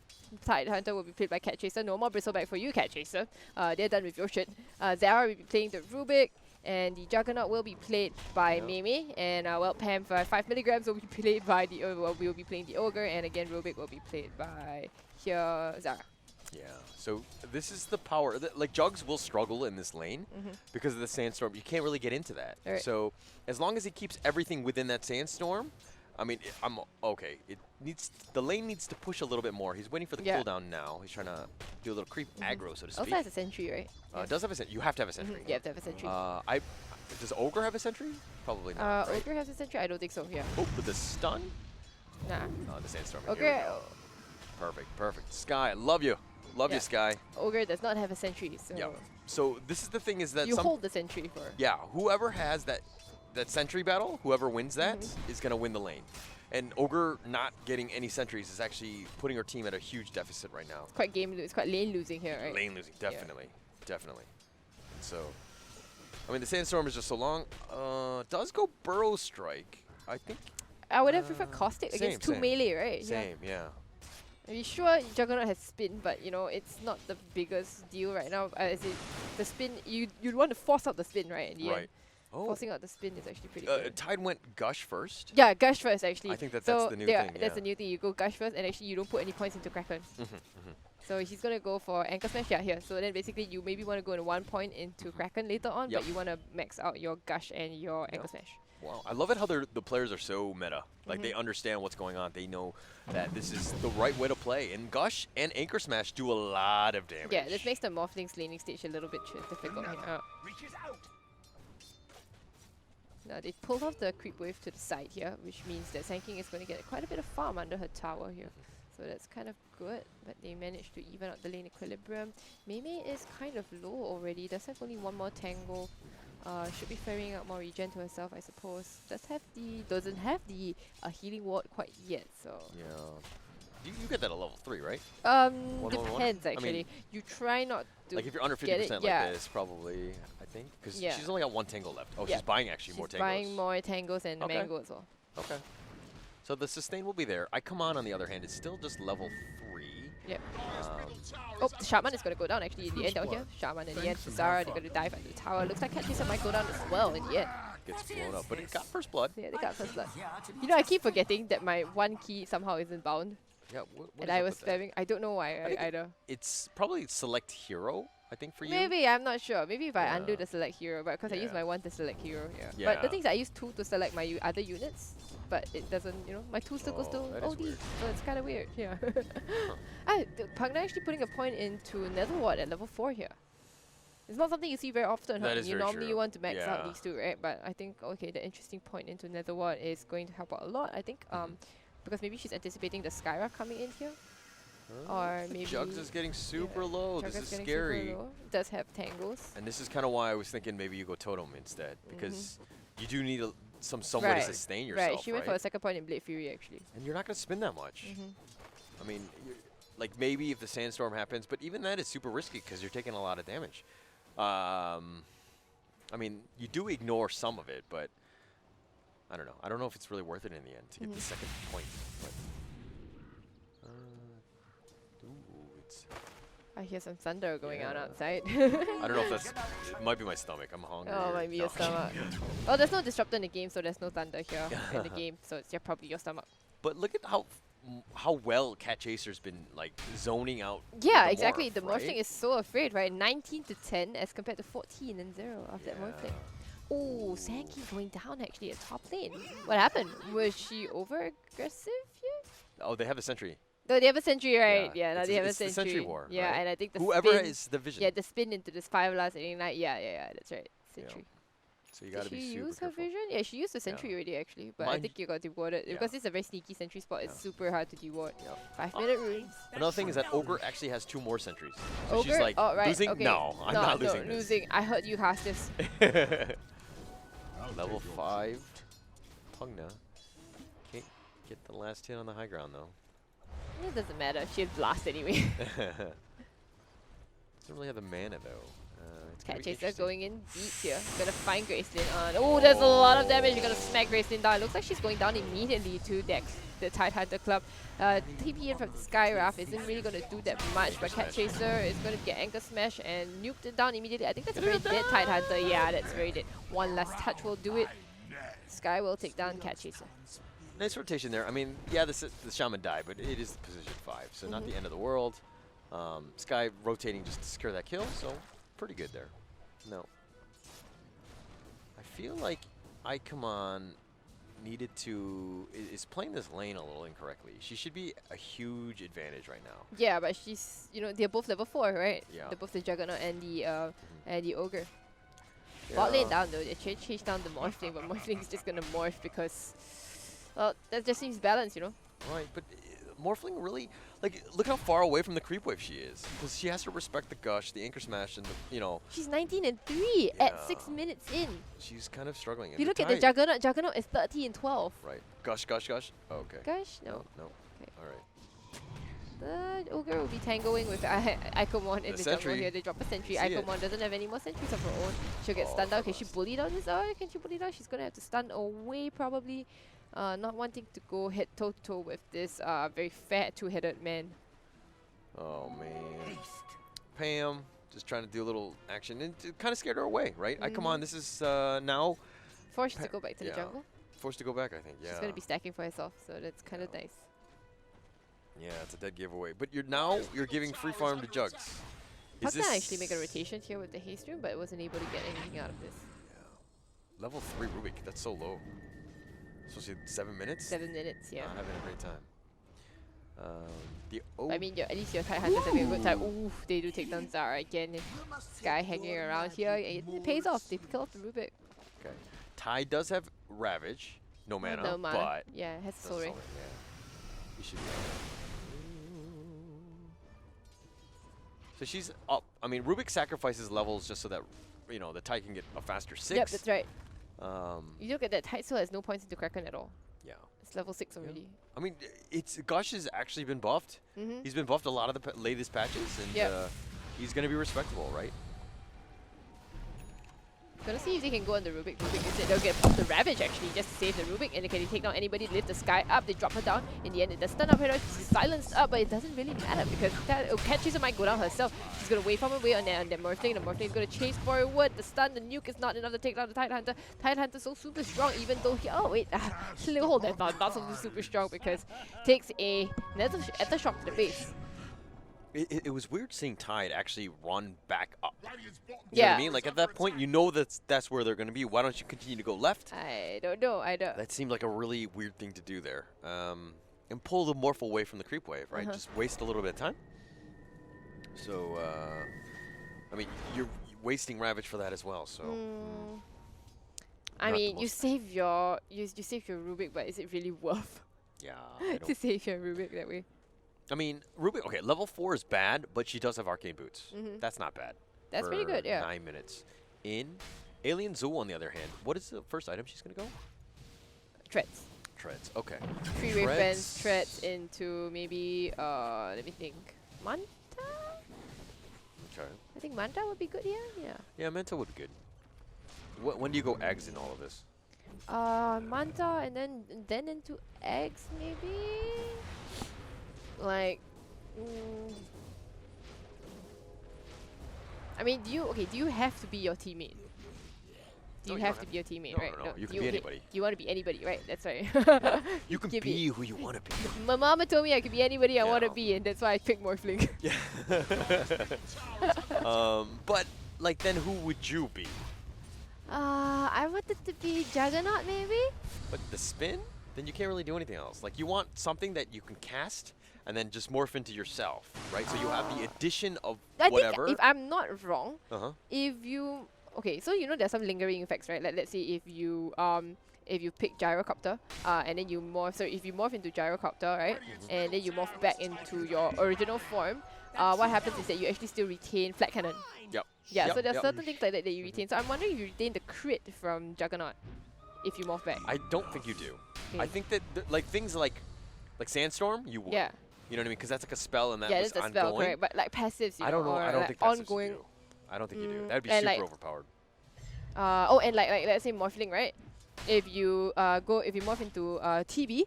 Tide Hunter will be played by Cat Chaser. No more Bristleback for you, Cat Chaser. They're done with your shit. Zara will be playing the Rubik. And the Juggernaut will be played by Mimi, and well, Pam for 5 milligrams will be played by the we will be playing the Ogre, and again Rubik will be played by here Zara. Yeah. So this is the power. Like Jugs will struggle in this lane because of the Sandstorm. You can't really get into that. Right. So as long as he keeps everything within that Sandstorm, I mean, I'm okay. The lane needs to push a little bit more. He's waiting for the cooldown now. He's trying to do a little creep aggro, so to speak. Also has a sentry, right? Does have a sentry. You have to have a sentry. You have to have a sentry. Does Ogre have a sentry? Probably not. Right? Ogre has a sentry? I don't think so, yeah. Oh, with the stun? Nah. The Sandstorm. Ogre, Here we go. Perfect. Sky, love you. Love you, Sky. Ogre does not have a sentry, so... Yeah. So this is the thing is that you hold the sentry for... Yeah, whoever has that sentry battle, whoever wins that is going to win the lane. And Ogre not getting any sentries is actually putting her team at a huge deficit right now. It's quite it's quite lane losing here, right? Lane losing, definitely. So, I mean, the Sandstorm is just so long. Does go Burrow Strike, I think. I would have preferred Caustic against 2 melee, right? Same, yeah. Are you sure Juggernaut has spin, but you know, it's not the biggest deal right now. As in, the spin, you'd want to force out the spin, right? In the end. Forcing out the spin is actually pretty good. Tide went Gush first. Yeah, Gush first actually. I think that's so the new thing. That's the new thing. You go Gush first, and actually you don't put any points into Kraken. So he's gonna go for Anchor Smash, yeah, here. So then basically you maybe want to go in 1 point into Kraken later on, but you want to max out your Gush and your Anchor Smash. Wow, I love it how the players are so meta. Like they understand what's going on. They know that this is the right way to play. And Gush and Anchor Smash do a lot of damage. Yeah, this makes the Morphling's laning stage a little bit difficult here. Now they pulled off the creep wave to the side here, which means that Sanking is going to get quite a bit of farm under her tower here. So that's kind of good, but they managed to even out the lane equilibrium. Mei is kind of low already, does have only one more tango. Should be ferrying out more regen to herself, I suppose. Doesn't have the healing ward quite yet, so. Yeah. You get that at level 3, right? Depends actually. I mean, you try not to. Like if you're under 50% like this, probably, I think. Because she's only got 1 tango left. Oh, she's buying actually more tangos. She's buying more tangos and mango as well. Okay. So the sustain will be there. Icomon, on the other hand, is still just level 3. Yep. Oh, the Shaman is going to go down actually in the end down here. Shaman in the end. Zara, they're going to dive into the tower. Looks like Cat Chaser might go down as well in the end. Gets blown up, but it got first blood. Yeah, they got first blood. You know, I keep forgetting that my 1 key somehow isn't bound. Yeah, and I was spamming. I don't know why either. It's probably select hero, I think, for you. Maybe, I'm not sure. Maybe if I undo the select hero, but because I use my 1 to select hero here. But the thing is, I use 2 to select my other units, but it doesn't, you know, my 2 still goes to OD. So it's kind of weird, yeah. Pugna actually putting a point into Netherward at level 4 here. It's not something you see very often. That is very normally true. You want to max out these 2, right? But I think, okay, the interesting point into Netherward is going to help out a lot. I think, because maybe she's anticipating the Skyra coming in here. Or maybe Jugs is getting super low. This is scary. Does have tangles. And this is kind of why I was thinking maybe you go Totem instead, because you do need some way to sustain yourself. Right, she went for a second point in Blade Fury actually. And you're not going to spin that much. I mean, like maybe if the Sandstorm happens, but even that is super risky because you're taking a lot of damage. I mean, you do ignore some of it, but I don't know. I don't know if it's really worth it in the end to get the second point. But I hear some thunder going on outside. I don't know if that's... It might be my stomach. I'm hungry. Oh, might be your stomach. Oh, there's no disruptor in the game, so there's no thunder here in the game. So it's probably your stomach. But look at how well Cat Chaser's been like zoning out. Yeah, exactly. The Morphling is so afraid, right? 19 to 10 as compared to 14 and 0 after that Morphling. Oh, Sanky going down actually at top lane. What happened? Was she over aggressive here? Oh, they have a sentry. No, they have a sentry, right? Yeah, now they have a sentry. It's the sentry war. Yeah, and I think the whoever spin, is the vision. Yeah, the spin into this 5 last ignite. Yeah, that's right. Sentry. So you gotta be super Did she use her careful. vision? Yeah, she used the sentry already actually, but I think you got dewarded because it's a very sneaky sentry spot. It's super hard to deward. 5-minute runes. Another thing is that Ogre actually has 2 more sentries. So Ogre? she's like, losing? Okay. No, I'm not losing this. Losing. I heard you cast this. Level 5. Pugna. Can't get the last hit on the high ground though. It doesn't matter. She had blast anyway. Doesn't really have the mana though. Cat Chaser going in deep here. Gonna find Gracelyn on. Oh, there's a lot of damage. You're gonna smack Gracelyn down. It looks like she's going down immediately to the Tidehunter Club. TP in from the Skywrath isn't really gonna do that much, but Cat Chaser is gonna get Anchor Smash and nuked it down immediately. I think that's a very dead Tidehunter. Yeah, that's very dead. One last touch will do it. Sky will take down Cat Chaser. Nice rotation there. I mean, yeah, the Shaman died, but it is position 5, so not the end of the world. Sky rotating just to secure that kill, so pretty good there. No. I feel like Icomon needed to... is playing this lane a little incorrectly. She should be a huge advantage right now. Yeah, but she's... You know, they're both level 4, right? Yeah. They're both the Juggernaut and the Ogre. Bot lane down though. They chase down the Morphling, but Morphling is just gonna morph because... Well, that just seems balanced, you know? Right, but Morphling really, like, look how far away from the creep wave she is. Because she has to respect the Gush, the Anchor Smash, and the, you know. She's 19 and 3 at 6 minutes in. She's kind of struggling. If you look at the Juggernaut, Juggernaut is 30 and 12. Right. Gush. Oh, okay. Gush? No. No. Okay. All right. The Ogre will be tangoing with Icomon in the jungle here. They drop a sentry. Icomon doesn't have any more sentries of her own. She'll get stunned out. Can she bully down this? Oh, can she bully down? She's going to have to stun away probably. Not wanting to go head toe to toe with this very fat 2-headed man. Oh man. Pam, just trying to do a little action, and it kind of scared her away, right? Come on, this is now Forced to go back to the jungle. Forced to go back, I think. Yeah. She's gonna be stacking for herself, so that's kind of nice. Yeah, it's a dead giveaway. But you're giving free farm to Jugs. Pugna actually make a rotation here with the haste room, but wasn't able to get anything out of this. Yeah. Level 3 Rubik, that's so low. Supposed to be 7 minutes? 7 minutes, yeah. Not having a great time. I mean, at least your Tide Hunters having a good time. Ooh, they do take down Zara again. Sky hanging around here. It pays off. They kill off the Rubik. Okay. Tide does have Ravage. No mana. No mana. But yeah, it has Soul Ring. Yeah. You should be. So she's up. I mean, Rubik sacrifices levels just so that, you know, the Tide can get a faster 6. Yep, that's right. You look at that, Tide still has no points into Kraken at all. Yeah. It's level 6 already. I mean, Gush has actually been buffed. He's been buffed a lot of the latest patches, and he's going to be respectable, right? Gonna see if they can go on the Rubik. Instead, they'll get off the Ravage actually, just to save the Rubik. And can they take down anybody, lift the Sky up, they drop her down. In the end, the stun up her, she's silenced up, but it doesn't really matter because Cat Chaser might go down herself. She's gonna wait from away on that Morphling. The Morphling is gonna chase forward. The stun, the nuke is not enough to take down the Tide Hunter. Tide Hunter so super strong, even though he. Oh wait, hold that thought. Not so super strong because takes another shock to the face. It was weird seeing Tide actually run back up. You yeah. know what I mean? Like at that point, you know that's where they're going to be. Why don't you continue to go left? I don't know. That seemed like a really weird thing to do there. And pull the Morph away from the creep wave, right? Just waste a little bit of time. So, I mean, you're wasting Ravage for that as well. So. I mean, you save your Rubik, but is it really worth? Yeah. to save your Rubik that way? I mean, Rubik, okay, level 4 is bad, but she does have Arcane Boots. That's not bad. That's pretty good, yeah. 9 minutes. Alien Zoo, on the other hand, what is the first item she's going to go? Treads. Treads, okay. 3-wave fence, treads into maybe, let me think, Manta? Okay. I think Manta would be good here, yeah. Yeah, Manta would be good. When do you go eggs in all of this? Manta and then into eggs maybe? Like, I mean, do you have to be your teammate? Do you have to be your teammate, right? No, you can be anybody. You want to be anybody, right? That's right. You can be who you want to be. My mama told me I could be anybody I want to be, and that's why I picked Morphling. Yeah. But, like, then who would you be? I wanted to be Juggernaut, maybe? But the spin? Then you can't really do anything else. Like, you want something that you can cast and then just morph into yourself, right? So you have the addition of whatever. I think if I'm not wrong, if you... Okay, so you know there's some lingering effects, right? Like, let's say if you pick Gyrocopter, and then you morph... So if you morph into Gyrocopter, right? And then you morph back into your original form, what happens is that you actually still retain Flat Cannon. Yep. Yeah, so there's certain things like that you retain. So I'm wondering if you retain the crit from Juggernaut if you morph back. I don't think you do. Okay. I think that like things like Sandstorm, you would. Yeah. You know what I mean? Because that's like a spell and that was it's a spell, correct. But like passives, you I don't know. I don't like think passives ongoing. You do. I don't think you do. That'd be super overpowered. And like let's say Morphling, right? If you morph into TB,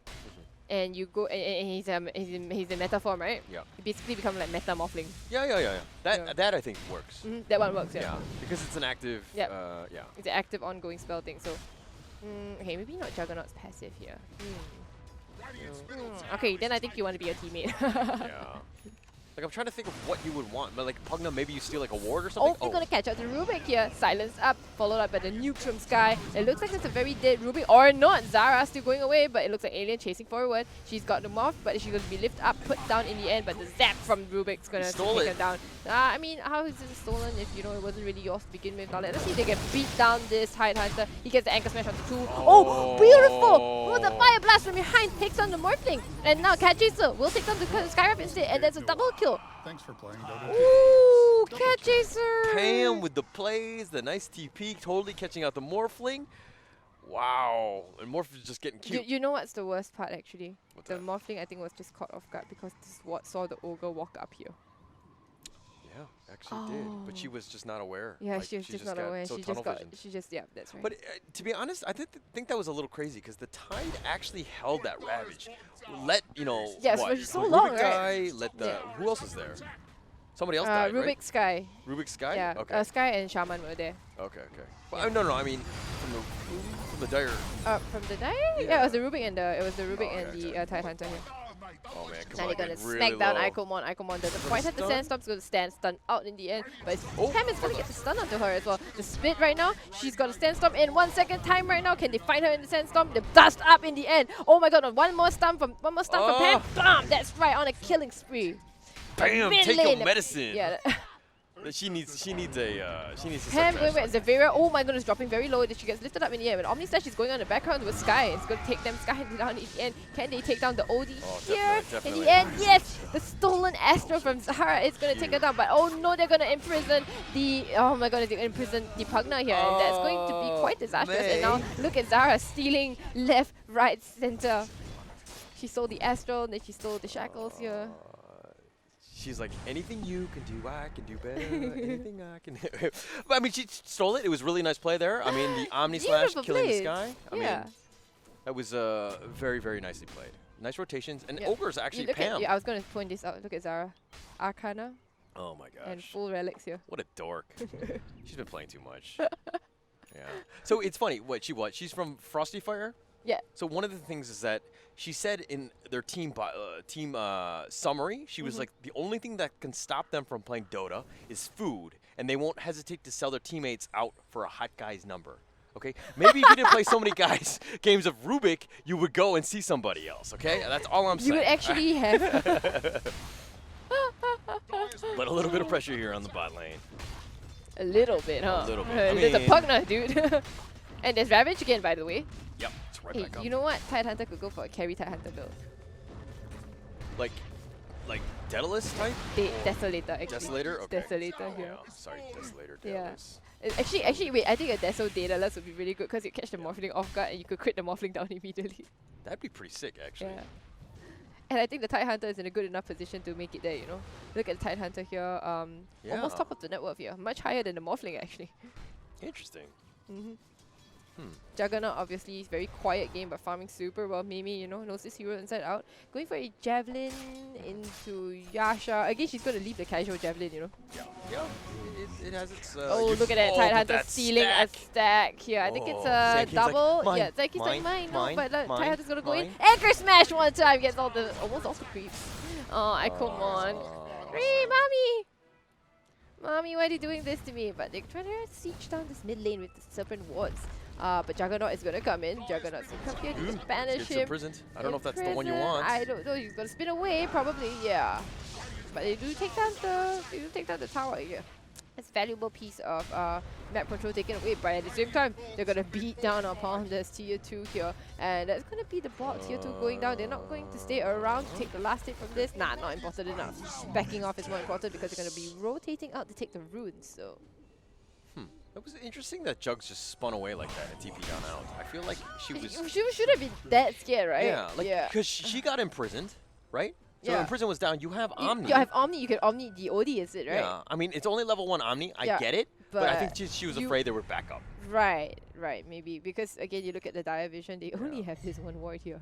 and you go and he's a meta form, right? Yeah. You basically become like meta Morphling. Yeah. That I think works. That one works. Yeah. Because it's an active. Yeah. Yeah. It's an active ongoing spell thing. So, okay, maybe not Juggernaut's passive here. Okay, then I think you want to be a teammate. Yeah. Like, I'm trying to think of what you would want. But, like, Pugna, maybe you steal, like, a ward or something? Oh, you're going to catch up the Rubik here. Silence up, followed up by the nuke from Sky. It looks like it's a very dead Rubik. Or not. Zara still going away, but it looks like Alien chasing forward. She's got the morph, but she's going to be lifted up, put down in the end. But the zap from Rubik's going to take her down. I mean, how is it stolen if, you know, it wasn't really yours to begin with? Now, let's see if they can beat down this Tide Hunter. He gets the Anchor Smash on 2. Oh, beautiful! Oh, the Fire Blast from behind takes on the Morphling. And now Cat Chaser will take down the Skyrap instead. And there's a double kill. Thanks for playing, DOTA. Ooh, Cat Chaser! Pam with the plays, the nice TP, totally catching out the Morphling. Wow. And Morph is just getting cute. You know what's the worst part, actually? What's the that? Morphling, I think, was just caught off guard because this is what saw the Ogre walk up here. Yeah, actually did. But she was just not aware. Yeah, like, she was just not aware. So Yeah, that's right. But to be honest, I think that was a little crazy because the Tide actually held that Ravage. Let, you know, yes, what? for so the long, Rubik right? guy, let the... Who else is there? Somebody else died, right? Rubik's Sky. Rubik's Sky? Yeah, Okay. Sky and Shaman were there. Okay, okay. Well, no, I mean from the dire. From the dire? Yeah, it was the Rubik and the Tide Hunter here. Oh man, come Now on. they're gonna really smack down low. Ikomon. Ikomon doesn't quite have the Sandstorm's gonna stand stun out in the end. But Tam is gonna get the stun onto her as well. The split right now, she's got a Sandstorm in 1 second time right now. Can they find her in the Sandstorm? The dust up in the end. Oh my god, one more stun from Pam. Bam! That's right, on a killing spree. Bam! Take your medicine. Yeah. She needs a Pam going back. Zaveria, oh my goodness, dropping very low. She gets lifted up in the air. But Omni Slash is going on the background with Sky. It's going to take them Sky down in the end. Can they take down the OD here? Definitely. In the end, yes! The stolen Astro from Zahara is going to take her down. But oh no, they're going to imprison the... Oh my god, they're going to imprison the Pugna here. And that's going to be quite disastrous. And now look at Zahara stealing left, right, center. She stole the Astro, and then she stole the Shackles here. She's like, anything you can do, I can do better. Anything I can do. But I mean, she stole it. It was a really nice play there. I mean, the Omni Slash killing the Sky. I mean, that was very, very nicely played. Nice rotations. And Ogre's actually Pam. I was going to point this out. Look at Zara. Arcana. Oh my gosh. And full relics here. What a dork. She's been playing too much. Yeah. So it's funny. She's from Frosty Fire? Yeah. So one of the things is that she said in their team summary, she was like, the only thing that can stop them from playing Dota is food, and they won't hesitate to sell their teammates out for a hot guy's number. Okay? Maybe if you didn't play so many games of Rubik, you would go and see somebody else. Okay? That's all I'm saying. You would actually have. But a little bit of pressure here on the bot lane. A little bit, huh? A little bit. There's a Pugna, dude. And there's Ravage again, by the way. Yep, it's right back up. You know what? Tide Hunter could go for a carry Tide Hunter build. Like Daedalus type? Desolator, actually. Desolator? Okay. Desolator here. Yeah, sorry, Desolator, Daedalus. Actually, wait, I think a Deso Daedalus would be really good because you catch the Morphling off guard and you could crit the Morphling down immediately. That'd be pretty sick, actually. Yeah. And I think the Tide Hunter is in a good enough position to make it there, you know. Look at the Tide Hunter here. Almost top of the net worth here. Much higher than the Morphling, actually. Interesting. Juggernaut, obviously, is very quiet game, but farming super well. Mimi, you know, knows this hero inside out. Going for a Javelin into Yasha. Again, she's going to leave the casual Javelin, you know. Yeah. It has its... oh, look at that. Tide Hunter stealing a stack here. I think it's a double. Like, yeah, Zeki's like mine. But Tide Hunter's going to go in. Mine. Anchor smash one time. Gets almost all the creeps. Oh, come on. Hey, Mommy! Mommy, why are you doing this to me? But they're trying to siege down this mid lane with the Serpent Wards. But Juggernaut is going to come in. Juggernaut's going to come here. Just banish him. Imprisoned. I don't know if that's the one you want. I don't know. He's going to spin away, probably. Yeah. But they do take down the tower here. It's a valuable piece of map control taken away, but at the same time, they're going to beat down upon this tier 2 here. And that's going to be the bot tier 2 going down. They're not going to stay around to take the last hit from this. Nah, not important enough. Backing off is more important because they're going to be rotating out to take the runes. So. It was interesting that Jugs just spun away like that and TP down out. I feel like she was... She should have been that scared, right? Yeah, because she got imprisoned, right? So Imprisoned was down. You have Omni. You have Omni. You can Omni the OD, is it, right? Yeah. I mean, it's only level 1 Omni. I get it. But I think she was afraid they would back up. Right, maybe. Because, again, you look at the Dire Vision, they only have this one ward here.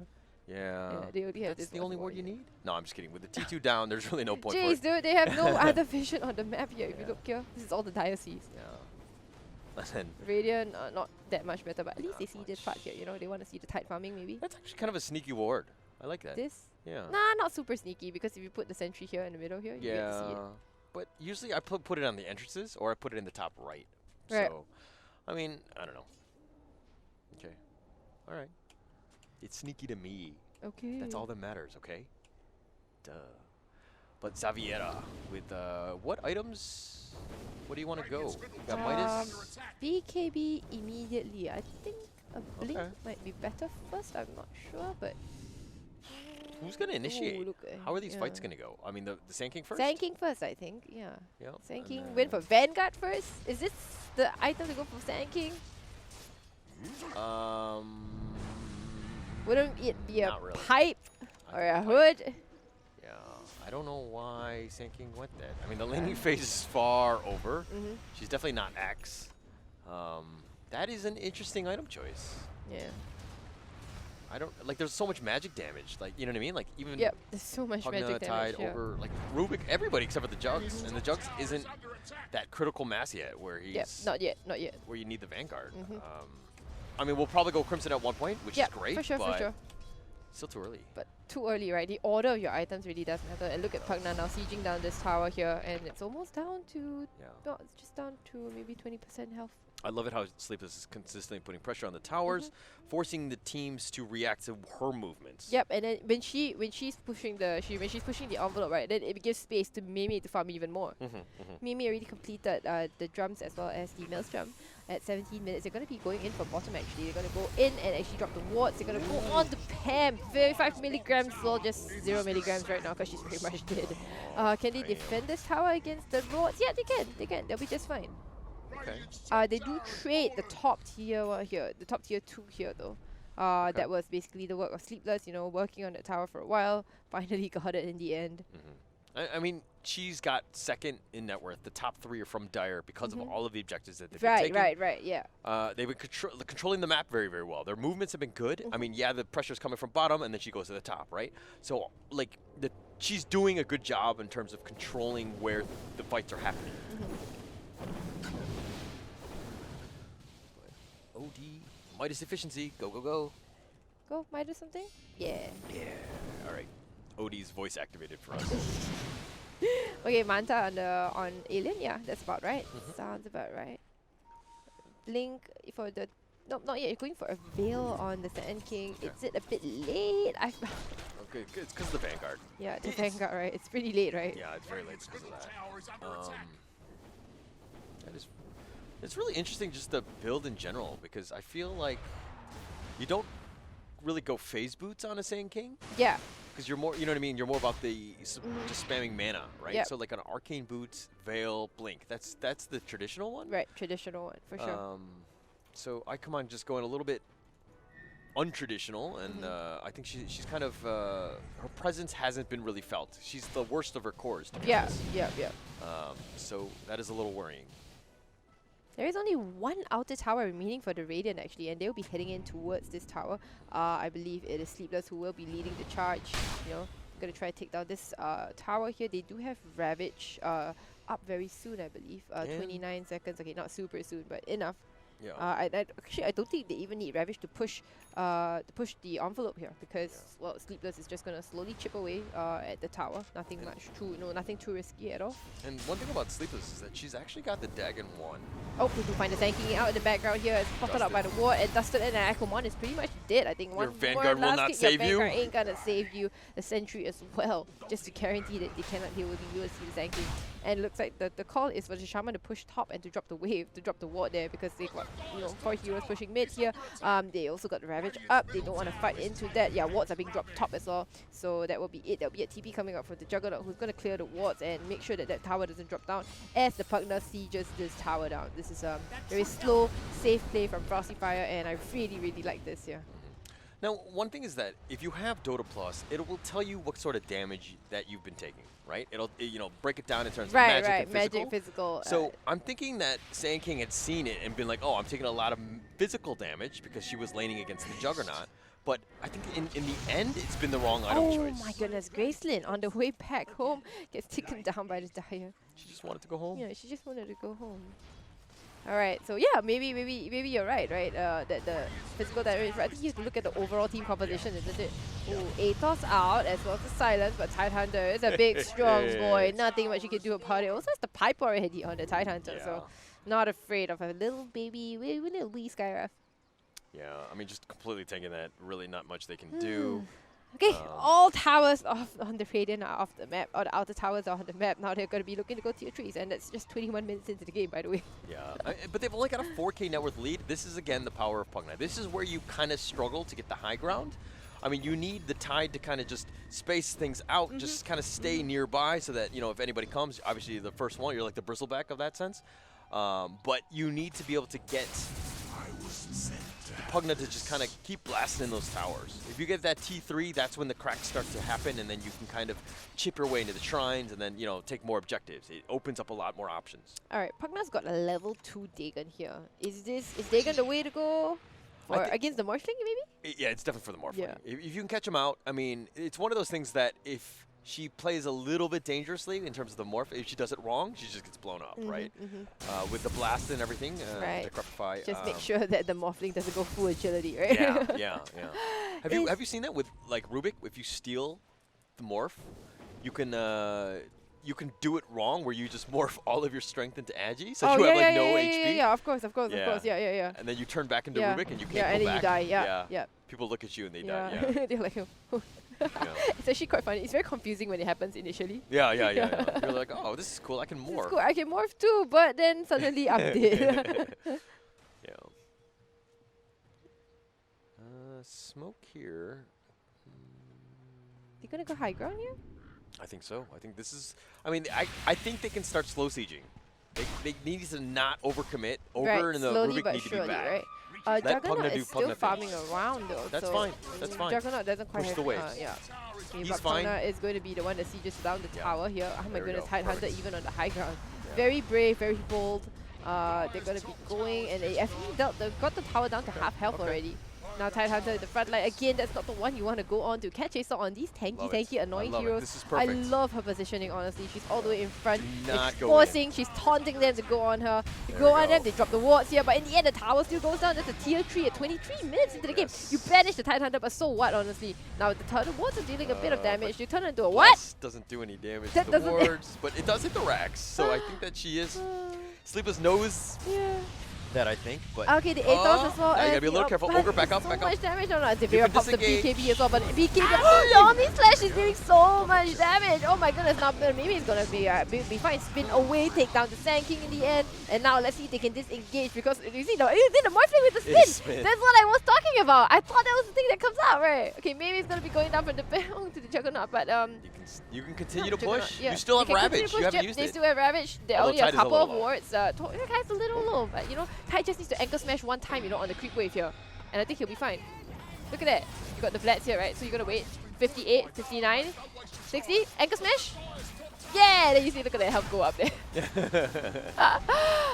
Yeah. They only have That's the only ward you need? No, I'm just kidding. With the T2 down, there's really no point Jeez, for it. dude, they have no other vision on the map here. If you look here, this is all the Diocese. Yeah. Radiant, not that much better, but at least they see this part here, you know, they want to see the tide farming maybe. That's actually kind of a sneaky ward. I like that. This? Yeah. Nah, not super sneaky, because if you put the sentry here in the middle here, you get to see it. But usually I put it on the entrances, or I put it in the top right. Right. So, I mean, I don't know. Okay. All right. It's sneaky to me. Okay. That's all that matters, okay? Duh. But Xaviera, with what items? What do you want to go? You got Midas? BKB immediately. I think a blink might be better first. I'm not sure, but... Who's going to initiate? Ooh, how are these fights going to go? I mean, the Sand King first? Sand King first, I think. Yeah. Yep. Sand King win for Vanguard first? Is this the item to go for Sand King? Wouldn't it be a pipe or a hood? I don't know why Sand King went that. I mean, the laning phase is far over. She's definitely not X. That is an interesting item choice. Yeah. I don't like. There's so much magic damage. Like, you know what I mean? Like even there's so much Pugna, magic damage. Tide over like Rubik, everybody except for the Jugs, and the Jugs isn't that critical mass yet where he's not yet, not yet. where you need the Vanguard. I mean, we'll probably go Crimson at one point, which is great, for sure, but for sure. still too early. But too early, right? The order of your items really does matter. And look at Pugna now sieging down this tower here, and it's almost down to no, it's just down to maybe 20% health. I love it how Sleepless is consistently putting pressure on the towers, forcing the teams to react to her movements. Yep, and then when she's pushing the envelope, right, then it gives space to Mimi to farm even more. Mimi already completed the drums as well as the Maelstrom at 17 minutes. They're going to be going in for bottom actually. They're going to go in and actually drop the wards. They're going to go on to Pam. 35 milligrams, well, just 0 milligrams right now because she's pretty much dead. Can they defend this tower against the wards? Yeah, they can. They can. They'll be just fine. Okay. They do trade the top tier one here, the top tier 2 here though. That was basically the work of Sleepless, you know, working on the tower for a while. Finally got it in the end. I mean, she's got second in net worth. The top 3 are from Dire because of all of the objectives that they've been taking. Right, yeah. They've been controlling the map very, very well. Their movements have been good. I mean, yeah, the pressure's coming from bottom, and then she goes to the top, right? So, like, she's doing a good job in terms of controlling where the fights are happening. OD, Midas efficiency, go, go, go. Go, Midas something? Yeah. Yeah, all right. OD's voice activated for us. Okay, Manta on Alien, yeah, that's about right. Sounds about right. Blink for the... No, not yet. You're going for a Veil on the Sand King. Okay. Is it a bit late? Okay, good. It's because of the Vanguard. Yeah, the Vanguard, right? It's pretty late, right? Yeah, it's very late because of that. It's really interesting just the build in general because I feel like you don't really go phase boots on a Sand King. Yeah. Because you're more, you know what I mean? You're more about the just spamming mana, right? Yep. So like an Arcane Boots, Veil, Blink. That's the traditional one? Right, traditional one, for sure. So I come on just going a little bit untraditional, and I think she's kind of, her presence hasn't been really felt. She's the worst of her cores, to be honest. Yeah. So that is a little worrying. There is only one outer tower remaining for the Radiant actually, and they'll be heading in towards this tower. I believe it is Sleepless who will be leading the charge. You know, gonna try to take down this tower here. They do have Ravage up very soon, I believe. 29 seconds. Okay, not super soon, but enough. Yeah. Actually, I don't think they even need Ravage to push the envelope here because well, Sleepless is just gonna slowly chip away at the tower. Nothing too risky at all. And one thing about Sleepless is that she's actually got the Dagon 1. Oh, we do find the tanking out in the background here. It's spotted out by the ward and dusted, and Akumon is pretty much dead. I think your one Vanguard more will not save you. Your Vanguard ain't gonna save you. The Sentry as well, just to guarantee that they cannot deal with the USC tanking. And it looks like the call is for the Shaman to push top and to drop the wave, to drop the ward there because they got 4 heroes pushing mid here. They also got the Ravage up. They don't want to fight into that. Yeah, wards are being dropped top as well. So that will be it. There'll be a TP coming up from the Juggernaut who's going to clear the wards and make sure that that tower doesn't drop down as the Pugna sieges this tower down. This is a very slow, safe play from Frosty Fire, and I really, really like this here. Now, one thing is that if you have Dota Plus, it will tell you what sort of damage that you've been taking, right? It'll break it down in terms of magic and physical. Magic, physical. So I'm thinking that Sand King had seen it and been like, oh, I'm taking a lot of physical damage because she was laning against the Juggernaut. But I think in the end, it's been the wrong item choice. Oh my goodness, Gracelyn on the way back home gets taken down by the Dire. She just wanted to go home. Yeah, she just wanted to go home. All right, so yeah, maybe you're right? That the physical damage. I think you have to look at the overall team composition, isn't it? Oh, Atos out as well as the Silence, but Tidehunter is a big, strong boy. Nothing much you can do about it. Also, has the pipe already on the Tidehunter, so not afraid of a little baby, little wee Skywrath. Yeah, I mean, just completely taking that. Really, not much they can do. Okay, all towers on the Radiant are off the map, or the outer towers are on the map. Now they're going to be looking to go tier 3s, and that's just 21 minutes into the game, by the way. Yeah, but they've only got a 4K net worth lead. This is, again, the power of Pugna. This is where you kind of struggle to get the high ground. I mean, you need the Tide to kind of just space things out, just kind of stay nearby so that, if anybody comes, obviously the first one, you're like the bristleback of that sense. But you need to be able to get Pugna to just kind of keep blasting in those towers. If you get that T3, that's when the cracks start to happen, and then you can kind of chip your way into the shrines and then, take more objectives. It opens up a lot more options. All right, Pugna's got a level 2 Dagon here. Is Dagon the way to go? For against the Morphling, maybe? Yeah, it's definitely for the Morphling. Yeah. If you can catch him out, I mean, it's one of those things that if she plays a little bit dangerously in terms of the morph, if she does it wrong, she just gets blown up, right? With the blast and everything, right. the Qualifier. Just make sure that the Morphling doesn't go full agility, right? Yeah. Have you seen that with like Rubik? If you steal the morph, you can do it wrong where you just morph all of your strength into Agi, so you have like no HP. Yeah, of course, yeah. And then you turn back into Rubik and you can't go back. And then you die, yeah. People look at you and they die, They're like, It's actually quite funny. It's very confusing when it happens initially. Yeah. You're like, oh, this is cool. I can morph. This is cool. I can morph too, but then suddenly update. Smoke here. You gonna go high ground here? I think so. I think this is. I mean, I think they can start slow sieging. They need to not overcommit. Ogre and the slowly Rubik need to be back. Right? Juggernaut is still farming around though. That's so fine. That's fine. Juggernaut doesn't quite Push have the waves. Okay, He's but fine. Pugna is going to be the one that sieges down the tower here. Oh my goodness, Tidehunter even on the high ground. Yeah. Very brave, very bold. They're going to be going, and they actually got the tower down to half health already. Now Tidehunter in the front line. Again, that's not the one you want to go on to. Catch Chaser on these tanky, annoying heroes. This is perfect. I love her positioning, honestly. She's all the way in front. She's forcing, she's taunting them to go on her. They go on them, they drop the wards here, but in the end the tower still goes down. That's a tier 3 at 23 minutes into the game. You banish the Tidehunter, but so what, honestly? Now the wards are dealing a bit of damage. You turn into a what? Doesn't do any damage to the wards, but it does hit the racks. So I think that she is. Sleepless knows that, I think, but okay, the Aethos as well. You gotta be a little careful. Ogre, back up, so back much up. damage. No, Devira pops the BKB as well, but BKB, the Omni Slash is doing so much damage. Oh my goodness, now maybe it's gonna be fine. Spin away, take down the Sand King in the end, and now let's see if they can disengage because you see, the Morphling with the spin. That's what I was talking about. I thought that was the thing that comes out, right? Okay, maybe it's gonna be going down from the Baron to the Juggernaut, but you can continue to push. Yeah. You still have Ravage. You haven't used it. They still have Ravage. They only have a couple of wards. Tai's a little low, but you know, Tai just needs to anchor smash one time, you know, on the creep wave here, and I think he'll be fine. Look at that. You got the Vlads here, right? So you're gonna wait. 58, 59, 60. Anchor smash. Yeah, then you see, look at that health go up there.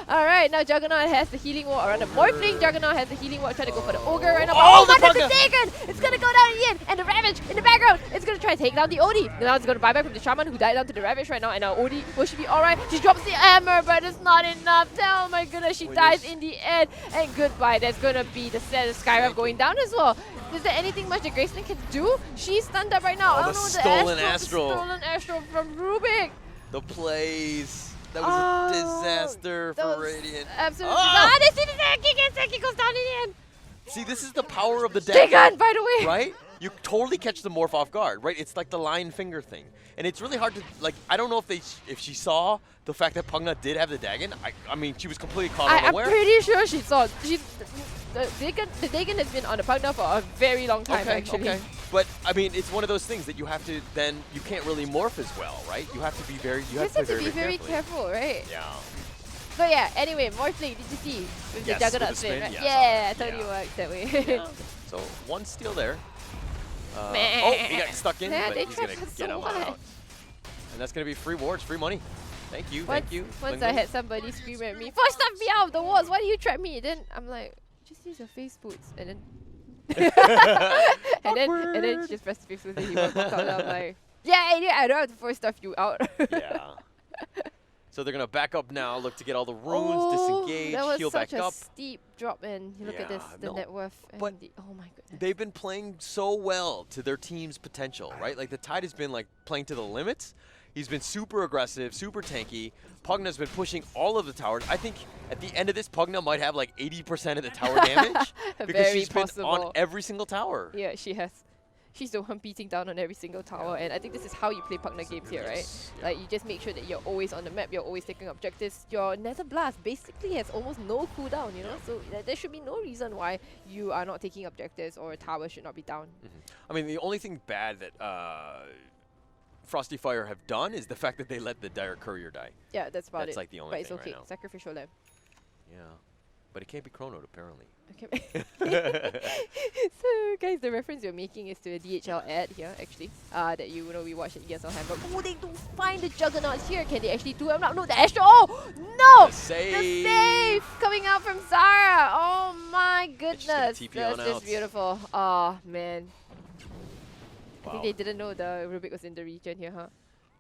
Alright, now Juggernaut has the healing ward around the Morphling. Juggernaut has the healing ward, trying to go for the Ogre right now. Oh my god, it's taken! It's gonna go down in the end, and the Ravage in the background. It's gonna try to take down the Odie. Now it's gonna buy back from the Shaman who died down to the Ravage right now, and now Odie will should be alright. She drops the hammer, but it's not enough. Oh my goodness, she dies in the end. And goodbye, that's gonna be the Skyrev going down as well. Is there anything much that Gracelyn can do? She's stunned up right now. Oh, the stolen Astral. The stolen Astral from Rubik. The plays. That was a disaster for Radiant. Absolutely. They see the Sand King, and Sand King goes down in the end. See, this is the power of the deck. Gun, by the way. Right? You totally catch the morph off guard, right? It's like the lion finger thing. And it's really hard to, like, I don't know if she saw the fact that Pugna did have the Dagon. I mean, she was completely caught unaware. I'm pretty sure she saw. The Dagon has been on the Pugna for a very long time, actually. Okay. But, I mean, it's one of those things that you have to then, you can't really morph as well, right? You have to be very, you have to be very careful, right? Yeah. But yeah, anyway, Morphling, did you see? With the Juggernaut spin, right? Yeah, I totally works that way. So, one steal there. Oh, he got stuck in, but he's going to get him out. And that's going to be free wards, free money. Thank you, thank you. Once I had somebody scream at me, "First stuff me out of the wards, why do you trap me?" Then I'm like, just use your face boots, and then and then she just pressed the face boots and he walked out, and I'm like, yeah, I don't have to force stuff you out. Yeah. So they're gonna back up now, look to get all the runes, disengage, heal back up. That was such a steep drop in. You look at this, the net worth. And but oh my goodness. They've been playing so well to their team's potential, right? Like the Tide has been like playing to the limits. He's been super aggressive, super tanky. Pugna's been pushing all of the towers. I think at the end of this, Pugna might have like 80% of the tower damage because she's been on every single tower. Yeah, she has. She's the one beating down on every single tower, and I think this is how you play Pugna games here, right? Yeah. Like, you just make sure that you're always on the map, you're always taking objectives. Your Nether Blast basically has almost no cooldown, you know? So there should be no reason why you are not taking objectives or a tower should not be down. I mean, the only thing bad that Frosty Fire have done is the fact that they let the Dire Courier die. Yeah, that's about it. That's like the only thing it's okay. right now. Sacrificial lamb. Yeah. But it can't be chronoed, apparently. Okay. So, guys, the reference you're making is to a DHL ad here, actually. That we watched at ESL Hamburg. Oh, they do find the Juggernauts here. Can they actually do it? No, the Astro. Oh, no! The save! The save coming out from Zara. Oh, my goodness. That's just beautiful. Oh, man. Wow. I think they didn't know the Rubik was in the region here, huh?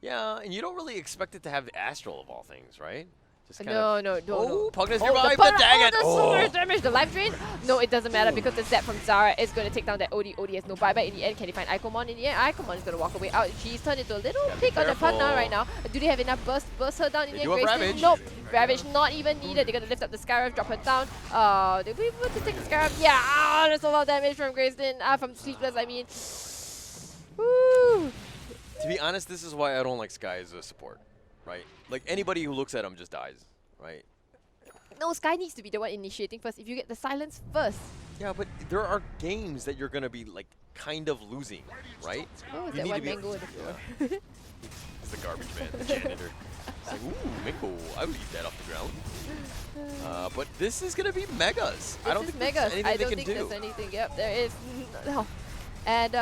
Yeah, and you don't really expect it to have the Astral of all things, right? Just No. Pugna survived the Daggett! So much damage, the life drain? No, it doesn't matter because the Zap from Zara is going to take down that OD. OD has no buyback in the end. Can he find Ikomon in the end? Ikomon is going to walk away out. She's turned into a little pig on the Pugna right now. Do they have enough burst her down in the end? Ravage. Nope. Ravage not even needed. They're going to lift up the Scarab, drop her down. They'll be able to take the Scarab. Yeah, there's a lot of damage from Gracelyn. From Sleepless, I mean. Woo. To be honest, this is why I don't like Sky as a support, right? Like, anybody who looks at him just dies, right? No, Sky needs to be the one initiating first. If you get the silence first. Yeah, but there are games that you're going to be, like, kind of losing, right? Oh, is that one mango in the floor? It's the garbage man, the janitor. It's like, ooh, mango. I would eat that off the ground. But this is going to be megas. I don't think there's anything they can do. There's anything. Yep, there is. No. And,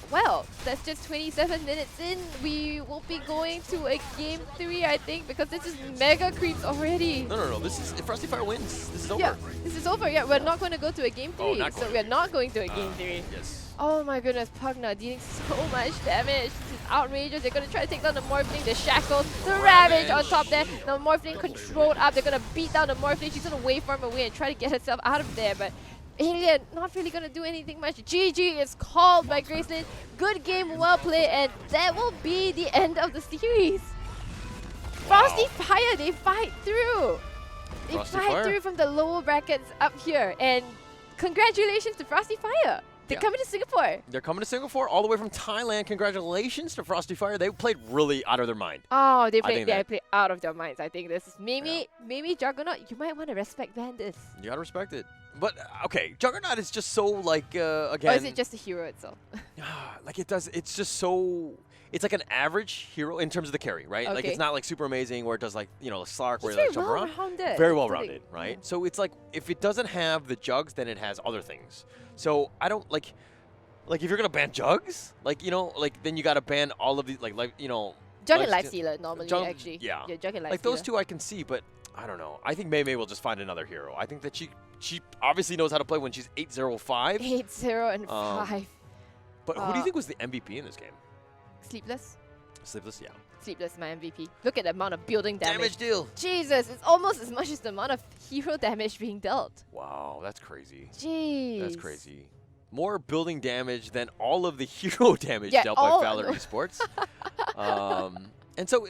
well, that's just 27 minutes in. We will be going to a Game 3, I think, because this is mega creeps already. No. This is, if Frosty Fire wins, this is over. Yeah, this is over. Yeah, we're not going to go to a Game 3. So we're not going to a Game 3. Yes. Oh my goodness, Pugna dealing so much damage. This is outrageous. They're going to try to take down the Morphling, the Shackles, the Ravage on top there. The Morphling controlled up. They're going to beat down the Morphling. She's going to waveform away and try to get herself out of there, but Alien not really going to do anything much. GG is called by Gracelyn. Good game, well played, and that will be the end of the series. Wow. Frosty Fire, they fight through. They fight through from the lower brackets up here, and congratulations to Frosty Fire. They're coming to Singapore. They're coming to Singapore all the way from Thailand. Congratulations to Frosty Fire. They played really out of their mind. Oh, they played out of their minds. I think this is maybe Juggernaut. You might want to respect Vandus. You gotta respect it. But okay, Juggernaut is just so like again. Or is it just the hero itself? Like it's just so. It's like an average hero in terms of the carry, right? Okay. Like it's not like super amazing where it does like Slark where it like jump around. Very well rounded, right? So it's like if it doesn't have the jugs, then it has other things. So I don't like if you're gonna ban jugs, then you gotta ban all of these Jug and Lifestealer normally actually. Yeah. Jug and Lifestealer. Like those two I can see, but I don't know. I think Mei Mei will just find another hero. I think that she obviously knows how to play when she's 8-0-5. 8-0 and 5. But who do you think was the MVP in this game? Sleepless. Sleepless, yeah. Sleepless, my MVP. Look at the amount of building damage. Damage deal. Jesus, it's almost as much as the amount of hero damage being dealt. Wow, that's crazy. Jeez. That's crazy. More building damage than all of the hero damage dealt by Valor eSports. And so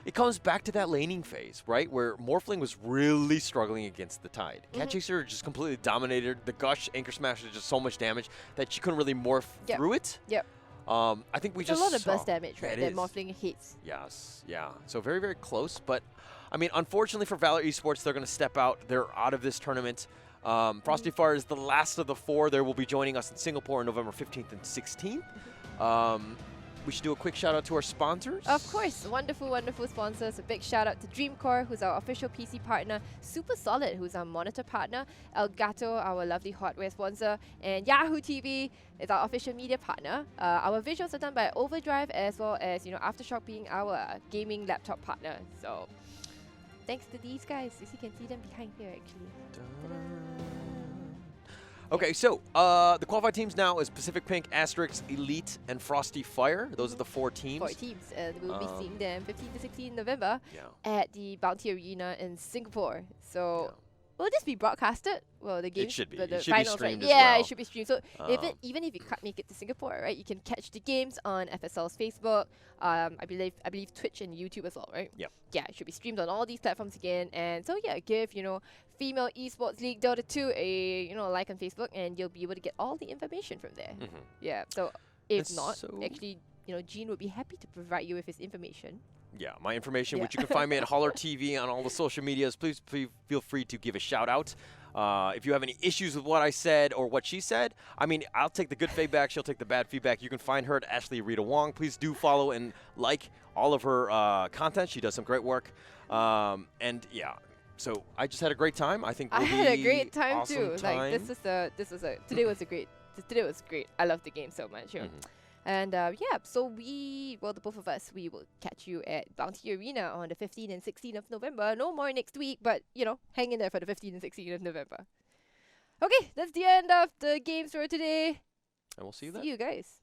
it comes back to that laning phase, right? Where Morphling was really struggling against the Tide. Cat Chaser just completely dominated. The Gush Anchor Smash did just so much damage that she couldn't really morph through it. Yep. I think we just saw a lot of burst damage, right? That Morphling hits. Yes, yeah. So very, very close. But, I mean, unfortunately for Valor eSports, they're going to step out. They're out of this tournament. Frosty Fire is the last of the 4. They will be joining us in Singapore on November 15th and 16th. We should do a quick shout out to our sponsors. Of course, wonderful, wonderful sponsors. A big shout out to Dreamcore, who's our official PC partner, Super Solid, who's our monitor partner, Elgato, our lovely hardware sponsor, and Yahoo TV is our official media partner. Our visuals are done by Overdrive, as well as Aftershock being our gaming laptop partner. So thanks to these guys. You can see them behind here actually. Okay, so the qualified teams now is Pacific Pink, Asterix, Elite, and Frosty Fire. Those are the 4 teams. 4 teams, and we'll be seeing them 15 to 16 November at the Bounty Arena in Singapore. So will this be broadcasted? Well, the games, it should be. The it should finals, be streamed right? as well. Yeah, it should be streamed. So even if you can't make it to Singapore, right, you can catch the games on FSL's Facebook. I believe Twitch and YouTube as well, right? Yep. Yeah, it should be streamed on all these platforms again. And so yeah, give Female Esports League Dota 2 a like on Facebook, and you'll be able to get all the information from there. Yeah. So if not, actually, Gene would be happy to provide you with his information. Yeah, my information, which you can find me at Holler TV on all the social medias. Please feel free to give a shout out. If you have any issues with what I said or what she said, I mean, I'll take the good feedback. She'll take the bad feedback. You can find her at Ashley Rita Wong. Please do follow and like all of her content. She does some great work. And yeah, So I just had a great time. I think I we'll had a be great time awesome too. time. Like today was great. I love the game so much. You know? And yeah, so the both of us, we will catch you at Bounty Arena on the 15th and 16th of November. No more next week, but hang in there for the 15th and 16th of November. Okay, that's the end of the games for today. And we'll see you then. See you guys.